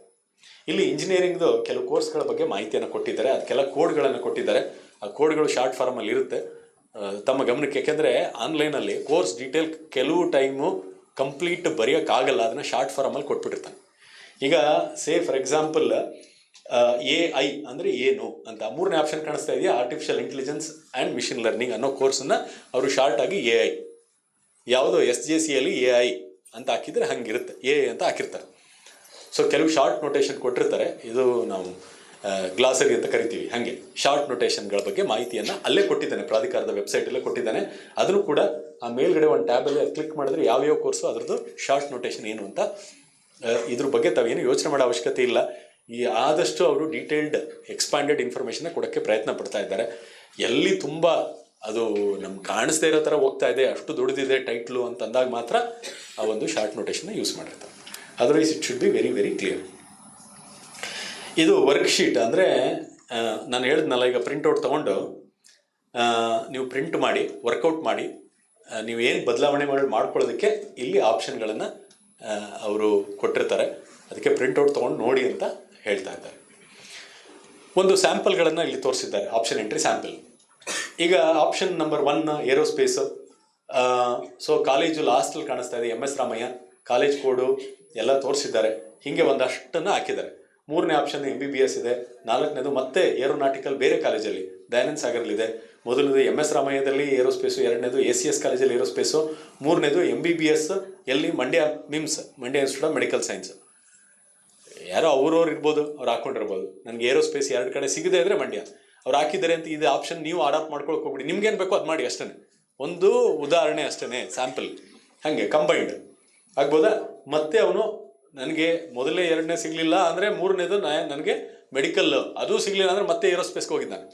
ಇಲ್ಲಿ ಇಂಜಿನಿಯರಿಂಗ್ದು ಕೆಲವು ಕೋರ್ಸ್ಗಳ ಬಗ್ಗೆ ಮಾಹಿತಿಯನ್ನು ಕೊಟ್ಟಿದ್ದಾರೆ, ಅದಕ್ಕೆಲ್ಲ ಕೋಡ್ಗಳನ್ನು ಕೊಟ್ಟಿದ್ದಾರೆ. ಆ ಕೋಡ್ಗಳು ಶಾರ್ಟ್ ಫಾರ್ಮಲ್ಲಿ ಇರುತ್ತೆ, ತಮ್ಮ ಗಮನಕ್ಕೆ. ಯಾಕೆಂದರೆ ಆನ್ಲೈನಲ್ಲಿ ಕೋರ್ಸ್ ಡೀಟೇಲ್ ಕೆಲವು ಟೈಮು ಕಂಪ್ಲೀಟ್ ಬರೆಯೋಕ್ಕಾಗಲ್ಲ, ಅದನ್ನು ಶಾರ್ಟ್ ಫಾರ್ಮಲ್ಲಿ ಕೊಟ್ಬಿಟ್ಟಿರ್ತಾನೆ. ಈಗ ಫಾರ್ ಎಕ್ಸಾಂಪಲ್ AI ಅಂದರೆ ಏನು ಅಂತ 3ನೇ ಆಪ್ಷನ್ ಕಾಣಿಸ್ತಾ ಇದೆಯಾ? Artificial intelligence and machine learning ಅನ್ನೋ ಕೋರ್ಸನ್ನು ಅವರು ಶಾರ್ಟಾಗಿ AI, ಯಾವುದೋ SJCಯಲ್ಲಿ AI ಅಂತ ಹಾಕಿದರೆ ಹಂಗಿರುತ್ತೆ, AI ಅಂತ ಹಾಕಿರ್ತಾರೆ. ಸೊ ಕೆಲವು ಶಾರ್ಟ್ ನೋಟೇಷನ್ ಕೊಟ್ಟಿರ್ತಾರೆ, ಇದು ನಾವು ಗ್ಲಾಸರಿ ಅಂತ ಕರಿತೀವಿ. ಹಾಗೆ ಶಾರ್ಟ್ ನೋಟೇಷನ್ಗಳ ಬಗ್ಗೆ ಮಾಹಿತಿಯನ್ನು ಅಲ್ಲೇ ಕೊಟ್ಟಿದ್ದಾನೆ, ಪ್ರಾಧಿಕಾರದ ವೆಬ್ಸೈಟಲ್ಲೇ ಕೊಟ್ಟಿದ್ದಾನೆ. ಅದನ್ನು ಕೂಡ ಆ ಮೇಲ್ಗಡೆ ಒಂದು ಟ್ಯಾಬಲ್ಲಿ ಕ್ಲಿಕ್ ಮಾಡಿದ್ರೆ ಯಾವ್ಯಾವ ಕೋರ್ಸು ಅದರದ್ದು ಶಾರ್ಟ್ ನೋಟೇಷನ್ ಏನು ಅಂತ, ಇದ್ರ ಬಗ್ಗೆ ತಾವೇನು ಯೋಚನೆ ಮಾಡೋ ಅವಶ್ಯಕತೆ ಇಲ್ಲ. ಆದಷ್ಟು ಅವರು ಡೀಟೇಲ್ಡ್ ಎಕ್ಸ್ಪ್ಯಾಂಡೆಡ್ ಇನ್ಫಾರ್ಮೇಷನ್ನ ಕೊಡೋಕ್ಕೆ ಪ್ರಯತ್ನ ಪಡ್ತಾ ಇದ್ದಾರೆ. ಎಲ್ಲಿ ತುಂಬ ಅದು ನಮ್ಗೆ ಕಾಣಿಸ್ದೇ ಇರೋ ಥರ ಹೋಗ್ತಾ ಇದೆ, ಅಷ್ಟು ದೊಡ್ಡದಿದೆ ಟೈಟ್ಲು ಅಂತ ಅಂದಾಗ ಮಾತ್ರ ಆ ಒಂದು ಶಾರ್ಟ್ ನೋಟೇಷನ್ನ ಯೂಸ್ ಮಾಡಿರ್ತಾರೆ. Otherwise it should be very very clear. ಇದು ವರ್ಕ್ಶೀಟ್ ಅಂದರೆ ನಾನು ಹೇಳಿದ್ನಲ್ಲ, ಈಗ ಪ್ರಿಂಟ್ಔಟ್ ತೊಗೊಂಡು ನೀವು ಪ್ರಿಂಟ್ ಮಾಡಿ ವರ್ಕೌಟ್ ಮಾಡಿ ನೀವು ಏನು ಬದಲಾವಣೆ ಮಾಡ್ಕೊಳ್ಳೋದಕ್ಕೆ ಇಲ್ಲಿ ಆಪ್ಷನ್ಗಳನ್ನು ಅವರು ಕೊಟ್ಟಿರ್ತಾರೆ. ಅದಕ್ಕೆ ಪ್ರಿಂಟ್ಔಟ್ ತೊಗೊಂಡು ನೋಡಿ ಅಂತ ಹೇಳ್ತಾ ಇದ್ದಾರೆ. ಒಂದು ಸ್ಯಾಂಪಲ್ಗಳನ್ನು ಇಲ್ಲಿ ತೋರಿಸಿದ್ದಾರೆ, ಆಪ್ಷನ್ ಎಂಟ್ರಿ ಸ್ಯಾಂಪಲ್. ಈಗ ಆಪ್ಷನ್ ನಂಬರ್ 1 ಏರೋಸ್ಪೇಸು. ಸೊ ಕಾಲೇಜು ಲಾಸ್ಟಲ್ಲಿ ಕಾಣಿಸ್ತಾ ಇದೆ, MS ರಾಮಯ್ಯ ಕಾಲೇಜ್ ಕೋಡು ಎಲ್ಲ ತೋರಿಸಿದ್ದಾರೆ. ಹೀಗೆ ಒಂದಷ್ಟನ್ನು ಹಾಕಿದ್ದಾರೆ. 3ನೇ ಆಪ್ಷನ್ MBBS ಇದೆ. 4ನೇದು ಮತ್ತೆ ಏರೋನಾಟಿಕಲ್ ಬೇರೆ ಕಾಲೇಜಲ್ಲಿ ದಯಾನಂದ ಸಾಗರ್ಲಿದೆ. ಮೊದಲನೇದು MS ರಾಮಯ್ಯದಲ್ಲಿ ಏರೋಸ್ಪೇಸು, 2ನೇದು ACS ಕಾಲೇಜಲ್ಲಿ ಏರೋಸ್ಪೇಸು, 3ನೇದು MBBS ಎಲ್ಲಿ? Mandya MIMS, Mandya institute of medical science. ಯಾರೋ ಅವ್ರವ್ರು ಇರ್ಬೋದು, ಅವ್ರು ಹಾಕೊಂಡಿರ್ಬೋದು. ನನಗೆ ಏರೋಸ್ಪೇಸ್ 2 ಕಡೆ ಸಿಗದೆ ಇದ್ರೆ ಮಂಡ್ಯ. ಅವ್ರು ಹಾಕಿದ್ದಾರೆ ಅಂತ ಇದು ಆಪ್ಷನ್ ನೀವು ಅಡಾಪ್ಟ್ ಮಾಡ್ಕೊಳಕ್ಕೆ ಹೋಗ್ಬಿಡಿ. ನಿಮ್ಗೇನು ಬೇಕೋ ಅದು ಮಾಡಿ ಅಷ್ಟೇ. ಒಂದು ಉದಾಹರಣೆ ಅಷ್ಟೇ, ಸ್ಯಾಂಪಲ್. ಹಾಗೆ ಕಂಬೈಂಡ್ ಆಗ್ಬೋದಾ? ಮತ್ತೆ ಅವನು ನನಗೆ ಮೊದಲನೇ 2ನೇ ಸಿಗಲಿಲ್ಲ ಅಂದರೆ 3ನೇದು ನನಗೆ ಮೆಡಿಕಲ್ ಅದು ಸಿಗಲಿಲ್ಲ ಅಂದರೆ ಮತ್ತೆ ಏರೋಸ್ಪೇಸ್ಗೆ ಹೋಗಿದ್ದಾನೆ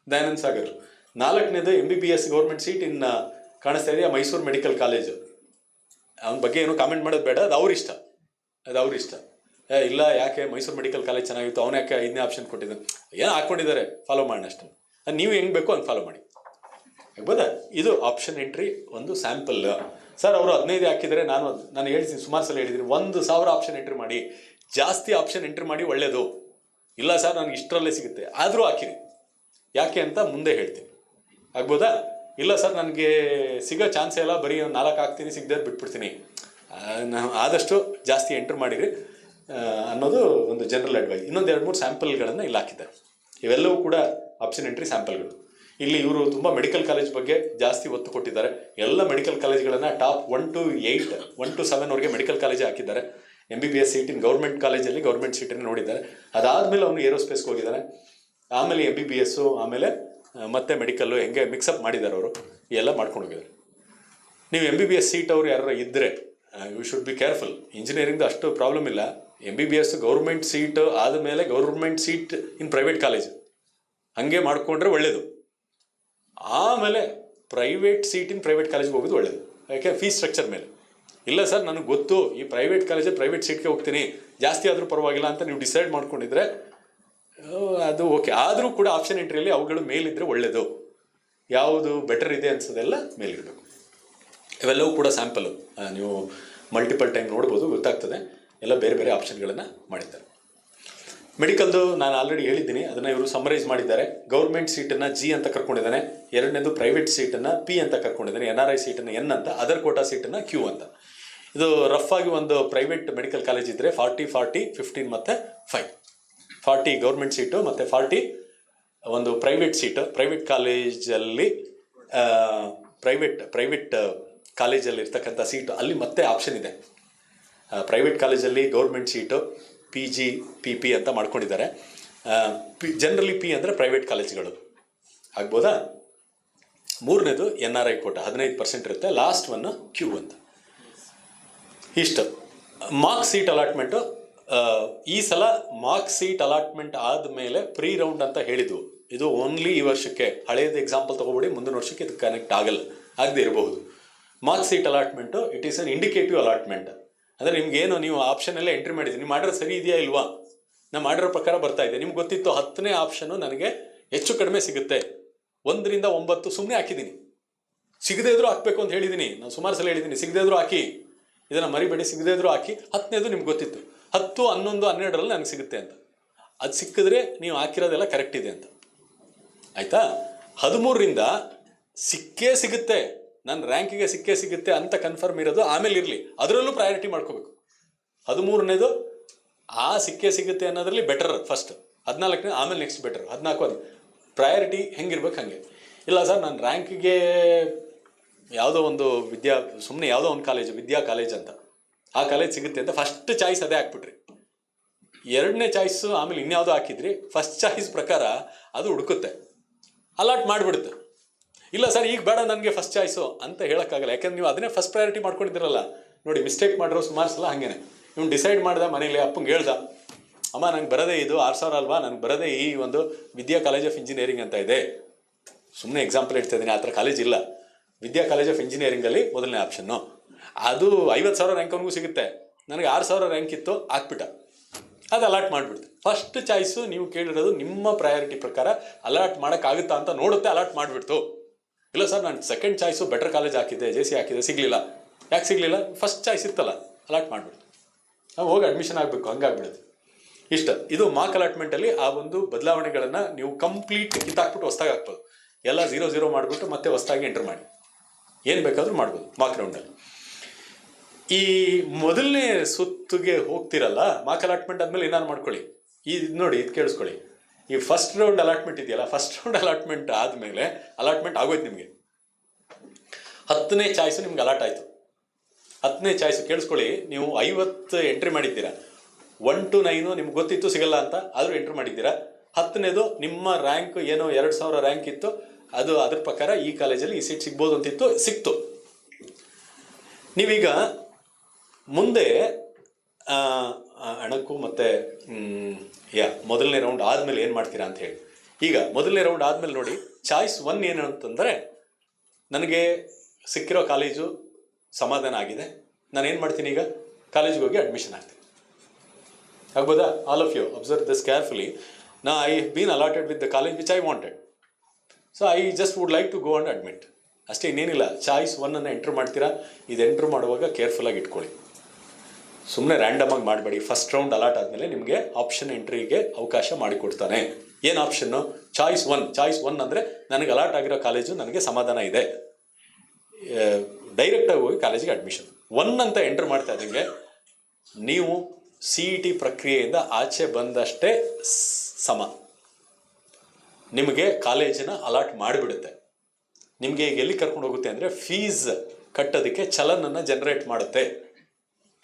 ದಯಾನಂದ್ ಸಾಗರ್. 4ನೇದು MBBS ಗೌರ್ಮೆಂಟ್ ಸೀಟ್ ಕಾಣಿಸ್ತಾ ಇದೆಯಾ ಮೈಸೂರು ಮೆಡಿಕಲ್ ಕಾಲೇಜು. ಅವನ ಬಗ್ಗೆ ಏನು ಕಾಮೆಂಟ್ ಮಾಡೋದು ಬೇಡ, ಅದು ಅವ್ರಿಷ್ಟ. ಇಲ್ಲ ಯಾಕೆ ಮೈಸೂರು ಮೆಡಿಕಲ್ ಕಾಲೇಜ್ ಚೆನ್ನಾಗಿತ್ತು, ಅವನು ಯಾಕೆ 5ನೇ ಆಪ್ಷನ್ ಕೊಟ್ಟಿದ್ದಾನೆ? ಏನೋ ಹಾಕ್ಕೊಂಡಿದ್ದಾರೆ, ಫಾಲೋ ಮಾಡೋಣ ಅಷ್ಟೇ. ನೀವು ಹೆಂಗೆ ಬೇಕೋ ಹಂಗೆ ಫಾಲೋ ಮಾಡಿ, ಆಗ್ಬೋದಾ? ಇದು ಆಪ್ಷನ್ ಎಂಟ್ರಿ, ಒಂದು ಸ್ಯಾಂಪಲ್. ಸರ್ ಅವರು 15 ಹಾಕಿದರೆ ನಾನು ಹೇಳ್ತೀನಿ, ಸುಮಾರು ಸಲ ಹೇಳಿದ್ದೀನಿ, 1,000 ಆಪ್ಷನ್ ಎಂಟ್ರಿ ಮಾಡಿ, ಜಾಸ್ತಿ ಆಪ್ಷನ್ ಎಂಟ್ರಿ ಮಾಡಿ ಒಳ್ಳೆಯದು. ಇಲ್ಲ ಸರ್ ನನಗೆ ಇಷ್ಟರಲ್ಲೇ ಸಿಗುತ್ತೆ ಆದರೂ ಹಾಕಿರಿ, ಯಾಕೆ ಅಂತ ಮುಂದೆ ಹೇಳ್ತೀನಿ, ಆಗ್ಬೋದಾ? ಇಲ್ಲ ಸರ್ ನನಗೆ ಸಿಗೋ ಚಾನ್ಸೇ ಇಲ್ಲ, ಬರೀ 4 ಹಾಕ್ತೀನಿ, ಸಿಗದೆ ಬಿಟ್ಬಿಡ್ತೀನಿ. ಆದಷ್ಟು ಜಾಸ್ತಿ ಎಂಟ್ರ್ ಮಾಡಿರಿ ಅನ್ನೋದು ಒಂದು ಜನರಲ್ ಅಡ್ವೈಸ್. ಇನ್ನೊಂದು 2-3 ಸ್ಯಾಂಪಲ್ಗಳನ್ನು ಇಲ್ಲಿ ಹಾಕಿದ್ದಾರೆ. ಇವೆಲ್ಲವೂ ಕೂಡ ಆಪ್ಷನ್ ಎಂಟ್ರಿ ಸ್ಯಾಂಪಲ್ಗಳು. ಇಲ್ಲಿ ಇವರು ತುಂಬ ಮೆಡಿಕಲ್ ಕಾಲೇಜ್ ಬಗ್ಗೆ ಜಾಸ್ತಿ ಒತ್ತು ಕೊಟ್ಟಿದ್ದಾರೆ. ಎಲ್ಲ ಮೆಡಿಕಲ್ ಕಾಲೇಜ್ಗಳನ್ನು ಟಾಪ್ 1 to 8, 1 to 7ವರೆಗೆ ಮೆಡಿಕಲ್ ಕಾಲೇಜ್ ಹಾಕಿದ್ದಾರೆ. MBBS ಸೀಟಿನ ಗೌರ್ಮೆಂಟ್ ಕಾಲೇಜಲ್ಲಿ ಗೌರ್ಮೆಂಟ್ ಸೀಟನ್ನು ನೋಡಿದ್ದಾರೆ. ಅದಾದಮೇಲೆ ಅವನು ಏರೋಸ್ಪೇಸ್ಗೆ ಹೋಗಿದ್ದಾನೆ. ಆಮೇಲೆ MBBS, ಆಮೇಲೆ ಮತ್ತೆ ಮೆಡಿಕಲ್ಲು ಹೆಂಗೆ ಮಿಕ್ಸಪ್ ಮಾಡಿದ್ದಾರೆ ಅವರು, ಎಲ್ಲ ಮಾಡ್ಕೊಂಡು ಹೋಗಿದ್ದಾರೆ. ನೀವು MBBS ಸೀಟ್ ಅವರು ಯಾರು ಇದ್ದರೆ ಯು ಶುಡ್ ಬಿ ಕೇರ್ಫುಲ್. ಇಂಜಿನಿಯರಿಂಗ್ದು ಅಷ್ಟು ಪ್ರಾಬ್ಲಮ್ ಇಲ್ಲ. MBBS ಗೌರ್ಮೆಂಟ್ ಸೀಟ್ ಆದಮೇಲೆ government seat in private college ಹಾಗೆ ಮಾಡಿಕೊಂಡ್ರೆ ಒಳ್ಳೆಯದು. ಆಮೇಲೆ ಪ್ರೈವೇಟ್ ಸೀಟ್ ಇನ್ ಪ್ರೈವೇಟ್ ಕಾಲೇಜ್ಗೆ ಹೋಗೋದು ಒಳ್ಳೆಯದು. ಯಾಕೆ? ಫೀಸ್ ಸ್ಟ್ರಕ್ಚರ್ ಮೇಲೆ. ಇಲ್ಲ ಸರ್ ನನಗೆ ಗೊತ್ತು ಈ ಪ್ರೈವೇಟ್ ಕಾಲೇಜಲ್ಲಿ ಪ್ರೈವೇಟ್ ಸೀಟ್ಗೆ ಹೋಗ್ತೀನಿ, ಜಾಸ್ತಿ ಆದರೂ ಪರವಾಗಿಲ್ಲ ಅಂತ ನೀವು ಡಿಸೈಡ್ ಮಾಡ್ಕೊಂಡಿದ್ರೆ ಅದು ಓಕೆ. ಆದರೂ ಕೂಡ ಆಪ್ಷನ್ ಎಂಟ್ರಿಯಲ್ಲಿ ಅವುಗಳು ಮೇಲಿದ್ದರೆ ಒಳ್ಳೆಯದು. ಯಾವುದು ಬೆಟರ್ ಇದೆ ಅನ್ಸೋದೆಲ್ಲ ಮೇಲಿರಬೇಕು. ಇವೆಲ್ಲವೂ ಕೂಡ ಸ್ಯಾಂಪಲು, ನೀವು ಮಲ್ಟಿಪಲ್ ಟೈಮ್ ನೋಡ್ಬೋದು, ಗೊತ್ತಾಗ್ತದೆ. ಎಲ್ಲ ಬೇರೆ ಬೇರೆ ಆಪ್ಷನ್ಗಳನ್ನು ಮಾಡಿದ್ದಾರೆ. ಮೆಡಿಕಲ್ದು ನಾನು ಆಲ್ರೆಡಿ ಹೇಳಿದ್ದೀನಿ, ಅದನ್ನು ಇವರು ಸಮ್ಮರೈಸ್ ಮಾಡಿದ್ದಾರೆ. ಗೌರ್ಮೆಂಟ್ ಸೀಟನ್ನು G ಅಂತ ಕರ್ಕೊಂಡಿದ್ದಾನೆ, 2ನೇದು ಪ್ರೈವೇಟ್ ಸೀಟನ್ನು P ಅಂತ ಕರ್ಕೊಂಡಿದ್ದಾನೆ, NRI ಸೀಟನ್ನು N ಅಂತ, ಅದರ್ ಕೋಟಾ ಸೀಟನ್ನು Q ಅಂತ. ಇದು ರಫ್ ಆಗಿ ಒಂದು ಪ್ರೈವೇಟ್ ಮೆಡಿಕಲ್ ಕಾಲೇಜ್ ಇದ್ದರೆ 40, 40, 15 ಮತ್ತು 5. 40 ಗೌರ್ಮೆಂಟ್ ಸೀಟು ಮತ್ತು 40 ಒಂದು ಪ್ರೈವೇಟ್ ಸೀಟು. ಪ್ರೈವೇಟ್ ಕಾಲೇಜಲ್ಲಿ ಪ್ರೈವೇಟ್ ಕಾಲೇಜಲ್ಲಿ ಇರ್ತಕ್ಕಂಥ ಸೀಟು ಅಲ್ಲಿ ಮತ್ತೆ ಆಪ್ಷನ್ ಇದೆ. ಪ್ರೈವೇಟ್ ಕಾಲೇಜಲ್ಲಿ ಗೌರ್ಮೆಂಟ್ ಸೀಟು PG, PP ಅಂತ ಮಾಡ್ಕೊಂಡಿದ್ದಾರೆ. ಜನರಲಿ P ಅಂದರೆ ಪ್ರೈವೇಟ್ ಕಾಲೇಜ್ಗಳು, ಆಗ್ಬೋದಾ? 3ನೇದು NRI ಕೋಟ 15% ಇರುತ್ತೆ. ಲಾಸ್ಟ್ ಒನ್ Q ಅಂತ. ಇಷ್ಟು ಮಾರ್ಕ್ ಸೀಟ್ ಅಲಾಟ್ಮೆಂಟು. ಈ ಸಲ ಮಾರ್ಕ್ ಸೀಟ್ ಅಲಾಟ್ಮೆಂಟ್ ಆದಮೇಲೆ ಪ್ರೀ ರೌಂಡ್ ಅಂತ ಹೇಳಿದ್ವು. ಇದು ಓನ್ಲಿ ಈ ವರ್ಷಕ್ಕೆ. ಹಳೆಯದು ಎಕ್ಸಾಂಪಲ್ ತೊಗೊಬಿಡಿ, ಮುಂದಿನ ವರ್ಷಕ್ಕೆ ಇದು ಕನೆಕ್ಟ್ ಆಗದೆ ಇರಬಹುದು. Mark seat allotment it is an indicative allotment. ಅಂದರೆ ನಿಮ್ಗೇನು ನೀವು ಆಪ್ಷನ್ ಎಲ್ಲ ಎಂಟ್ರಿ ಮಾಡಿದ್ದೀನಿ, ನೀವು ಮಾಡಿರೋ ಸರಿ ಇದೆಯಾ ಇಲ್ವಾ? ನಾನು ಮಾಡಿರೋ ಪ್ರಕಾರ ಬರ್ತಾ ಇದೆ. ನಿಮ್ಗೆ ಗೊತ್ತಿತ್ತು 10ನೇ ಆಪ್ಷನು ನನಗೆ ಹೆಚ್ಚು ಕಡಿಮೆ ಸಿಗುತ್ತೆ, 1 ರಿಂದ 9 ಸುಮ್ಮನೆ ಹಾಕಿದ್ದೀನಿ. ಸಿಗದೇ ಇದ್ರೂ ಹಾಕಬೇಕು ಅಂತ ಹೇಳಿದ್ದೀನಿ, ನಾನು ಸುಮಾರು ಸಲ ಹೇಳಿದ್ದೀನಿ. ಸಿಗದೇ ಇದ್ರೂ ಹಾಕಿ, ಇದನ್ನು ಮರಿಬೇಡಿ. ಸಿಗದೇ ಇದ್ರೂ ಹಾಕಿ. 10ನೇದು ನಿಮ್ಗೆ ಗೊತ್ತಿತ್ತು, 10, 11, 12ರಲ್ಲಿ ನನಗೆ ಸಿಗುತ್ತೆ ಅಂತ. ಅದು ಸಿಕ್ಕಿದ್ರೆ ನೀವು ಹಾಕಿರೋದೆಲ್ಲ ಕರೆಕ್ಟ್ ಇದೆ ಅಂತ, ಆಯಿತಾ? 13ರಿಂದ ಸಿಕ್ಕೇ ಸಿಗುತ್ತೆ, ನನ್ನ ರ್ಯಾಂಕಿಗೆ ಸಿಕ್ಕೇ ಸಿಗುತ್ತೆ ಅಂತ ಕನ್ಫರ್ಮ್ ಇರೋದು ಆಮೇಲೆ ಇರಲಿ, ಅದರಲ್ಲೂ ಪ್ರಯಾರಿಟಿ ಮಾಡ್ಕೋಬೇಕು. 13ನೇದು ಸಿಕ್ಕೇ ಸಿಗುತ್ತೆ ಅನ್ನೋದ್ರಲ್ಲಿ ಬೆಟರ್ ಫಸ್ಟ್, 14ನೇ ಆಮೇಲೆ ನೆಕ್ಸ್ಟ್ ಬೆಟರ್, 14 ಅದು ಪ್ರಯಾರಿಟಿ ಹೆಂಗಿರ್ಬೇಕು ಹಾಗೆ. ಇಲ್ಲ ಸರ್ ನನ್ನ ರ್ಯಾಂಕಿಗೆ ಯಾವುದೋ ಒಂದು ಸುಮ್ಮನೆ ಯಾವುದೋ ಒಂದು ಕಾಲೇಜು, ವಿದ್ಯಾ ಕಾಲೇಜ್ ಅಂತ, ಆ ಕಾಲೇಜ್ ಸಿಗುತ್ತೆ ಅಂತ ಫಸ್ಟ್ ಚಾಯ್ಸ್ ಅದೇ ಹಾಕ್ಬಿಟ್ರಿ. 2ನೇ ಚಾಯ್ಸು ಆಮೇಲೆ ಇನ್ಯಾವುದೋ ಹಾಕಿದ್ರಿ, ಫಸ್ಟ್ ಚಾಯ್ಸ್ ಪ್ರಕಾರ ಅದು ಹುಡುಕುತ್ತೆ, ಅಲಾಟ್ ಮಾಡಿಬಿಡುತ್ತೆ. ಇಲ್ಲ ಸರ್ ಈಗ ಬೇಡ ನನಗೆ ಫಸ್ಟ್ ಚಾಯ್ಸು ಅಂತ ಹೇಳೋಕ್ಕಾಗಲ್ಲ, ಯಾಕೆಂದ್ರೆ ನೀವು ಅದನ್ನೇ ಫಸ್ಟ್ ಪ್ರಯಾರಿಟಿ ಮಾಡ್ಕೊಂಡಿದ್ದೀರಲ್ಲ. ನೋಡಿ ಮಿಸ್ಟೇಕ್ ಮಾಡಿರೋ ಸುಮಾರು ಸಲ ಹಾಗೇನೆ. ಇವ್ನು ಡಿಸೈಡ್ ಮಾಡ್ದ, ಮನೇಲಿ ಅಪ್ಪಂಗೆ ಹೇಳ್ದ, ಅಮ್ಮ ನನಗೆ ಬರೋದೇ ಇದು 6,000 ಅಲ್ವಾ, ನನಗೆ ಬರೋದೇ ಈ ಒಂದು ವಿದ್ಯಾ ಕಾಲೇಜ್ ಆಫ್ ಇಂಜಿನಿಯರಿಂಗ್ ಅಂತ ಇದೆ. ಸುಮ್ಮನೆ ಎಕ್ಸಾಂಪಲ್ ಇಡ್ತಾ ಇದ್ದೀನಿ, ಆ ಥರ ಕಾಲೇಜ್ ಇಲ್ಲ. ವಿದ್ಯಾ ಕಾಲೇಜ್ ಆಫ್ ಇಂಜಿನಿಯರಿಂಗಲ್ಲಿ ಮೊದಲನೇ ಆಪ್ಷನ್ನು, ಅದು 50,000 ರ್ಯಾಂಕ್ ಅವನಿಗೂ ಸಿಗುತ್ತೆ. ನನಗೆ 6,000 ರ್ಯಾಂಕ್ ಇತ್ತು, ಹಾಕ್ಬಿಟ್ಟ, ಅದು ಅಲಾಟ್ ಮಾಡಿಬಿಡ್ತು. ಫಸ್ಟ್ ಚಾಯ್ಸು ನೀವು ಕೇಳಿರೋದು ನಿಮ್ಮ ಪ್ರಯಾರಿಟಿ ಪ್ರಕಾರ ಅಲಾಟ್ ಮಾಡೋಕ್ಕಾಗುತ್ತಾ ಅಂತ ನೋಡುತ್ತೆ, ಅಲಾಟ್ ಮಾಡಿಬಿಡ್ತು. ಇಲ್ಲ ಸರ್ ನಾನು ಸೆಕೆಂಡ್ ಚಾಯ್ಸು ಬೆಟರ್ ಕಾಲೇಜ್ ಹಾಕಿದ್ದೆ, JC ಹಾಕಿದ್ದೆ, ಸಿಗಲಿಲ್ಲ. ಯಾಕೆ ಸಿಗಲಿಲ್ಲ? ಫಸ್ಟ್ ಚಾಯ್ಸ್ ಇತ್ತಲ್ಲ, ಅಲಾಟ್ ಮಾಡಿಬಿಡ್ತು. ನಾವು ಹೋಗಿ ಅಡ್ಮಿಷನ್ ಆಗಬೇಕು, ಹಂಗಾಗ್ಬಿಡುತ್ತೆ. ಇದು ಮಾರ್ಕ್ ಅಲಾಟ್ಮೆಂಟಲ್ಲಿ ಆ ಒಂದು ಬದಲಾವಣೆಗಳನ್ನು ನೀವು ಕಂಪ್ಲೀಟ್ ಕಿತ್ತಾಕ್ಬಿಟ್ಟು ಹೊಸ್ದಾಗಿ ಹಾಕ್ಬೋದು. ಎಲ್ಲ 0 ಮಾಡಿಬಿಟ್ಟು ಮತ್ತೆ ಹೊಸ್ದಾಗಿ ಎಂಟರ್ ಮಾಡಿ, ಏನು ಬೇಕಾದರೂ ಮಾಡ್ಬೋದು ಮಾರ್ಕ್ ರೌಂಡಲ್ಲಿ. ಈ ಮೊದಲನೇ ಸುತ್ತಿಗೆ ಹೋಗ್ತಿರಲ್ಲ, ಮಾರ್ಕ್ ಅಲಾಟ್ಮೆಂಟ್ ಆದಮೇಲೆ ಏನಾದ್ರು ಮಾಡ್ಕೊಳ್ಳಿ. ಇದು ನೋಡಿ, ಇದು ಕೇಳಿಸ್ಕೊಳ್ಳಿ. ಈ ಫಸ್ಟ್ ರೌಂಡ್ ಅಲಾಟ್ಮೆಂಟ್ ಇದೆಯಲ್ಲ, ಫಸ್ಟ್ ರೌಂಡ್ ಅಲಾಟ್ಮೆಂಟ್ ಆದಮೇಲೆ ಅಲಾಟ್ಮೆಂಟ್ ಆಗೋಯ್ತು ನಿಮಗೆ. 10ನೇ ಚಾಯ್ಸು ನಿಮ್ಗೆ ಅಲಾಟ್ ಆಯಿತು. 10ನೇ ಚಾಯ್ಸು ಕೇಳಿಸ್ಕೊಳ್ಳಿ, ನೀವು 50 ಎಂಟ್ರಿ ಮಾಡಿದ್ದೀರಾ, 1 to 9 ನಿಮ್ಗೆ ಗೊತ್ತಿತ್ತು ಸಿಗಲ್ಲ ಅಂತ, ಆದರೂ ಎಂಟ್ರಿ ಮಾಡಿದ್ದೀರಾ. 10ನೇದು ನಿಮ್ಮ ರ್ಯಾಂಕ್ ಏನೋ 2000 ರ್ಯಾಂಕ್ ಇತ್ತು, ಅದು ಅದ್ರ ಪ್ರಕಾರ ಈ ಕಾಲೇಜಲ್ಲಿ ಈ ಸೀಟ್ ಸಿಗ್ಬೋದು ಅಂತಿತ್ತು, ಸಿಕ್ತು. ನೀವೀಗ ಮುಂದೆ ಅಣಕು ಮತ್ತು ಮೊದಲನೇ ರೌಂಡ್ ಆದಮೇಲೆ ಏನು ಮಾಡ್ತೀರಾ ಅಂತ ಹೇಳಿ. ಈಗ ಮೊದಲನೇ ರೌಂಡ್ ಆದಮೇಲೆ ನೋಡಿ, ಚಾಯ್ಸ್ 1 ಏನು ಅಂತಂದರೆ, ನನಗೆ ಸಿಕ್ಕಿರೋ ಕಾಲೇಜು ಸಮಾಧಾನ ಆಗಿದೆ, ನಾನು ಏನು ಮಾಡ್ತೀನಿ, ಈಗ ಕಾಲೇಜಿಗೆ ಹೋಗಿ ಅಡ್ಮಿಷನ್ ಆಗ್ತೀನಿ. ಆಗ್ಬೋದಾ? All of you observe this carefully. ನಾ I been allotted with the college which I wanted, so I just would like to go and admit. ಅಷ್ಟೇ, ಇನ್ನೇನಿಲ್ಲ. ಚಾಯ್ಸ್ 1 ಎಂಟ್ರ್ ಮಾಡ್ತೀರಾ. ಇದು ಎಂಟ್ರ್ ಮಾಡುವಾಗ ಕೇರ್ಫುಲ್ಲಾಗಿ ಇಟ್ಕೊಳ್ಳಿ, ಸುಮ್ಮನೆ ರ್ಯಾಂಡಮ್ ಆಗಿ ಮಾಡಬೇಡಿ. ಫಸ್ಟ್ ರೌಂಡ್ ಅಲಾಟ್ ಆದಮೇಲೆ ನಿಮಗೆ ಆಪ್ಷನ್ ಎಂಟ್ರಿಗೆ ಅವಕಾಶ ಮಾಡಿಕೊಡ್ತಾನೆ. ಏನು ಆಪ್ಷನ್ನು? ಚಾಯ್ಸ್ 1 ಅಂದರೆ ನನಗೆ ಅಲಾಟ್ ಆಗಿರೋ ಕಾಲೇಜು ನನಗೆ ಸಮಾಧಾನ ಇದೆ, ಡೈರೆಕ್ಟಾಗಿ ಹೋಗಿ ಕಾಲೇಜಿಗೆ ಅಡ್ಮಿಷನ್. 1 ಅಂತ ಎಂಟ್ರ್ ಮಾಡ್ತಾ ಇದ್ದಂಗೆ ನೀವು CET ಪ್ರಕ್ರಿಯೆಯಿಂದ ಆಚೆ ಬಂದಷ್ಟೇ ಸಮ, ನಿಮಗೆ ಕಾಲೇಜಿನ ಅಲಾಟ್ ಮಾಡಿಬಿಡುತ್ತೆ. ನಿಮಗೆ ಈಗ ಎಲ್ಲಿ ಕರ್ಕೊಂಡು ಹೋಗುತ್ತೆ ಅಂದರೆ, ಫೀಸ್ ಕಟ್ಟೋದಕ್ಕೆ ಚಲನನ್ನು ಜನರೇಟ್ ಮಾಡುತ್ತೆ.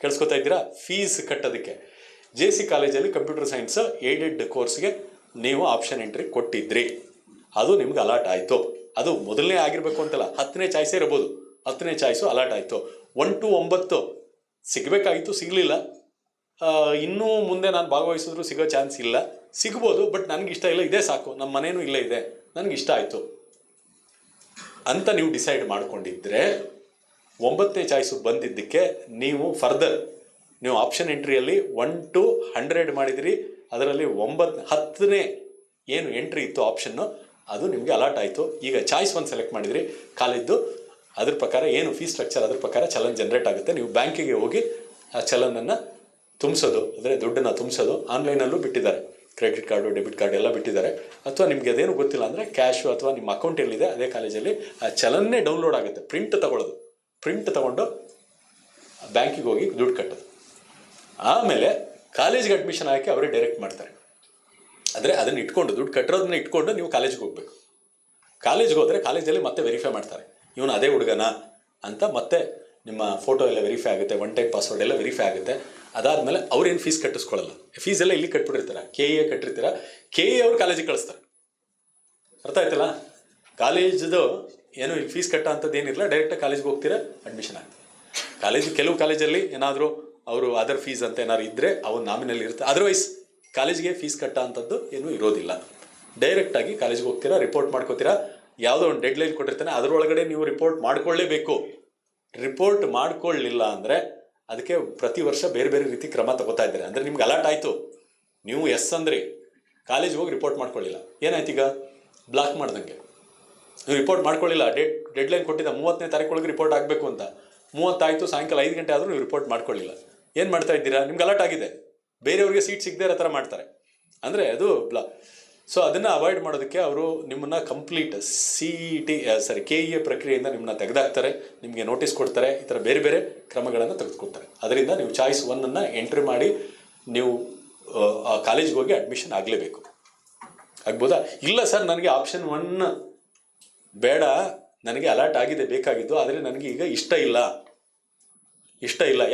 ಕೇಳಿಸ್ಕೊತಾ ಇದ್ದೀರಾ? ಫೀಸ್ ಕಟ್ಟೋದಕ್ಕೆ. JC ಕಾಲೇಜಲ್ಲಿ ಕಂಪ್ಯೂಟರ್ ಸೈನ್ಸ್ ಏಡೆಡ್ ಕೋರ್ಸ್ಗೆ ನೀವು ಆಪ್ಷನ್ ಎಂಟ್ರಿ ಕೊಟ್ಟಿದ್ರಿ, ಅದು ನಿಮ್ಗೆ ಅಲಾಟ್ ಆಯಿತು. ಅದು ಮೊದಲನೇ ಆಗಿರಬೇಕು ಅಂತಲ್ಲ, 10ನೇ ಚಾಯ್ಸೇ ಇರ್ಬೋದು. 10ನೇ ಚಾಯ್ಸು ಅಲಾಟ್ ಆಯಿತು. 1 to 9 ಸಿಗಬೇಕಾಗಿತ್ತು, ಸಿಗಲಿಲ್ಲ. ಇನ್ನೂ ಮುಂದೆ ನಾನು ಭಾಗವಹಿಸಿದ್ರು ಸಿಗೋ ಚಾನ್ಸ್ ಇಲ್ಲ, ಸಿಗ್ಬೋದು, ಬಟ್ ನನಗೆ ಇಷ್ಟ ಇಲ್ಲ, ಇದೇ ಸಾಕು, ನಮ್ಮ ಮನೇನೂ ಇಲ್ಲೇ ಇದೆ, ನನಗೆ ಇಷ್ಟ ಆಯಿತು ಅಂತ ನೀವು ಡಿಸೈಡ್ ಮಾಡ್ಕೊಂಡಿದ್ರೆ, 9ನೇ ಚಾಯ್ಸು ಬಂದಿದ್ದಕ್ಕೆ ನೀವು ಫರ್ದರ್ ನೀವು ಆಪ್ಷನ್ ಎಂಟ್ರಿಯಲ್ಲಿ 1 to 100 ಮಾಡಿದಿರಿ. ಅದರಲ್ಲಿ 10ನೇ ಏನು ಎಂಟ್ರಿ ಇತ್ತು ಆಪ್ಷನ್ನು, ಅದು ನಿಮಗೆ ಅಲಾಟ್ ಆಯಿತು. ಈಗ ಚಾಯ್ಸ್ 1 ಸೆಲೆಕ್ಟ್ ಮಾಡಿದಿರಿ, ಕಾಲೇಜ್ದು ಅದ್ರ ಪ್ರಕಾರ ಏನು ಫೀಸ್ ಸ್ಟ್ರಕ್ಚರ್, ಅದ್ರ ಪ್ರಕಾರ ಚಲನ್ ಜನರೇಟ್ ಆಗುತ್ತೆ. ನೀವು ಬ್ಯಾಂಕಿಗೆ ಹೋಗಿ ಆ ಚಲನನ್ನು ತುಂಬಿಸೋದು, ಅಂದರೆ ದುಡ್ಡನ್ನು ತುಂಬಿಸೋದು. ಆನ್ಲೈನಲ್ಲೂ ಬಿಟ್ಟಿದ್ದಾರೆ, ಕ್ರೆಡಿಟ್ ಕಾರ್ಡು, ಡೆಬಿಟ್ ಕಾರ್ಡ್ ಎಲ್ಲ ಬಿಟ್ಟಿದ್ದಾರೆ. ಅಥವಾ ನಿಮಗೆ ಅದೇನು ಗೊತ್ತಿಲ್ಲ ಅಂದರೆ ಕ್ಯಾಶು ಅಥವಾ ನಿಮ್ಮ ಅಕೌಂಟ್ ಎಲ್ಲಿದೆ ಅದೇ ಕಾಲೇಜಲ್ಲಿ ಆ ಚಲನ್ನೇ ಡೌನ್ಲೋಡ್ ಆಗುತ್ತೆ. ಪ್ರಿಂಟ್ ತಗೊಂಡು ಬ್ಯಾಂಕಿಗೆ ಹೋಗಿ ದುಡ್ಡು ಕಟ್ಟೋದು. ಆಮೇಲೆ ಕಾಲೇಜಿಗೆ ಅಡ್ಮಿಷನ್ ಹಾಕಿ ಅವರೇ ಡೈರೆಕ್ಟ್ ಮಾಡ್ತಾರೆ. ಆದರೆ ಅದನ್ನು ಇಟ್ಕೊಂಡು, ದುಡ್ಡು ಕಟ್ಟಿರೋದನ್ನ ಇಟ್ಕೊಂಡು ನೀವು ಕಾಲೇಜಿಗೆ ಹೋಗಬೇಕು. ಕಾಲೇಜ್ಗೆ ಹೋದರೆ ಕಾಲೇಜಲ್ಲಿ ಮತ್ತೆ ವೆರಿಫೈ ಮಾಡ್ತಾರೆ, ಇವನು ಅದೇ ಹುಡುಗನ ಅಂತ. ಮತ್ತೆ ನಿಮ್ಮ ಫೋಟೋ ಎಲ್ಲ ವೆರಿಫೈ ಆಗುತ್ತೆ, 1 ಟೈಮ್ ಪಾಸ್ವರ್ಡ್ ಎಲ್ಲ ವೆರಿಫೈ ಆಗುತ್ತೆ. ಅದಾದಮೇಲೆ ಅವ್ರೇನು ಫೀಸ್ ಕಟ್ಟಿಸ್ಕೊಳ್ಳಲ್ಲ, ಫೀಸೆಲ್ಲ ಇಲ್ಲಿ ಕಟ್ಬಿಟ್ಟಿರ್ತಾರೆ, KE ಕಟ್ಟಿರ್ತೀರ, KE ಅವ್ರು ಕಾಲೇಜಿಗೆ ಕಳಿಸ್ತಾರೆ. ಅರ್ಥ ಆಯ್ತಲ್ಲ? ಕಾಲೇಜ್ದು ಏನು ಇಲ್ಲಿ ಫೀಸ್ ಕಟ್ಟೋ ಅಂಥದ್ದು ಏನಿಲ್ಲ, ಡೈರೆಕ್ಟಾಗಿ ಕಾಲೇಜ್ಗೆ ಹೋಗ್ತೀರಾ, ಅಡ್ಮಿಷನ್ ಆಗ್ತದೆ. ಕೆಲವು ಕಾಲೇಜಲ್ಲಿ ಏನಾದರೂ ಅವರು ಅದರ್ ಫೀಸ್ ಅಂತ ಏನಾದ್ರು ಇದ್ದರೆ ಅವು ನಾಮಿನಲ್ಲಿ ಇರುತ್ತೆ. ಅದರ್ವೈಸ್ ಕಾಲೇಜಿಗೆ ಫೀಸ್ ಕಟ್ಟೋ ಅಂಥದ್ದು ಏನೂ ಇರೋದಿಲ್ಲ. ಡೈರೆಕ್ಟಾಗಿ ಕಾಲೇಜಿಗೆ ಹೋಗ್ತೀರಾ, ರಿಪೋರ್ಟ್ ಮಾಡ್ಕೋತೀರಾ. ಯಾವುದೋ ಒಂದು ಡೆಡ್ ಲೈನ್ ಕೊಟ್ಟಿರ್ತಾನೆ, ಅದರೊಳಗಡೆ ನೀವು ರಿಪೋರ್ಟ್ ಮಾಡ್ಕೊಳ್ಳೇಬೇಕು. ರಿಪೋರ್ಟ್ ಮಾಡ್ಕೊಳ್ಳಿಲ್ಲ ಅಂದರೆ ಅದಕ್ಕೆ ಪ್ರತಿ ವರ್ಷ ಬೇರೆ ಬೇರೆ ರೀತಿ ಕ್ರಮ ತಗೋತಾ ಇದ್ದಾರೆ. ಅಂದರೆ ನಿಮ್ಗೆ ಅಲಾಟ್ ಆಯಿತು, ನೀವು ಎಸ್ ಅಂದ್ರಿ, ಕಾಲೇಜಿಗೆ ಹೋಗಿ ರಿಪೋರ್ಟ್ ಮಾಡ್ಕೊಳ್ಳಿಲ್ಲ, ಏನಾಯ್ತು ಈಗ? ಬ್ಲಾಕ್ ಮಾಡ್ದಂಗೆ. ನೀವು ರಿಪೋರ್ಟ್ ಮಾಡ್ಕೊಳ್ಳಿಲ್ಲ, ಡೆಡ್ ಲೈನ್ ಕೊಟ್ಟಿದ್ದ 30ನೇ ತಾರೀಕು ರಿಪೋರ್ಟ್ ಆಗಬೇಕು ಅಂತ, 30 ಆಯಿತು, ಸಾಯಂಕಾಲ 5 ಗಂಟೆ ಆದರೂ ನೀವು ರಿಪೋರ್ಟ್ ಮಾಡ್ಕೊಳ್ಳಿಲ್ಲ. ಏನು ಮಾಡ್ತಾ ಇದ್ದೀರಾ? ನಿಮ್ಗೆ ಅಲಾಟ್ ಆಗಿದೆ, ಬೇರೆಯವ್ರಿಗೆ ಸೀಟ್ ಸಿಗದೇ ಇರೋ ಥರ ಮಾಡ್ತಾರೆ. ಅಂದರೆ ಅದು ಸೊ ಅದನ್ನು ಅವಾಯ್ಡ್ ಮಾಡೋದಕ್ಕೆ ಅವರು ನಿಮ್ಮನ್ನು ಕಂಪ್ಲೀಟ್ KE ಪ್ರಕ್ರಿಯೆಯಿಂದ ನಿಮ್ಮನ್ನ ತೆಗೆದಾಕ್ತಾರೆ, ನಿಮಗೆ ನೋಟಿಸ್ ಕೊಡ್ತಾರೆ, ಈ ಥರ ಬೇರೆ ಬೇರೆ ಕ್ರಮಗಳನ್ನು ತೆಗೆದುಕೊಡ್ತಾರೆ. ಅದರಿಂದ ನೀವು ಚಾಯ್ಸ್ 1 ಎಂಟ್ರಿ ಮಾಡಿ ನೀವು ಕಾಲೇಜ್ಗೆ ಹೋಗಿ ಅಡ್ಮಿಷನ್ ಆಗಲೇಬೇಕು. ಆಗ್ಬೋದಾ? ಇಲ್ಲ ಸರ್, ನನಗೆ ಆಪ್ಷನ್ 1 ಬೇಡ, ನನಗೆ ಅಲಾಟ್ ಆಗಿದೆ ಬೇಕಾಗಿದ್ದು, ಆದರೆ ನನಗೆ ಈಗ ಇಷ್ಟ ಇಲ್ಲ.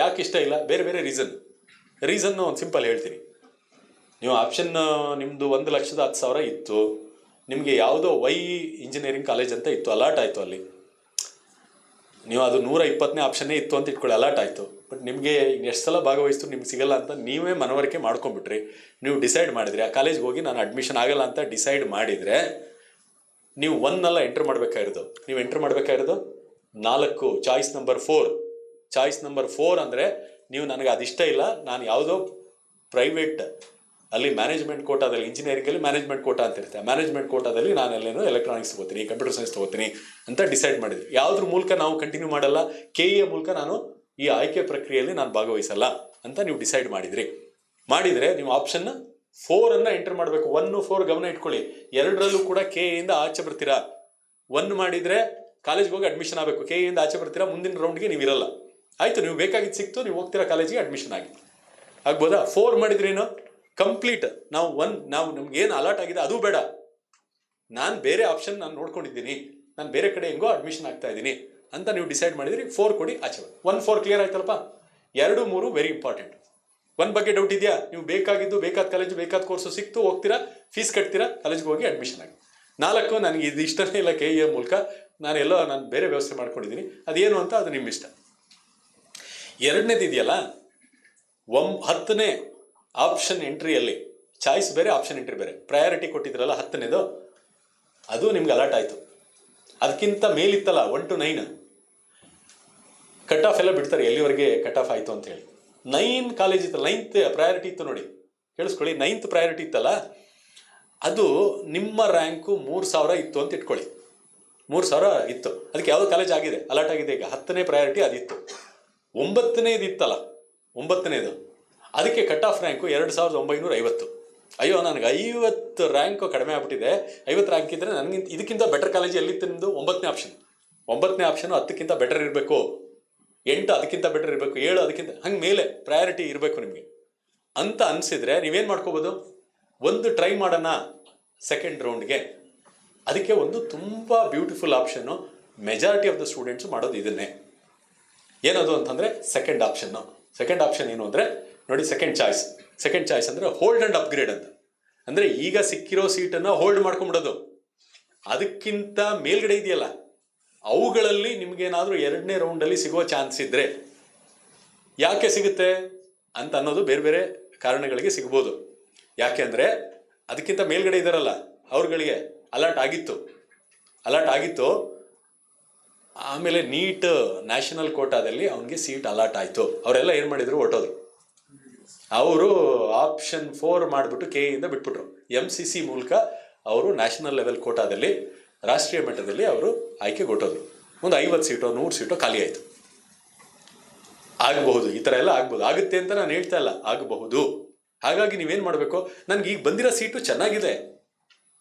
ಯಾಕೆ ಇಷ್ಟ ಇಲ್ಲ? ಬೇರೆ ಬೇರೆ ರೀಸನ್ನು ಒಂದು ಸಿಂಪಲ್ ಹೇಳ್ತೀನಿ. ನೀವು ಆಪ್ಷನ್ ನಿಮ್ಮದು 1,10,000 ಇತ್ತು, ನಿಮಗೆ ಯಾವುದೋ ಇಂಜಿನಿಯರಿಂಗ್ ಕಾಲೇಜ್ ಅಂತ ಇತ್ತು, ಅಲಾಟ್ ಆಯಿತು. ಅಲ್ಲಿ ನೀವು ಅದು 120ನೇ ಆಪ್ಷನ್ನೇ ಇತ್ತು ಅಂತ ಇಟ್ಕೊಳ್ಳಿ, ಅಲಾಟ್ ಆಯಿತು. ಬಟ್ ನಿಮಗೆ ಎಷ್ಟು ಸಲ ಭಾಗವಹಿಸ್ತು ನಿಮ್ಗೆ ಸಿಗಲ್ಲ ಅಂತ ನೀವೇ ಮನವರಿಕೆ ಮಾಡ್ಕೊಂಡ್ಬಿಟ್ರಿ. ನೀವು ಡಿಸೈಡ್ ಮಾಡಿದ್ರಿ ಆ ಕಾಲೇಜ್ಗೆ ಹೋಗಿ ನಾನು ಅಡ್ಮಿಷನ್ ಆಗಲ್ಲ ಅಂತ ಡಿಸೈಡ್ ಮಾಡಿದರೆ, ನೀವು 1 ಎಂಟ್ರ್ ಮಾಡಬೇಕಾಗಿರೋದು. ನೀವು ಎಂಟ್ರ್ ಮಾಡಬೇಕಾಗಿರೋದು 4, ಚಾಯ್ಸ್ ನಂಬರ್ 4. ಚಾಯ್ಸ್ ನಂಬರ್ 4 ಅಂದರೆ ನೀವು ನನಗೆ ಅದಿಷ್ಟ ಇಲ್ಲ, ನಾನು ಯಾವುದೋ ಪ್ರೈವೇಟ್ ಅಲ್ಲಿ ಮ್ಯಾನೇಜ್ಮೆಂಟ್ ಕೋಟಾದಲ್ಲಿ, ಇಂಜಿನಿಯರಿಂಗಲ್ಲಿ ಮ್ಯಾನೇಜ್ಮೆಂಟ್ ಕೋಟಾ ಅಂತ ಇರುತ್ತೆ, ಮ್ಯಾನೇಜ್ಮೆಂಟ್ ಕೋಟಾದಲ್ಲಿ ನಾನೆಲ್ಲೇನೋ ಎಲೆಕ್ಟ್ರಾನಿಕ್ಸ್ ತಗೋತೀನಿ, ಕಂಪ್ಯೂಟರ್ ಸೈನ್ಸ್ ತಗೋತೀನಿ ಅಂತ ಡಿಸೈಡ್ ಮಾಡಿದ್ವಿ. ಯಾವುದ್ರ ಮೂಲಕ ನಾವು ಕಂಟಿನ್ಯೂ ಮಾಡಲ್ಲ, KE ಮೂಲಕ ನಾನು ಈ ಆಯ್ಕೆ ಪ್ರಕ್ರಿಯೆಯಲ್ಲಿ ನಾನು ಭಾಗವಹಿಸಲ್ಲ ಅಂತ ನೀವು ಡಿಸೈಡ್ ಮಾಡಿದರೆ ನೀವು ಆಪ್ಷನ್ 4 ಎಂಟರ್ ಮಾಡಬೇಕು. 1, 4 ಗಮನ ಇಟ್ಕೊಳ್ಳಿ. 2ರಲ್ಲೂ ಕೂಡ KEಯಿಂದ ಆಚೆ ಬರ್ತೀರಾ. 1 ಮಾಡಿದರೆ ಕಾಲೇಜ್ಗೆ ಹೋಗಿ ಅಡ್ಮಿಷನ್ ಆಗಬೇಕು, KEಯಿಂದ ಆಚೆ ಬರ್ತೀರಾ, ಮುಂದಿನ ರೌಂಡ್ಗೆ ನೀವು ಇರಲ್ಲ. ಆಯಿತು, ನೀವು ಬೇಕಾಗಿದ್ದು ಸಿಕ್ತು, ನೀವು ಹೋಗ್ತೀರಾ ಕಾಲೇಜಿಗೆ, ಅಡ್ಮಿಷನ್ ಆಗಿ. ಆಗ್ಬೋದಾ? 4 ಮಾಡಿದ್ರೇನು ಕಂಪ್ಲೀಟ್. ನಾವು ನಮ್ಗೆ ಏನು ಅಲಾಟ್ ಆಗಿದೆ ಅದು ಬೇಡ, ನಾನು ಬೇರೆ ಆಪ್ಷನ್ ನಾನು ನೋಡ್ಕೊಂಡಿದ್ದೀನಿ, ನಾನು ಬೇರೆ ಕಡೆ ಹೆಂಗೋ ಅಡ್ಮಿಷನ್ ಆಗ್ತಾ ಇದ್ದೀನಿ ಅಂತ ನೀವು ಡಿಸೈಡ್ ಮಾಡಿದ್ರಿ 4 ಕೊಡಿ ಆಚೆ 1-4 ಕ್ಲಿಯರ್ ಆಯ್ತಲ್ಲಪ್ಪ. 2-3 very important. 1 ಬಗ್ಗೆ ಡೌಟ್ ಇದೆಯಾ? ನೀವು ಬೇಕಾದ ಕಾಲೇಜು ಬೇಕಾದ ಕೋರ್ಸು ಸಿಕ್ತು, ಹೋಗ್ತೀರಾ, ಫೀಸ್ ಕಟ್ತೀರಾ, ಕಾಲೇಜ್ಗೆ ಹೋಗಿ ಅಡ್ಮಿಷನ್ ಆಗಿ. 4 ನನಗೆ ಇದು ಇಷ್ಟನೇ ಇಲ್ಲ, KEA ಮೂಲಕ ನಾನು ಬೇರೆ ವ್ಯವಸ್ಥೆ ಮಾಡ್ಕೊಂಡಿದ್ದೀನಿ, ಅದೇನು ಅಂತ ಅದು ನಿಮ್ಮ ಇಷ್ಟ. ಎರಡನೇದು ಇದೆಯಲ್ಲ, 10ನೇ ಆಪ್ಷನ್ ಎಂಟ್ರಿಯಲ್ಲಿ ಚಾಯ್ಸ್ ಬೇರೆ, ಆಪ್ಷನ್ ಎಂಟ್ರಿ ಬೇರೆ, ಪ್ರಯಾರಿಟಿ ಕೊಟ್ಟಿದ್ರಲ್ಲ 10ನೇದು, ಅದು ನಿಮ್ಗೆ ಅಲರ್ಟ್ ಆಯಿತು. ಅದಕ್ಕಿಂತ ಮೇಲಿತ್ತಲ್ಲ 1 to 9 ಕಟ್ ಆಫ್ ಎಲ್ಲ ಬಿಡ್ತಾರೆ, ಎಲ್ಲಿವರೆಗೆ ಕಟ್ ಆಫ್ ಆಯಿತು ಅಂತ ಹೇಳಿ. 9 ಕಾಲೇಜ್ ಇತ್ತಲ್ಲ, 9th ಪ್ರಯಾರಿಟಿ ಇತ್ತು ನೋಡಿ, ಕೇಳಿಸ್ಕೊಳ್ಳಿ. 9th ಪ್ರಯಾರಿಟಿ ಇತ್ತಲ್ಲ, ಅದು ನಿಮ್ಮ ರ್ಯಾಂಕು 3000 ಇತ್ತು ಅಂತ ಇಟ್ಕೊಳ್ಳಿ. 3000 ಇತ್ತು, ಅದಕ್ಕೆ ಯಾವುದೋ ಕಾಲೇಜ್ ಆಗಿದೆ, ಅಲರ್ಟ್ ಆಗಿದೆ. ಈಗ 10ನೇ ಪ್ರಯಾರಿಟಿ ಅದಿತ್ತು. 9ನೇದು ಇತ್ತಲ್ಲ, 9ನೇದು, ಅದಕ್ಕೆ ಕಟ್ ಆಫ್ ರ್ಯಾಂಕು 2950. ಅಯ್ಯೋ, ನನಗೆ 50 ರ್ಯಾಂಕು ಕಡಿಮೆ ಆಗ್ಬಿಟ್ಟಿದೆ, 50 ರ್ಯಾಂಕ್ ಇದ್ದರೆ ನನಗಿಂತ ಇದಕ್ಕಿಂತ ಬೆಟರ್ ಕಾಲೇಜ್ ಎಲ್ಲಿತ್ತು ನಿಮ್ಮದು? 9ನೇ ಆಪ್ಷನ್. 9ನೇ ಆಪ್ಷನು 10ಕ್ಕಿಂತ ಬೆಟರ್ ಇರಬೇಕು, 8 ಅದಕ್ಕಿಂತ ಬೆಟರ್ ಇರಬೇಕು, 7 ಅದಕ್ಕಿಂತ, ಹಂಗೆ ಮೇಲೆ ಪ್ರಯಾರಿಟಿ ಇರಬೇಕು ನಿಮಗೆ ಅಂತ ಅನಿಸಿದ್ರೆ ನೀವೇನು ಮಾಡ್ಕೋಬೋದು? ಒಂದು ಟ್ರೈ ಮಾಡೋಣ ಸೆಕೆಂಡ್ ರೌಂಡ್ಗೆ. ಅದಕ್ಕೆ ಒಂದು ತುಂಬ beautiful option, majority of the students ಮಾಡೋದು ಇದನ್ನೇ. ಏನದು ಅಂತಂದರೆ ಸೆಕೆಂಡ್ ಆಪ್ಷನ್ನು. ಸೆಕೆಂಡ್ ಆಪ್ಷನ್ ಏನು ಅಂದರೆ ನೋಡಿ, ಸೆಕೆಂಡ್ ಚಾಯ್ಸ್ ಅಂದರೆ ಹೋಲ್ಡ್ ಆ್ಯಂಡ್ ಅಪ್ಗ್ರೇಡ್ ಅಂತ. ಅಂದರೆ ಈಗ ಸಿಕ್ಕಿರೋ ಸೀಟನ್ನು ಹೋಲ್ಡ್ ಮಾಡ್ಕೊಂಬಿಡೋದು. ಅದಕ್ಕಿಂತ ಮೇಲ್ಗಡೆ ಇದೆಯಲ್ಲ, ಅವುಗಳಲ್ಲಿ ನಿಮಗೇನಾದರೂ 2ನೇ ರೌಂಡಲ್ಲಿ ಸಿಗುವ ಚಾನ್ಸ್ ಇದ್ದರೆ, ಯಾಕೆ ಸಿಗುತ್ತೆ ಅಂತ ಅನ್ನೋದು ಬೇರೆ ಬೇರೆ ಕಾರಣಗಳಿಗೆ ಸಿಗ್ಬೋದು. ಯಾಕೆ ಅಂದರೆ ಅದಕ್ಕಿಂತ ಮೇಲ್ಗಡೆ ಇದ್ದಾರಲ್ಲ, ಅವ್ರುಗಳಿಗೆ ಅಲರ್ಟ್ ಆಗಿತ್ತು. ಆಮೇಲೆ ನೀಟ್ ನ್ಯಾಷನಲ್ ಕೋಟಾದಲ್ಲಿ ಅವನಿಗೆ ಸೀಟ್ ಅಲಾಟ್ ಆಯಿತು. ಅವರೆಲ್ಲ ಏನು ಮಾಡಿದರು? ಹೊರಟೋದ್ರು. ಅವರು ಆಪ್ಷನ್ 4 ಮಾಡಿಬಿಟ್ಟು KEಯಿಂದ ಬಿಟ್ಬಿಟ್ರು. MCC ಮೂಲಕ ಅವರು ನ್ಯಾಷನಲ್ ಲೆವೆಲ್ ಕೋಟಾದಲ್ಲಿ, ರಾಷ್ಟ್ರೀಯ ಮಟ್ಟದಲ್ಲಿ ಅವರು ಆಯ್ಕೆಗೆ ಹೊರಟೋದ್ರು. ಒಂದು 50 ಸೀಟೋ 100 ಸೀಟೋ ಖಾಲಿ ಆಯಿತು. ಆಗಬಹುದು, ಈ ಥರ ಎಲ್ಲ ಆಗ್ಬೋದು. ಆಗುತ್ತೆ ಅಂತ ನಾನು ಹೇಳ್ತಾ ಇಲ್ಲ, ಆಗಬಹುದು. ಹಾಗಾಗಿ ನೀವೇನು ಮಾಡಬೇಕು? ನನಗೆ ಈಗ ಬಂದಿರೋ ಸೀಟು ಚೆನ್ನಾಗಿದೆ,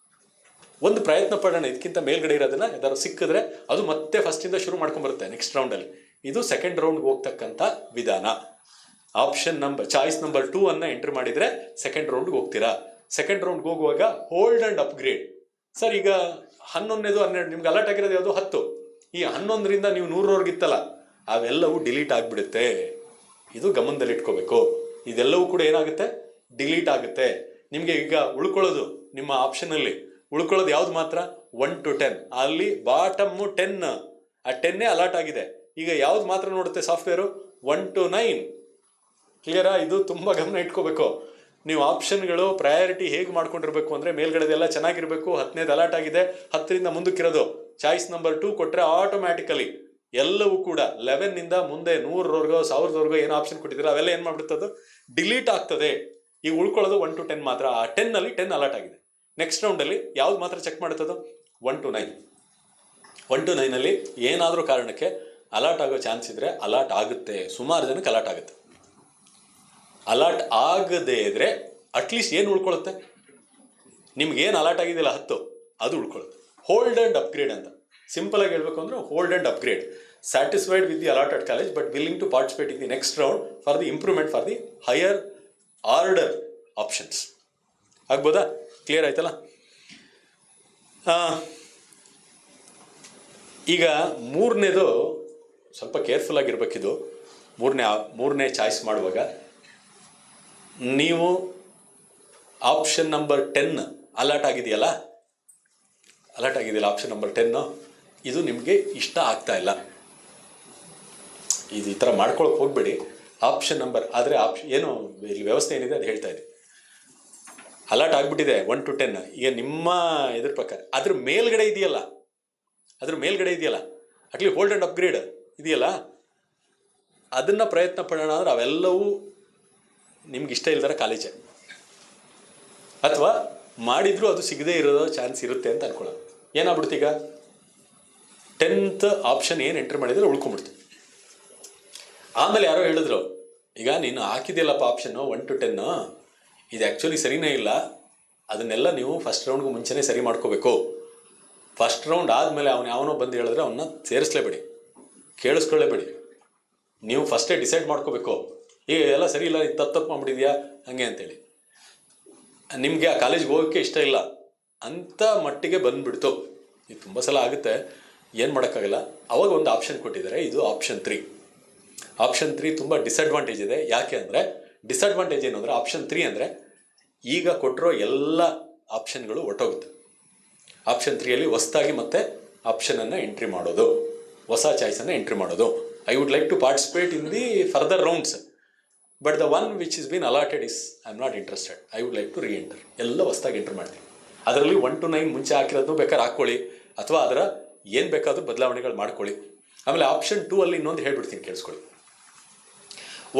ಒಂದು ಪ್ರಯತ್ನ ಪಡೋಣ, ಇದಕ್ಕಿಂತ ಮೇಲ್ಗಡೆ ಇರೋದನ್ನ ಯಾವ್ದಾದ್ರು ಸಿಕ್ಕಿದ್ರೆ ಅದು ಮತ್ತೆ ಫಸ್ಟಿಂದ ಶುರು ಮಾಡ್ಕೊಂಡ್ಬರುತ್ತೆ ನೆಕ್ಸ್ಟ್ ರೌಂಡಲ್ಲಿ. ಇದು ಸೆಕೆಂಡ್ ರೌಂಡ್ಗೆ ಹೋಗ್ತಕ್ಕಂಥ ವಿಧಾನ. ಚಾಯ್ಸ್ ನಂಬರ್ 2 ಅನ್ನ ಎಂಟ್ರಿ ಮಾಡಿದರೆ ಸೆಕೆಂಡ್ ರೌಂಡ್ಗೆ ಹೋಗ್ತೀರಾ. ಸೆಕೆಂಡ್ ರೌಂಡ್ಗೆ ಹೋಗುವಾಗ ಹೋಲ್ಡ್ ಆ್ಯಂಡ್ ಅಪ್ಗ್ರೇಡ್. ಸರ್, ಈಗ 11ನೇದು 12 ನಿಮ್ಗೆ ಅಲರ್ಟ್ ಆಗಿರೋದು ಯಾವುದು? 10. ಈ 11ರಿಂದ ನೀವು 100ರವರೆಗೆ ಇತ್ತಲ್ಲ, ಅವೆಲ್ಲವೂ ಡಿಲೀಟ್ ಆಗಿಬಿಡುತ್ತೆ. ಇದು ಗಮನದಲ್ಲಿ ಇಟ್ಕೋಬೇಕು. ಇದೆಲ್ಲವೂ ಕೂಡ ಏನಾಗುತ್ತೆ? ಡಿಲೀಟ್ ಆಗುತ್ತೆ. ನಿಮಗೆ ಈಗ ಉಳ್ಕೊಳ್ಳೋದು ನಿಮ್ಮ ಆಪ್ಷನಲ್ಲಿ ಉಳ್ಕೊಳ್ಳೋದು ಯಾವ್ದು ಮಾತ್ರ? 1 to 10. ಅಲ್ಲಿ ಬಾಟಮ್ಮು 10, ಆ 10 ಅಲರ್ಟ್ ಆಗಿದೆ. ಈಗ ಯಾವ್ದು ಮಾತ್ರ ನೋಡುತ್ತೆ ಸಾಫ್ಟ್ವೇರು? 1 to 9. ಕ್ಲಿಯರಾ? ಇದು ತುಂಬ ಗಮನ ಇಟ್ಕೋಬೇಕು. ನೀವು ಆಪ್ಷನ್ಗಳು ಪ್ರಯಾರಿಟಿ ಹೇಗೆ ಮಾಡ್ಕೊಂಡಿರ್ಬೇಕು ಅಂದರೆ, ಮೇಲ್ಗಡೆದೆಲ್ಲ ಚೆನ್ನಾಗಿರಬೇಕು. 10ನೇದು ಅಲರ್ಟ್ ಆಗಿದೆ, 10ರಿಂದ ಮುಂದಕ್ಕಿರೋದು ಚಾಯ್ಸ್ ನಂಬರ್ 2 ಕೊಟ್ಟರೆ ಆಟೋಮ್ಯಾಟಿಕಲಿ ಎಲ್ಲವೂ ಕೂಡ 11ನಿಂದ ಮುಂದೆ 100ರವರೆಗೋ 1000ರವರೆಗೋ ಏನು ಆಪ್ಷನ್ ಕೊಟ್ಟಿದ್ದೀರಾ ಅವೆಲ್ಲ ಏನು ಮಾಡ್ಬಿಡ್ತದೆ? ಡಿಲೀಟ್ ಆಗ್ತದೆ. ಈಗ ಉಳ್ಕೊಳ್ಳೋದು 1 to 10 ಮಾತ್ರ. ಆ 10ನಲ್ಲಿ 10 ಅಲರ್ಟ್ ಆಗಿದೆ. ನೆಕ್ಸ್ಟ್ ರೌಂಡಲ್ಲಿ ಯಾವ್ದು ಮಾತ್ರ ಚೆಕ್ ಮಾಡುತ್ತದೋ? 1 to 9. 1 to 9ಅಲ್ಲಿ ಏನಾದರೂ ಕಾರಣಕ್ಕೆ ಅಲರ್ಟ್ ಆಗೋ ಚಾನ್ಸ್ ಇದ್ದರೆ ಅಲರ್ಟ್ ಆಗುತ್ತೆ. ಸುಮಾರು ಜನಕ್ಕೆ ಅಲರ್ಟ್ ಆಗುತ್ತೆ. ಅಲರ್ಟ್ ಆಗದೇ ಇದ್ರೆ ಅಟ್ಲೀಸ್ಟ್ ಏನು ಉಳ್ಕೊಳ್ಳುತ್ತೆ? ನಿಮ್ಗೆ ಏನು ಅಲರ್ಟ್ ಆಗಿದೆಯಲ್ಲ 10, ಅದು ಉಳ್ಕೊಳ್ಳುತ್ತೆ. ಹೋಲ್ಡ್ ಆ್ಯಂಡ್ ಅಪ್ಗ್ರೇಡ್ ಅಂತ ಸಿಂಪಲ್ ಆಗಿ ಹೇಳ್ಬೇಕು ಅಂದರೆ, hold and upgrade. Satisfied with the allotted college but willing to participate in the next round for the improvement for the higher order options. ಆಗ್ಬೋದಾ? ಕ್ಲಿಯರ್ ಆಯ್ತಲ್ಲ? ಈಗ 3ನೇದು ಸ್ವಲ್ಪ ಕೇರ್ಫುಲ್ ಆಗಿರ್ಬೇಕಿದು. ಮೂರನೇ ಚಾಯ್ಸ್ ಮಾಡುವಾಗ ನೀವು ಆಪ್ಷನ್ ನಂಬರ್ 10 ಅಲರ್ಟ್ ಆಗಿದೆಯಲ್ಲ, ಆಪ್ಷನ್ ನಂಬರ್ 10 ಇದು ನಿಮಗೆ ಇಷ್ಟ ಆಗ್ತಾ ಇಲ್ಲ. ಇದು ಈ ಥರ ಮಾಡ್ಕೊಳಕ್ಕೆ ಹೋಗ್ಬೇಡಿ. ಆಪ್ಷನ್ ನಂಬರ್ ಆದರೆ ಏನು ಇಲ್ಲಿ ವ್ಯವಸ್ಥೆ ಏನಿದೆ ಅದು ಹೇಳ್ತಾ ಇದೆ. ಅಲರ್ಟ್ ಆಗಿಬಿಟ್ಟಿದೆ 1 to 10. ಈಗ ನಿಮ್ಮ ಇದ್ರ ಪ್ರಕಾರ ಅದ್ರ ಮೇಲ್ಗಡೆ ಇದೆಯಲ್ಲ, ಅಟ್ಲಿ ಹೋಲ್ಡ್ ಆ್ಯಂಡ್ ಅಪ್ಗ್ರೇಡ್ ಇದೆಯಲ್ಲ, ಅದನ್ನು ಪ್ರಯತ್ನ ಪಡೋಣ ಅಂದ್ರೆ ಅವೆಲ್ಲವೂ ನಿಮ್ಗೆ ಇಷ್ಟ ಇಲ್ದಾರ ಕಾಲೇಜೇ, ಅಥವಾ ಮಾಡಿದರೂ ಅದು ಸಿಗದೇ ಇರೋ ಚಾನ್ಸ್ ಇರುತ್ತೆ ಅಂತ ಅನ್ಕೊಳ್ಳೋದು. ಏನಾಗ್ಬಿಡ್ತು? ಈಗ 10th ಆಪ್ಷನ್ ಏನು ಎಂಟ್ರಿ ಮಾಡಿದ್ರೆ ಉಳ್ಕೊಂಬಿಡ್ತು. ಆಮೇಲೆ ಯಾರೋ ಹೇಳಿದ್ರು, ಈಗ ನೀನು ಹಾಕಿದೆಯಲ್ಲಪ್ಪ ಆಪ್ಷನ್ನು 1 to 10, ಇದು ಆ್ಯಕ್ಚುಲಿ ಸರಿನೇ ಇಲ್ಲ, ಅದನ್ನೆಲ್ಲ ನೀವು ಫಸ್ಟ್ ರೌಂಡ್ಗೂ ಮುಂಚೆನೇ ಸರಿ ಮಾಡ್ಕೋಬೇಕು. ಫಸ್ಟ್ ರೌಂಡ್ ಆದಮೇಲೆ ಯಾವನೋ ಬಂದು ಹೇಳಿದ್ರೆ ಅವನ್ನ ಸೇರಿಸ್ಲೇಬೇಡಿ, ಕೇಳಿಸ್ಕೊಳ್ಳೇಬೇಡಿ. ನೀವು ಫಸ್ಟೇ ಡಿಸೈಡ್ ಮಾಡ್ಕೋಬೇಕು, ಈಗ ಎಲ್ಲ ಸರಿ ಇಲ್ಲ, ಇದು ತಪ್ಪು ಮಾಡಿಬಿಟ್ಟಿದ್ಯಾ ಹಾಗೆ ಅಂತೇಳಿ. ನಿಮಗೆ ಆ ಕಾಲೇಜ್ಗೆ ಹೋಗೋಕ್ಕೆ ಇಷ್ಟ ಇಲ್ಲ ಅಂತ ಮಟ್ಟಿಗೆ ಬಂದುಬಿಡ್ತು. ಇದು ತುಂಬ ಸಲ ಆಗುತ್ತೆ. ಏನು ಮಾಡೋಕ್ಕಾಗಲ್ಲ. ಅವಾಗ ಒಂದು ಆಪ್ಷನ್ ಕೊಟ್ಟಿದ್ದಾರೆ, ಇದು ಆಪ್ಷನ್ 3. ಆಪ್ಷನ್ 3 ತುಂಬ ಡಿಸಡ್ವಾಂಟೇಜ್ ಇದೆ. ಯಾಕೆ ಅಂದರೆ ಡಿಸಡ್ವಾಂಟೇಜ್ ಏನು ಅಂದರೆ ಆಪ್ಷನ್ 3 ಅಂದರೆ ಈಗ ಕೊಟ್ಟಿರೋ ಎಲ್ಲ ಆಪ್ಷನ್ಗಳು ಹೊಟ್ಟೋಗುತ್ತೆ. ಆಪ್ಷನ್ 3ಯಲ್ಲಿ ಹೊಸದಾಗಿ ಮತ್ತೆ ಆಪ್ಷನನ್ನು ಎಂಟ್ರಿ ಮಾಡೋದು, ಹೊಸ ಚಾಯ್ಸನ್ನು ಎಂಟ್ರಿ ಮಾಡೋದು. I would like to participate in the further rounds, but the one which is been allotted is I am not interested. I would like to enter. ಎಲ್ಲ ಹೊಸದಾಗಿ ಎಂಟ್ರ್ ಮಾಡ್ತೀನಿ. ಅದರಲ್ಲಿ 1 to 9 ಮುಂಚೆ ಹಾಕಿರೋದು ಬೇಕಾದ್ರೆ ಹಾಕ್ಕೊಳ್ಳಿ, ಅಥವಾ ಅದರ ಏನು ಬೇಕಾದರೂ ಬದಲಾವಣೆಗಳು ಮಾಡ್ಕೊಳ್ಳಿ. ಆಮೇಲೆ ಆಪ್ಷನ್ 2 ಅಲ್ಲಿ ಇನ್ನೊಂದು ಹೇಳ್ಬಿಡ್ತೀನಿ, ಕೇಳಿಸ್ಕೊಳ್ಳಿ.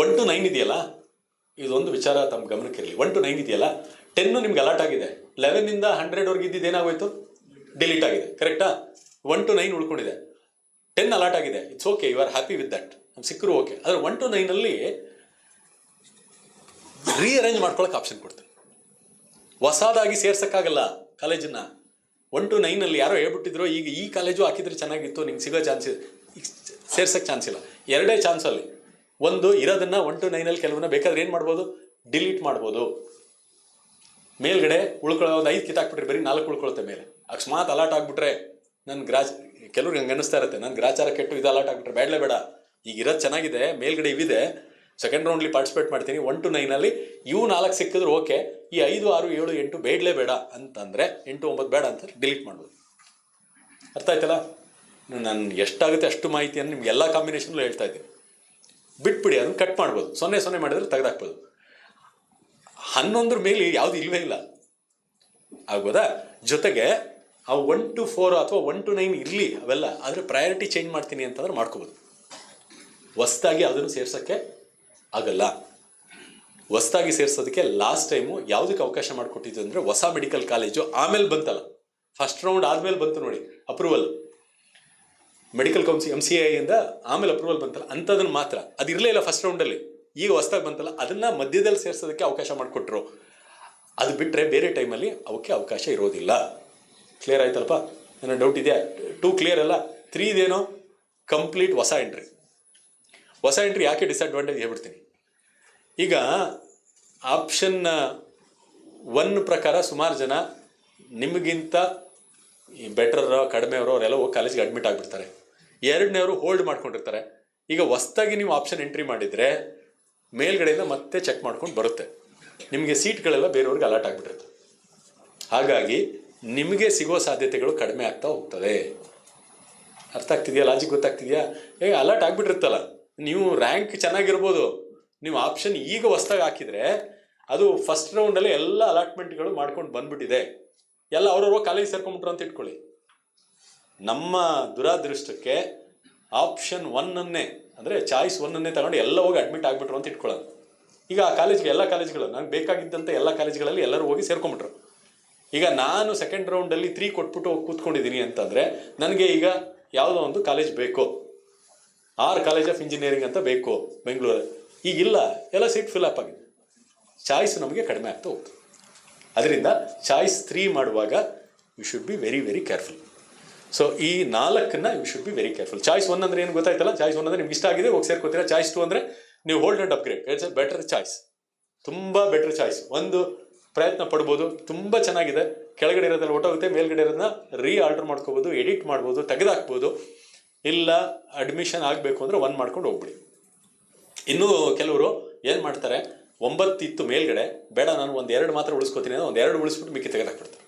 1 to 9 ಇದೆಯಲ್ಲ, ಇದೊಂದು ವಿಚಾರ ತಮ್ಮ ಗಮನಕ್ಕಿರಲಿ. 1 to 9 ಇದೆಯಲ್ಲ, 10 ನಿಮ್ಗೆ ಅಲಾಟ್ ಆಗಿದೆ. 11ಇಂದ 100ವರೆಗೆ ಇದ್ದಿದ್ದು ಏನಾಗೋಯ್ತು? ಡಿಲೀಟ್ ಆಗಿದೆ. ಕರೆಕ್ಟಾ? 1 to 9 ಉಳ್ಕೊಂಡಿದೆ. 10 ಅಲಾಟ್ ಆಗಿದೆ. It's okay, you are happy with that. ನಮ್ಗೆ ಸಿಕ್ಕರು ಓಕೆ. ಆದರೆ 1 to 9ಅಲ್ಲಿ ರೀಅರೇಂಜ್ ಮಾಡ್ಕೊಳಕ್ಕೆ ಆಪ್ಷನ್ ಕೊಡ್ತಾರೆ. ಹೊಸದಾಗಿ ಸೇರ್ಸೋಕ್ಕಾಗಲ್ಲ ಕಾಲೇಜನ್ನು. 1 to 9ಅಲ್ಲಿ ಯಾರೋ ಹೇಳ್ಬಿಟ್ಟಿದ್ರು, ಈಗ ಈ ಕಾಲೇಜು ಹಾಕಿದ್ರೆ ಚೆನ್ನಾಗಿತ್ತು, ನಿಂಗೆ ಸಿಗೋ ಚಾನ್ಸ್ ಇದೆ, ಸೇರ್ಸೋಕ್ಕೆ ಚಾನ್ಸ್ ಇಲ್ಲ. ಎರಡೇ ಚಾನ್ಸಲ್ಲಿ, ಒಂದು ಇರೋದನ್ನು 1 to 9ಅಲ್ಲಿ ಕೆಲವನ್ನ ಬೇಕಾದ್ರೆ ಏನು ಮಾಡ್ಬೋದು? ಡಿಲೀಟ್ ಮಾಡ್ಬೋದು. ಮೇಲ್ಗಡೆ ಉಳ್ಕೊಳ್ಳೋ ಒಂದು 5 ಕಿತ್ತಾಕ್ಬಿಟ್ರೆ ಬರೀ 4 ಉಳ್ಕೊಳುತ್ತೆ ಮೇಲೆ. ಅಕಸ್ಮಾತ್ ಅಲಾಟ್ ಆಗಿಬಿಟ್ರೆ ನನ್ನ ಕೆಲವ್ರಿಗೆ ಹಂಗೆ ಅನ್ನಿಸ್ತಾ ಇರುತ್ತೆ, ನನ್ನ ಗ್ರಾಚಾರ ಕೆಟ್ಟು ಇದು ಅಲಾಟ್ ಆಗಿಬಿಟ್ರೆ ಬೇಡಲೇ ಬೇಡ, ಈಗ ಇರೋದು ಚೆನ್ನಾಗಿದೆ, ಮೇಲ್ಗಡೆ ಇವಿದೆ, ಸೆಕೆಂಡ್ ರೌಂಡ್ಲಿ ಪಾರ್ಟಿಸಿಪೇಟ್ ಮಾಡ್ತೀನಿ. 1 to 9ಅಲ್ಲಿ ಇವು 4 ಸಿಕ್ಕಿದ್ರು ಓಕೆ, ಈ 5, 6, 7, 8 ಬೇಡಲೇ ಬೇಡ ಅಂತಂದರೆ 8, 9 ಬೇಡ ಅಂತ ಡಿಲೀಟ್ ಮಾಡ್ಬೋದು. ಅರ್ಥ ಆಯ್ತಲ್ಲ? ನಾನು ಎಷ್ಟಾಗುತ್ತೆ ಅಷ್ಟು ಮಾಹಿತಿಯನ್ನು ನಿಮ್ಗೆ ಎಲ್ಲ ಕಾಂಬಿನೇಷನ್ಲು ಹೇಳ್ತಾ ಇದ್ದೀನಿ. ಬಿಟ್ಬಿಡಿ, ಅದನ್ನು ಕಟ್ ಮಾಡ್ಬೋದು. 0 ಮಾಡಿದ್ರೆ ತೆಗೆದಾಕ್ಬೋದು. 11 ಮೇಲೆ ಯಾವುದು ಇಲ್ಲವೇ ಇಲ್ಲ, ಆಗ್ಬೋದಾ? ಜೊತೆಗೆ ಆ 1 to 4 ಅಥವಾ 1 to 9 ಇರಲಿ ಅವೆಲ್ಲ, ಆದರೆ ಪ್ರಯಾರಿಟಿ ಚೇಂಜ್ ಮಾಡ್ತೀನಿ ಅಂತಂದ್ರೆ ಮಾಡ್ಕೋಬೋದು. ಹೊಸ್ದಾಗಿ ಅದನ್ನು ಸೇರ್ಸೋಕ್ಕೆ ಆಗಲ್ಲ. ಹೊಸ್ದಾಗಿ ಸೇರ್ಸೋದಕ್ಕೆ ಲಾಸ್ಟ್ ಟೈಮು ಯಾವುದಕ್ಕೆ ಅವಕಾಶ ಮಾಡಿಕೊಟ್ಟಿದ್ದು ಅಂದರೆ ಹೊಸ ಮೆಡಿಕಲ್ ಕಾಲೇಜು ಆಮೇಲೆ ಬಂತಲ್ಲ, ಫಸ್ಟ್ ರೌಂಡ್ ಆದಮೇಲೆ ಬಂತು ನೋಡಿ ಅಪ್ರೂವಲ್, ಮೆಡಿಕಲ್ ಕೌನ್ಸಿಲ್ MCI ಆಮೇಲೆ ಅಪ್ರೂವಲ್ ಬಂತಲ್ಲ, ಅಂಥದನ್ನು ಮಾತ್ರ. ಅದು ಇರಲೇ ಇಲ್ಲ ಫಸ್ಟ್ ರೌಂಡಲ್ಲಿ, ಈಗ ಹೊಸ್ದಾಗಿ ಬಂತಲ್ಲ ಅದನ್ನು ಮಧ್ಯದಲ್ಲಿ ಸೇರ್ಸೋದಕ್ಕೆ ಅವಕಾಶ ಮಾಡಿಕೊಟ್ರು. ಅದು ಬಿಟ್ಟರೆ ಬೇರೆ ಟೈಮಲ್ಲಿ ಅವಕ್ಕೆ ಅವಕಾಶ ಇರೋದಿಲ್ಲ. ಕ್ಲಿಯರ್ ಆಯ್ತಲ್ಪ? ಏನೋ ಡೌಟ್ ಇದೆಯಾ? 2 ಕ್ಲಿಯರ್ ಅಲ್ಲ? 3 ಇದೇನೋ ಕಂಪ್ಲೀಟ್ ಹೊಸ ಎಂಟ್ರಿ. ಹೊಸ ಎಂಟ್ರಿ ಯಾಕೆ ಡಿಸಡ್ವಾಂಟೇಜ್ ಹೇಳ್ಬಿಡ್ತೀನಿ. ಈಗ ಆಪ್ಷನ್ 1 ಪ್ರಕಾರ ಸುಮಾರು ಜನ ನಿಮಗಿಂತ ಬೆಟ್ರರೋ ಕಡಿಮೆಯವರೋ ಅವರೆಲ್ಲ ಹೋಗಿ ಕಾಲೇಜ್ಗೆ ಅಡ್ಮಿಟ್ ಆಗಿಬಿಡ್ತಾರೆ. 2ನೇವರು ಹೋಲ್ಡ್ ಮಾಡ್ಕೊಂಡಿರ್ತಾರೆ. ಈಗ ಹೊಸ್ದಾಗಿ ನೀವು ಆಪ್ಷನ್ ಎಂಟ್ರಿ ಮಾಡಿದರೆ ಮೇಲ್ಗಡೆಯಿಂದ ಮತ್ತೆ ಚೆಕ್ ಮಾಡ್ಕೊಂಡು ಬರುತ್ತೆ. ನಿಮಗೆ ಸೀಟ್ಗಳೆಲ್ಲ ಬೇರೆಯವ್ರಿಗೆ ಅಲಾಟ್ ಆಗಿಬಿಟ್ಟಿರುತ್ತೆ. ಹಾಗಾಗಿ ನಿಮಗೆ ಸಿಗೋ ಸಾಧ್ಯತೆಗಳು ಕಡಿಮೆ ಆಗ್ತಾ ಹೋಗ್ತದೆ. ಅರ್ಥ ಆಗ್ತಿದೆಯಾ? ಲಾಜಿಕ್ ಗೊತ್ತಾಗ್ತಿದೆಯಾ? ಅಲಾಟ್ ಆಗಿಬಿಟ್ಟಿರುತ್ತಲ್ಲ, ನೀವು ರ್ಯಾಂಕ್ ಚೆನ್ನಾಗಿರ್ಬೋದು, ನೀವು ಆಪ್ಷನ್ ಈಗ ಹೊಸ್ದಾಗಿ ಹಾಕಿದರೆ ಅದು ಫಸ್ಟ್ ರೌಂಡಲ್ಲಿ ಎಲ್ಲ ಅಲಾಟ್ಮೆಂಟ್ಗಳು ಮಾಡ್ಕೊಂಡು ಬಂದ್ಬಿಟ್ಟಿದೆ, ಎಲ್ಲ ಅವ್ರವ್ರ ಕಾಲೇಜ್ ಸೇರ್ಕೊಂಡ್ಬಿಟ್ರು ಅಂತ ಇಟ್ಕೊಳ್ಳಿ. ನಮ್ಮ ದುರಾದೃಷ್ಟಕ್ಕೆ ಆಪ್ಷನ್ 1ಅನ್ನೇ ಅಂದರೆ ಚಾಯ್ಸ್ 1ಅನ್ನೇ ತಗೊಂಡು ಎಲ್ಲ ಹೋಗಿ ಅಡ್ಮಿಟ್ ಆಗಿಬಿಟ್ರು ಅಂತ ಇಟ್ಕೊಳ್ಳೋದು. ಈಗ ಆ ಕಾಲೇಜ್ಗೆ ಎಲ್ಲ ಕಾಲೇಜ್ಗಳು ನನಗೆ ಬೇಕಾಗಿದ್ದಂಥ ಎಲ್ಲ ಕಾಲೇಜ್ಗಳಲ್ಲಿ ಎಲ್ಲರೂ ಹೋಗಿ ಸೇರ್ಕೊಂಡ್ಬಿಟ್ರು. ಈಗ ನಾನು ಸೆಕೆಂಡ್ ರೌಂಡಲ್ಲಿ 3 ಕೊಟ್ಬಿಟ್ಟು ಹೋಗಿ ಕೂತ್ಕೊಂಡಿದ್ದೀನಿ ಅಂತಂದರೆ ನನಗೆ ಈಗ ಯಾವುದೋ ಒಂದು ಕಾಲೇಜ್ ಬೇಕು, ಕಾಲೇಜ್ ಆಫ್ ಇಂಜಿನಿಯರಿಂಗ್ ಅಂತ ಬೇಕು ಬೆಂಗಳೂರಲ್ಲಿ. ಈಗಿಲ್ಲ, ಎಲ್ಲ ಸೀಟ್ ಫಿಲ್ ಅಪ್ ಆಗಿದೆ. ಚಾಯ್ಸ್ ನಮಗೆ ಕಡಿಮೆ ಆಗ್ತಾ ಹೋಗ್ತದೆ. ಅದರಿಂದ ಚಾಯ್ಸ್ 3 ಮಾಡುವಾಗ you should be very very careful. So ಈ 4ನ್ನ you should be very careful. Choice 1 ಅಂದರೆ ಏನು ಗೊತ್ತಾಯ್ತಲ್ಲ? ಚಾಯ್ಸ್ 1 ಅಂದರೆ ನಿಮ್ಗೆ ಇಷ್ಟ ಆಗಿದೆ ಹೋಗಿ ಸೇರ್ಕೋತೀರಾ. ಚಾಯ್ಸ್ 2 ಅಂದರೆ ನೀವು hold and upgrade. It's a better choice, ತುಂಬ ಬೆಟರ್ ಚಾಯ್ಸ್. ಒಂದು ಪ್ರಯತ್ನ ಪಡ್ಬೋದು, ತುಂಬ ಚೆನ್ನಾಗಿದೆ. ಕೆಳಗಡೆ ಇರೋದ್ರಲ್ಲಿ ಹೊಟ್ಟೋಗುತ್ತೆ, ಮೇಲ್ಗಡೆ ಇರೋದನ್ನ ಆಲ್ಟರ್ ಮಾಡ್ಕೋಬೋದು, ಎಡಿಟ್ ಮಾಡ್ಬೋದು, ತೆಗೆದಾಕ್ಬೋದು. ಇಲ್ಲ ಅಡ್ಮಿಷನ್ ಆಗಬೇಕು ಅಂದರೆ 1 ಮಾಡ್ಕೊಂಡು ಹೋಗ್ಬಿಡಿ. ಇನ್ನೂ ಕೆಲವರು ಏನು ಮಾಡ್ತಾರೆ, 9 ಇತ್ತು ಮೇಲ್ಗಡೆ, ಬೇಡ ನಾನು 1-2 ಮಾತ್ರ ಉಳಿಸ್ಕೋತೀನಿ, 1-2 ಉಳಿಸ್ಬಿಟ್ಟು ಮಿಕ್ಕಿ ತೆಗೆದಾಕ್ಬಿಡ್ತಾರೆ.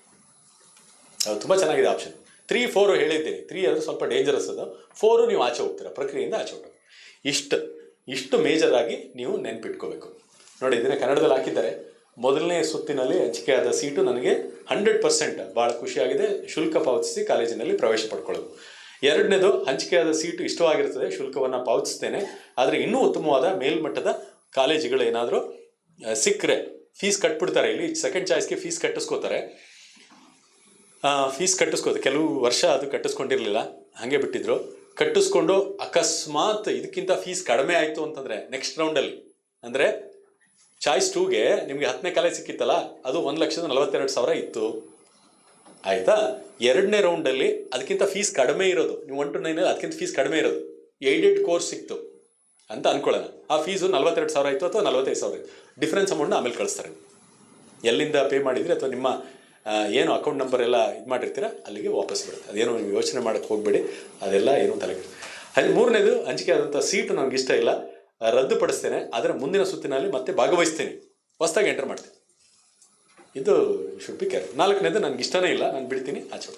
ಅದು ತುಂಬ ಚೆನ್ನಾಗಿದೆ ಆಪ್ಷನ್. 3, 4 ಹೇಳಿದ್ದೀನಿ. 3 ಅಂದರೆ ಸ್ವಲ್ಪ ಡೇಂಜರಸ್, ಅದು 4 ನೀವು ಆಚೆ ಹೋಗ್ತೀರಾ, ಪ್ರಕ್ರಿಯೆಯಿಂದ ಆಚೆ ಹೋಗ್ತೀರಾ. ಇಷ್ಟು ಮೇಜರ್ ಆಗಿ ನೀವು ನೆನ್ಪಿಟ್ಕೋಬೇಕು. ನೋಡಿ, ಇದನ್ನು ಕನ್ನಡದಲ್ಲಿ ಹಾಕಿದ್ದಾರೆ. ಮೊದಲನೇ ಸುತ್ತಿನಲ್ಲಿ ಹಂಚಿಕೆಯಾದ ಸೀಟು ನನಗೆ 100% ಭಾಳ ಖುಷಿಯಾಗಿದೆ, ಶುಲ್ಕ ಪಾವತಿಸಿ ಕಾಲೇಜಿನಲ್ಲಿ ಪ್ರವೇಶ ಪಡ್ಕೊಳ್ಳೋದು. 2ನೇದು, ಹಂಚಿಕೆಯಾದ ಸೀಟು ಇಷ್ಟವಾಗಿರ್ತದೆ, ಶುಲ್ಕವನ್ನು ಪಾವತಿಸ್ತೇನೆ, ಆದರೆ ಇನ್ನೂ ಉತ್ತಮವಾದ ಮೇಲ್ಮಟ್ಟದ ಕಾಲೇಜುಗಳು ಏನಾದರೂ ಸಿಕ್ಕರೆ ಫೀಸ್ ಕಟ್ಬಿಡ್ತಾರೆ. ಇಲ್ಲಿ ಸೆಕೆಂಡ್ ಚಾಯ್ಸ್ಗೆ ಫೀಸ್ ಕಟ್ಟಿಸ್ಕೋತಾರೆ. ಕೆಲವು ವರ್ಷ ಅದು ಕಟ್ಟಿಸ್ಕೊಂಡಿರಲಿಲ್ಲ, ಹಾಗೆ ಬಿಟ್ಟಿದ್ರು. ಕಟ್ಟಿಸ್ಕೊಂಡು ಅಕಸ್ಮಾತ್ ಇದಕ್ಕಿಂತ ಫೀಸ್ ಕಡಿಮೆ ಆಯಿತು ಅಂತಂದರೆ ನೆಕ್ಸ್ಟ್ ರೌಂಡಲ್ಲಿ, ಅಂದರೆ ಚಾಯ್ಸ್ 2ಗೆ ನಿಮಗೆ 10ನೇ ಕಾಲೇಜ್ ಸಿಕ್ಕಿತ್ತಲ್ಲ, ಅದು 1,42,000 ಇತ್ತು. ಆಯಿತಾ? 2ನೇ ರೌಂಡಲ್ಲಿ ಅದಕ್ಕಿಂತ ಫೀಸ್ ಕಡಿಮೆ ಇರೋದು, ನೀವು 1 to 9 ಅದಕ್ಕಿಂತ ಫೀಸ್ ಕಡಿಮೆ ಇರೋದು, ಏಡೆಡ್ ಕೋರ್ಸ್ ಸಿಕ್ತು ಅಂತ ಅನ್ಕೊಳ್ಳೋಣ. ಆ ಫೀಸು 42,000 ಇತ್ತು ಅಥವಾ 45,000 ಇತ್ತು. ಡಿಫ್ರೆನ್ಸ್ ಅಮೌಂಟ್ನ ಆಮೇಲೆ ಕಳಿಸ್ತಾರೆ. ಎಲ್ಲಿಂದ ಪೇ ಮಾಡಿದ್ರಿ ಅಥವಾ ನಿಮ್ಮ ಏನು ಅಕೌಂಟ್ ನಂಬರ್ ಎಲ್ಲ ಇದು ಮಾಡಿರ್ತೀರ ಅಲ್ಲಿಗೆ ವಾಪಸ್ ಬರುತ್ತೆ. ಅದೇನು ನೀವು ಯೋಚನೆ ಮಾಡೋಕ್ಕೆ ಹೋಗಬೇಡಿ, ಅದೆಲ್ಲ ಏನು ತಲೆಗೆ. ಅಲ್ಲಿ ಮೂರನೇದು, ಹಂಚಿಕೆ ಆದಂಥ ಸೀಟು ನನಗೆ ಇಷ್ಟ ಇಲ್ಲ, ರದ್ದುಪಡಿಸ್ತೇನೆ, ಆದರೆ ಮುಂದಿನ ಸುತ್ತಿನಲ್ಲಿ ಮತ್ತೆ ಭಾಗವಹಿಸ್ತೀನಿ, ಹೊಸದಾಗಿ ಎಂಟರ್ ಮಾಡ್ತೀನಿ. ಇದು ಶುಡ್ ಬಿ ಕೇರ್. ನಾಲ್ಕನೇದು ನನಗೆ ಇಷ್ಟನೇ ಇಲ್ಲ, ನಾನು ಬಿಡ್ತೀನಿ, ಆಚೆ